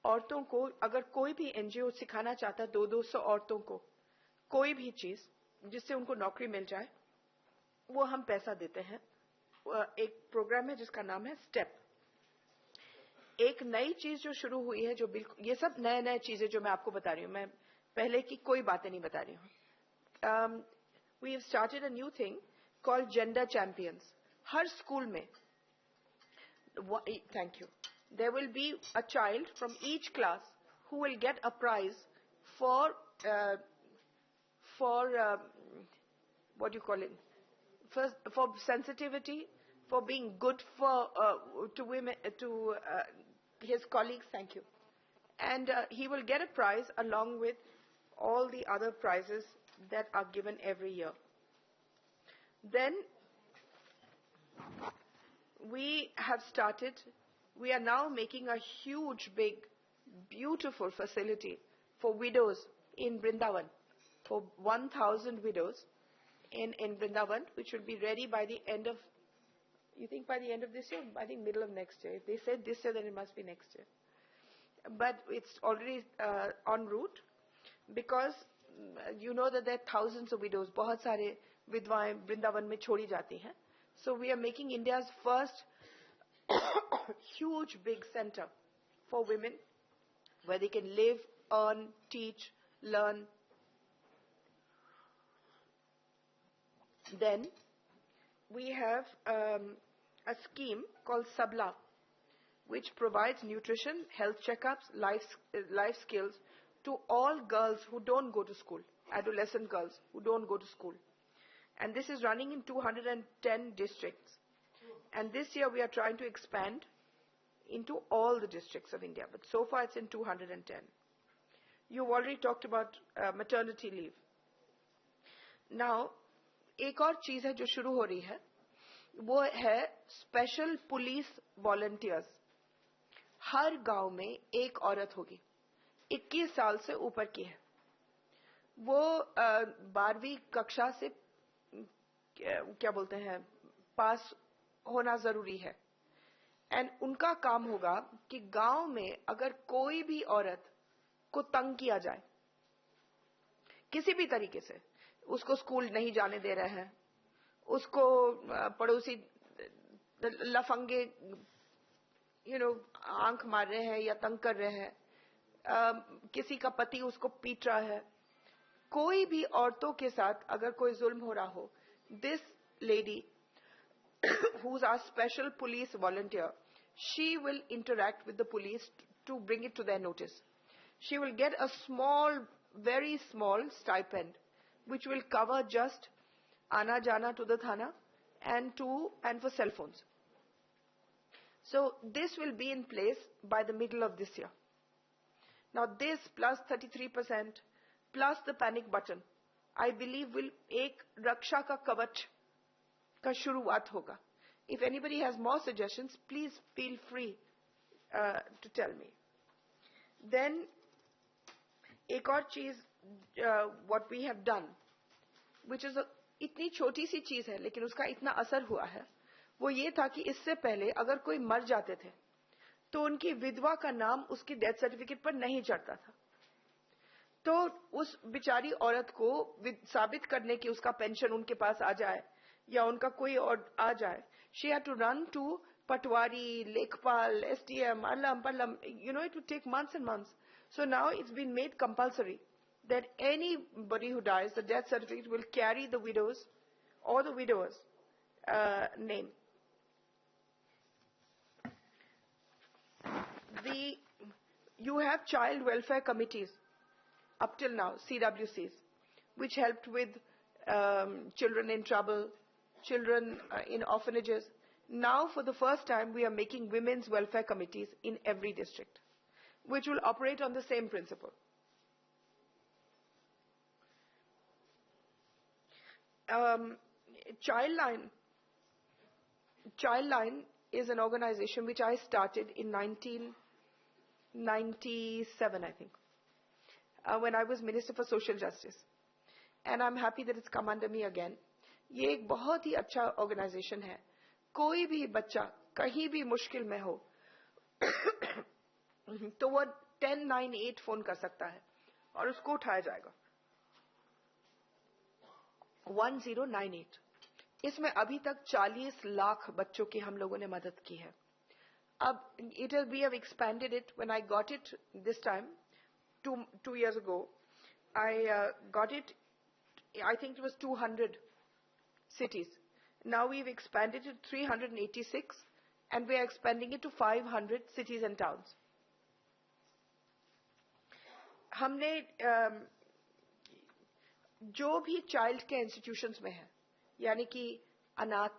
औरतों को अगर कोई भी एनजीओ सिखाना चाहता है 200 औरतों को कोई भी चीज जिससे उनको नौकरी मिल जाए वो हम पैसा देते हैं। एक प्रोग्राम है जिसका नाम है स्टेप। एक नई चीज जो शुरू हुई है जो बिल्कुल ये सब नए नए चीजें जो मैं आपको बता रही हूँ, मैं पहले की कोई बातें नहीं बता रही हूँ। We have started a new thing called gender champions. हर स्कूल में thank you there will be a child from each class who will get a prize for what do you call it? First, for sensitivity, for being good for to women, to his colleagues. Thank you. And he will get a prize along with all the other prizes that are given every year. Then we have started. We are now making a huge, big, beautiful facility for widows in Vrindavan, for 1,000 widows in Vrindavan, which will be ready by the end of, you think by the end of this year? I think middle of next year. If they said this year, then it must be next year. But it's already en route because you know that there are thousands of widows. बहुत सारे विधवाएं वृंदावन में छोड़ी जाती हैं. So we are making India's first huge big center for women where they can live, earn, teach, learn. Then we have a scheme called Sabla, which provides nutrition, health checkups, life skills to all girls who don't go to school, adolescent girls who don't go to school. And this is running in 210 districts. And this year we are trying to expand into all the districts of India. But so far it's in 210. You've already talked about maternity leave. Now, एक और चीज है जो शुरू हो रही है, वो है स्पेशल पुलिस वॉलंटियर्स। हर गांव में एक औरत होगी, 21 साल से ऊपर की है। वो 12वीं कक्षा से क्या बोलते हैं पास होना जरूरी है। एंड उनका काम होगा कि गांव में अगर कोई भी औरत को तंग किया जाए किसी भी तरीके से, उसको स्कूल नहीं जाने दे रहे हैं, उसको पड़ोसी लफंगे आंख मार रहे हैं या तंग कर रहे हैं, किसी का पति उसको पीट रहा है, कोई भी औरतों के साथ अगर कोई जुल्म हो रहा हो, this lady who's our special police volunteer, she will interact with the police to bring it to their notice. She will get a small, very small stipend which will cover just ana jana to the thana and for cell phones. So this will be in place by the middle of this year. Now this plus 33% plus the panic button, I believe will एक रक्षा का कवच का शुरुआत होगा. If anybody has more suggestions, please feel free to tell me. Then एक और चीज what we have done, which is इतनी छोटी सी चीज है लेकिन उसका इतना असर हुआ है, वो ये था कि इससे पहले अगर कोई मर जाते थे तो उनकी विधवा का नाम उसकी डेथ सर्टिफिकेट पर नहीं चढ़ता था। तो उस बिचारी औरत को साबित करने की उसका पेंशन उनके पास आ जाए या उनका कोई और आ जाए, she had to run to patwari, lekhpal, SDM, alum, palam, it would take months and months. So now it's been made compulsory that anybody who dies, the death certificate will carry the widow's or the widower's name. You have child welfare committees up till now, CWCs, which helped with children in trouble, children in orphanages. Now, for the first time, we are making women's welfare committees in every district, which will operate on the same principle. Childline is an organization which I started in 1997, I think, when I was Minister for Social Justice. And I'm happy that it's come under me again. ये एक बहुत ही अच्छा organization है. कोई भी बच्चा कहीं भी मुश्किल में हो तो वो 1098 फोन कर सकता है और उसको उठाया जाएगा. 1098. इसमें अभी तक 40 लाख बच्चों की हम लोगों ने मदद की है. अब we have expanded it. When I got it this time, two years ago, I got it, I think it was 200 cities. Now we've expanded it to 386 and we are expanding it to 500 cities and towns. हमने जो भी child care institutions में है, यानी कि अनाथ,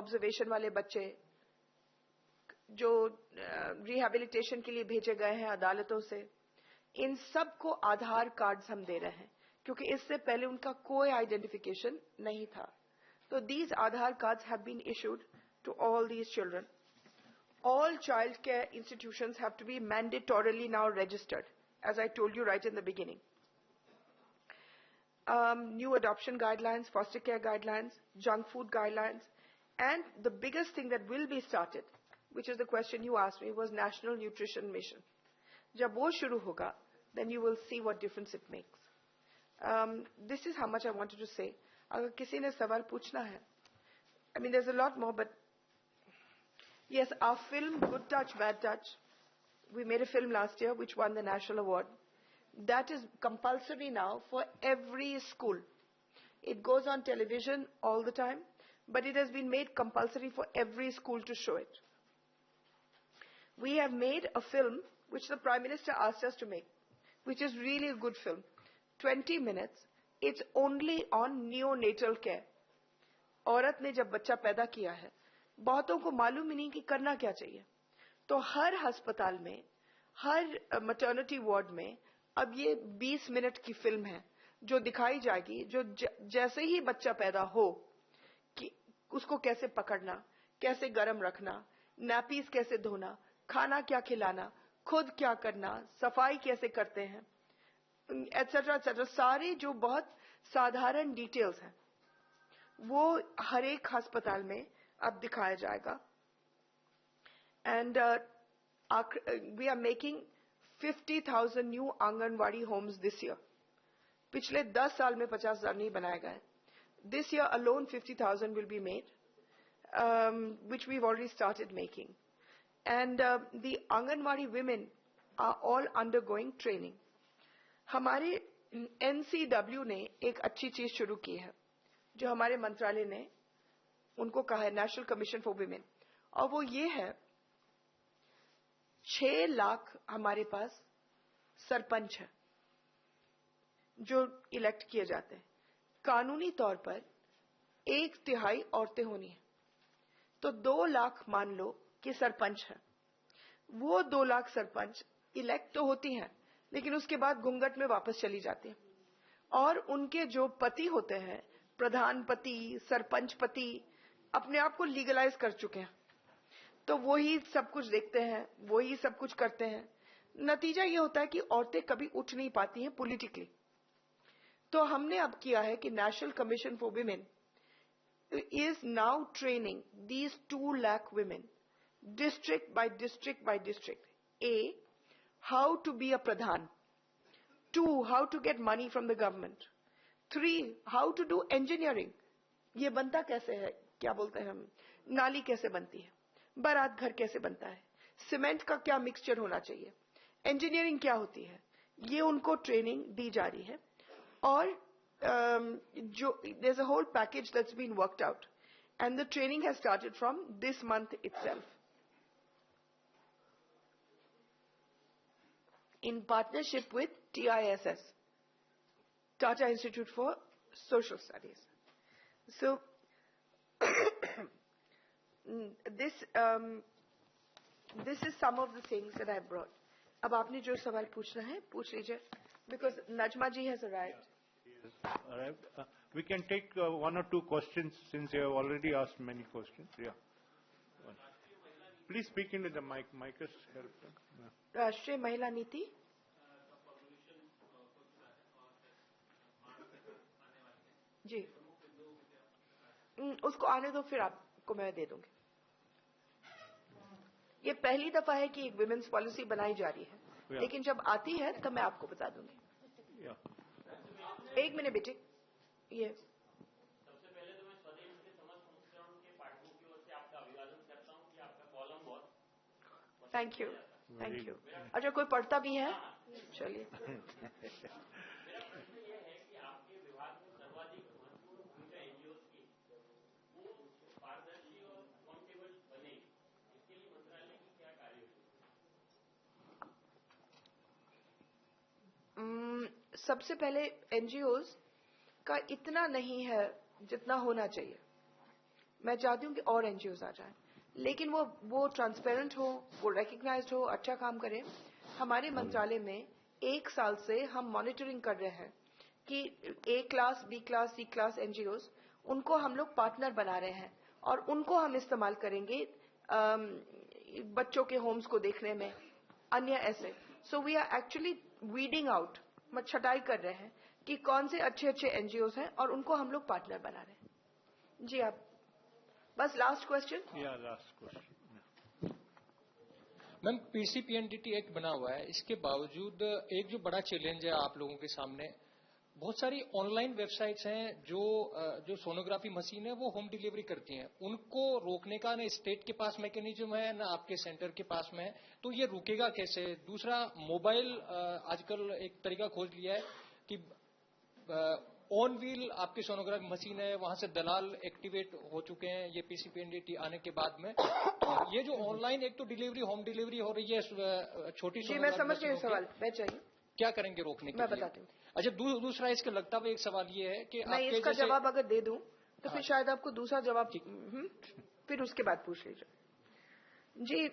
observation वाले बच्चे जो रिहैबिलिटेशन के लिए भेजे गए हैं अदालतों से, इन सबको आधार कार्ड्स हम दे रहे हैं क्योंकि इससे पहले उनका कोई आइडेंटिफिकेशन नहीं था. तो these Aadhaar cards have been issued to all these children. All child care institutions have to be mandatorily now registered, as I told you right in the beginning. New adoption guidelines, foster care guidelines, junk food guidelines, and the biggest thing that will be started, which is the question you asked me, was National Nutrition Mission. जब वो शुरू होगा, then you will see what difference it makes. This is how much I wanted to say. अगर किसी ने सवाल पूछना है, I mean there's a lot more, but yes, our film Good Touch, Bad Touch, we made a film last year which won the national award. That is compulsory now for every school. It goes on television all the time, but it has been made compulsory for every school to show it. We have made a film which the Prime Minister asked us to make, which is really a good film. 20 minutes. It's only on neonatal care. औरत ने जब बच्चा पैदा किया है, बहुतों को मालूम ही नहीं कि करना क्या चाहिए. तो हर अस्पताल में, हर मैटरनिटी वार्ड में अब ये 20 मिनट की फिल्म है जो दिखाई जाएगी, जो जैसे ही बच्चा पैदा हो कि उसको कैसे पकड़ना, कैसे गर्म रखना, नैपीज कैसे धोना, खाना क्या खिलाना, खुद क्या करना, सफाई कैसे करते हैं, एटसेट्रा एटसेट्रा. सारे जो बहुत साधारण डिटेल्स हैं वो हर एक अस्पताल में अब दिखाया जाएगा. And we are making 50,000 new anganwadi homes this year. पिछले 10 साल में 50,000 नहीं बनाए गए. This year alone 50,000 will be made, which we've already started making. And the Anganwadi women are all undergoing training. हमारे NCW ने एक अच्छी चीज शुरू की है जो हमारे मंत्रालय ने उनको कहा है, नेशनल कमीशन फॉर वुमेन, और वो ये है 6 लाख हमारे पास सरपंच हैं जो इलेक्ट किए जाते हैं. कानूनी तौर पर 1/3 औरतें होनी है, तो 2 लाख मान लो कि सरपंच हैं. वो 2 लाख सरपंच इलेक्ट तो होती हैं लेकिन उसके बाद घूंघट में वापस चली जाती हैं, और उनके जो पति होते हैं, प्रधान पति, सरपंच पति, अपने आप को लीगलाइज कर चुके हैं. तो वही सब कुछ देखते हैं, वही सब कुछ करते हैं. नतीजा ये होता है कि औरतें कभी उठ नहीं पाती हैं पॉलिटिकली. तो हमने अब किया है कि national commission for women is now training these 2 lakh women, district by district by district. A, how to be a pradhan. 2, how to get money from the government. 3, how to do engineering. ये बनता कैसे है, क्या बोलते हैं हम, नाली कैसे बनती है, बारात घर कैसे बनता है, सीमेंट का क्या मिक्सचर होना चाहिए, इंजीनियरिंग क्या होती है, ये उनको ट्रेनिंग दी जा रही है. और there's a whole package that's been worked out, and the training has started from this month itself in partnership with TISS, Tata Institute for Social Studies. So this is some of the things that I brought. अब आपने जो सवाल पूछना है पूछ लीजिए, because Najma ji has arrived. We can take 1 or 2 questions since you have already asked many questions. Yeah. Please speak into the mic. Mic is helpful. राष्ट्रीय महिला नीति जी, उसको आने दो, फिर आपको मैं दे दूंगी. ये पहली दफा है कि एक विमेन्स पॉलिसी बनाई जा रही है, लेकिन जब आती है तब मैं आपको बता दूंगी. एक मिनट बेटे. ये सबसे पहले तो मैं स्वदेश के समस्त संस्करण के पाठकों की ओर से आपका अभिवादन करता हूं कि आपका कॉलम बहुत थैंक यू. अच्छा, कोई पढ़ता भी है? चलिए. मेरा प्रश्न ये है कि आपके विभाग में सर्वाधिक महत्वपूर्ण भूमिका एनजीओ की वो पारदर्शी और अकाउंटेबल बने, इसके लिए मंत्रालय की क्या कार्ययोजना? सबसे पहले एनजीओज का इतना नहीं है जितना होना चाहिए. मैं चाहती हूँ कि और एनजीओज आ जाएं, लेकिन वो ट्रांसपेरेंट हो, वो रिकग्नाइज्ड हो, अच्छा काम करें. हमारे मंत्रालय में 1 साल से हम मॉनिटरिंग कर रहे हैं कि ए क्लास, बी क्लास, सी क्लास एनजीओज, उनको हम लोग पार्टनर बना रहे हैं और उनको हम इस्तेमाल करेंगे बच्चों के होम्स को देखने में, अन्य ऐसे. So we are actually weeding out, छटाई कर रहे हैं कि कौन से अच्छे अच्छे एनजीओज हैं और उनको हम लोग पार्टनर बना रहे हैं. जी, आप बस last question. Last question. Ma'am, PCPNDT act बना हुआ है, इसके बावजूद एक जो बड़ा चैलेंज है आप लोगों के सामने, बहुत सारी ऑनलाइन वेबसाइट्स हैं जो सोनोग्राफी मशीन है वो होम डिलीवरी करती हैं. उनको रोकने का न स्टेट के पास मैकेनिज्म है न आपके सेंटर के पास में है, तो ये रुकेगा कैसे? दूसरा, मोबाइल आजकल एक तरीका खोज लिया है कि ऑन व्हील आपकी सोनोग्राफी मशीन है, वहां से दलाल एक्टिवेट हो चुके हैं ये पीसीपीएनडीटी आने के बाद में. तो ये जो ऑनलाइन एक तो डिलीवरी, होम डिलीवरी हो रही है छोटी जी, मैं समझ गई सवाल. मैं चाहिए क्या करेंगे रोकने के लिए? मैं बताती हूँ. अच्छा, दूसरा इसके लगता हुआ एक सवाल ये है कि मैं इसका जवाब अगर दे दूं तो फिर शायद आपको दूसरा जवाब फिर उसके बाद पूछ लीजिए. जी,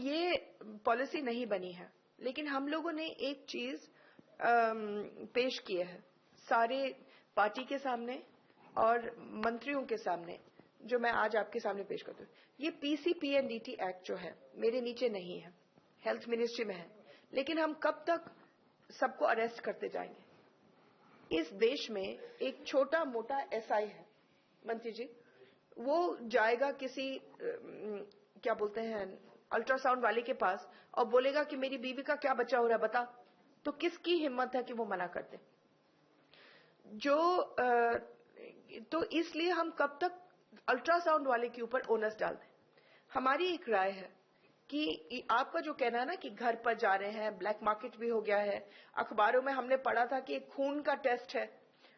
ये पॉलिसी नहीं बनी है, लेकिन हम लोगों ने एक चीज पेश की है सारे पार्टी के सामने और मंत्रियों के सामने, जो मैं आज आपके सामने पेश करती हूँ. ये पीसीपीएनडीटी एक्ट जो है मेरे नीचे नहीं है, हेल्थ मिनिस्ट्री में है, लेकिन हम कब तक सबको अरेस्ट करते जाएंगे? इस देश में एक छोटा मोटा एसआई है मंत्री जी, वो जाएगा किसी क्या बोलते हैं अल्ट्रासाउंड वाले के पास और बोलेगा कि मेरी बीवी का क्या बच्चा हो रहा है बता, तो किसकी हिम्मत है कि वो मना कर दे? तो इसलिए हम कब तक अल्ट्रासाउंड वाले के ऊपर ओनस डाल दें? हमारी एक राय है कि आपका जो कहना है ना कि घर पर जा रहे हैं, ब्लैक मार्केट भी हो गया है, अखबारों में हमने पढ़ा था कि एक खून का टेस्ट है,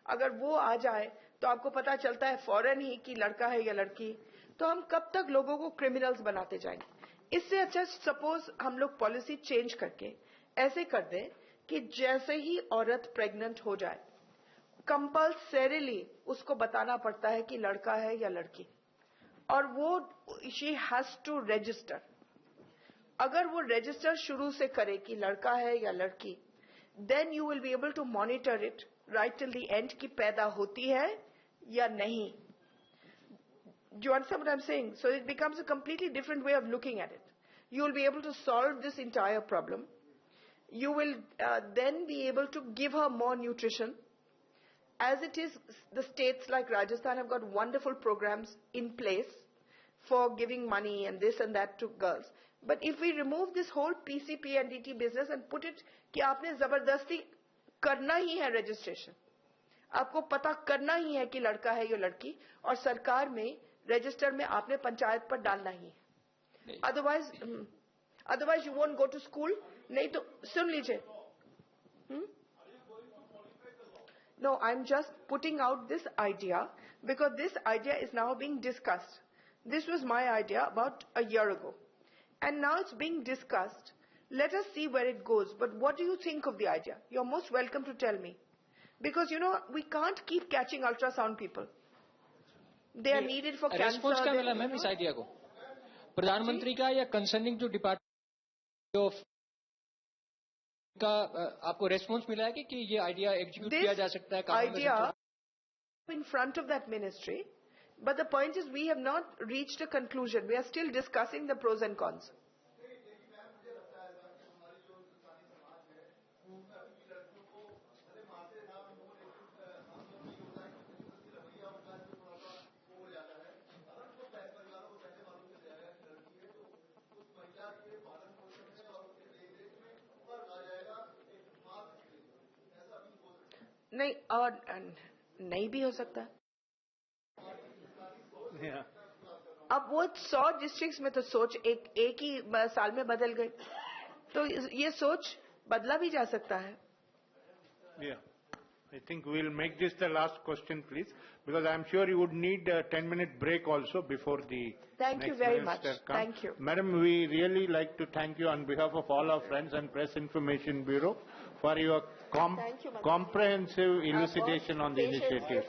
अगर वो आ जाए तो आपको पता चलता है फौरन ही कि लड़का है या लड़की. तो हम कब तक लोगों को क्रिमिनल्स बनाते जाएंगे? इससे अच्छा सपोज हम लोग पॉलिसी चेंज करके ऐसे कर दें कि जैसे ही औरत प्रेग्नेंट हो जाए कंपल्सरीली उसको बताना पड़ता है कि लड़का है या लड़की, और वो शी हैज टू रजिस्टर. अगर वो रजिस्टर शुरू से करे कि लड़का है या लड़की, then you will be able to monitor it right till the end कि पैदा होती है या नहीं. Do you understand what I'm saying? So it becomes a completely different way of looking at it. You will be able to solve this entire problem. You will then be able to give her more nutrition. as it is, the states like Rajasthan have got wonderful programs in place for giving money and this and that to girls. But if we remove this whole PCP and DT business and put it कि आपने जबरदस्ती करना ही है registration, आपको पता करना ही है कि लड़का है या लड़की, और सरकार में register में आपने पंचायत पर डालना ही है. Otherwise you won't go to school. नहीं तो सुन लीजिए. No, I'm just putting out this idea because this idea is now being discussed. This was my idea about a year ago. And now it's being discussed. Let us see where it goes. But what do you think of the idea? You're most welcome to tell me. Because, we can't keep catching ultrasound people. They are needed for cancer. Response क्या मिला ma'am इस idea को? प्रधानमंत्री का या concerning जो department of का आपको रेस्पॉन्स मिला है कि ये आइडिया एग्जीक्यूट किया जा सकता है? Idea in front of that ministry. But the point is we have not reached a conclusion. We are still discussing the pros and cons. नहीं, और नहीं भी हो सकता. अब वो 100 डिस्ट्रिक्ट्स में तो सोच एक ही साल में बदल गई, तो ये सोच बदला भी जा सकता है. I think we'll make this the last question, please, because I'm sure you would need a 10-minute break also before the Thank you very much. Thank you. Madam, we really like to thank you on behalf of all our friends and Press Information Bureau for your comprehensive elucidation on the initiative.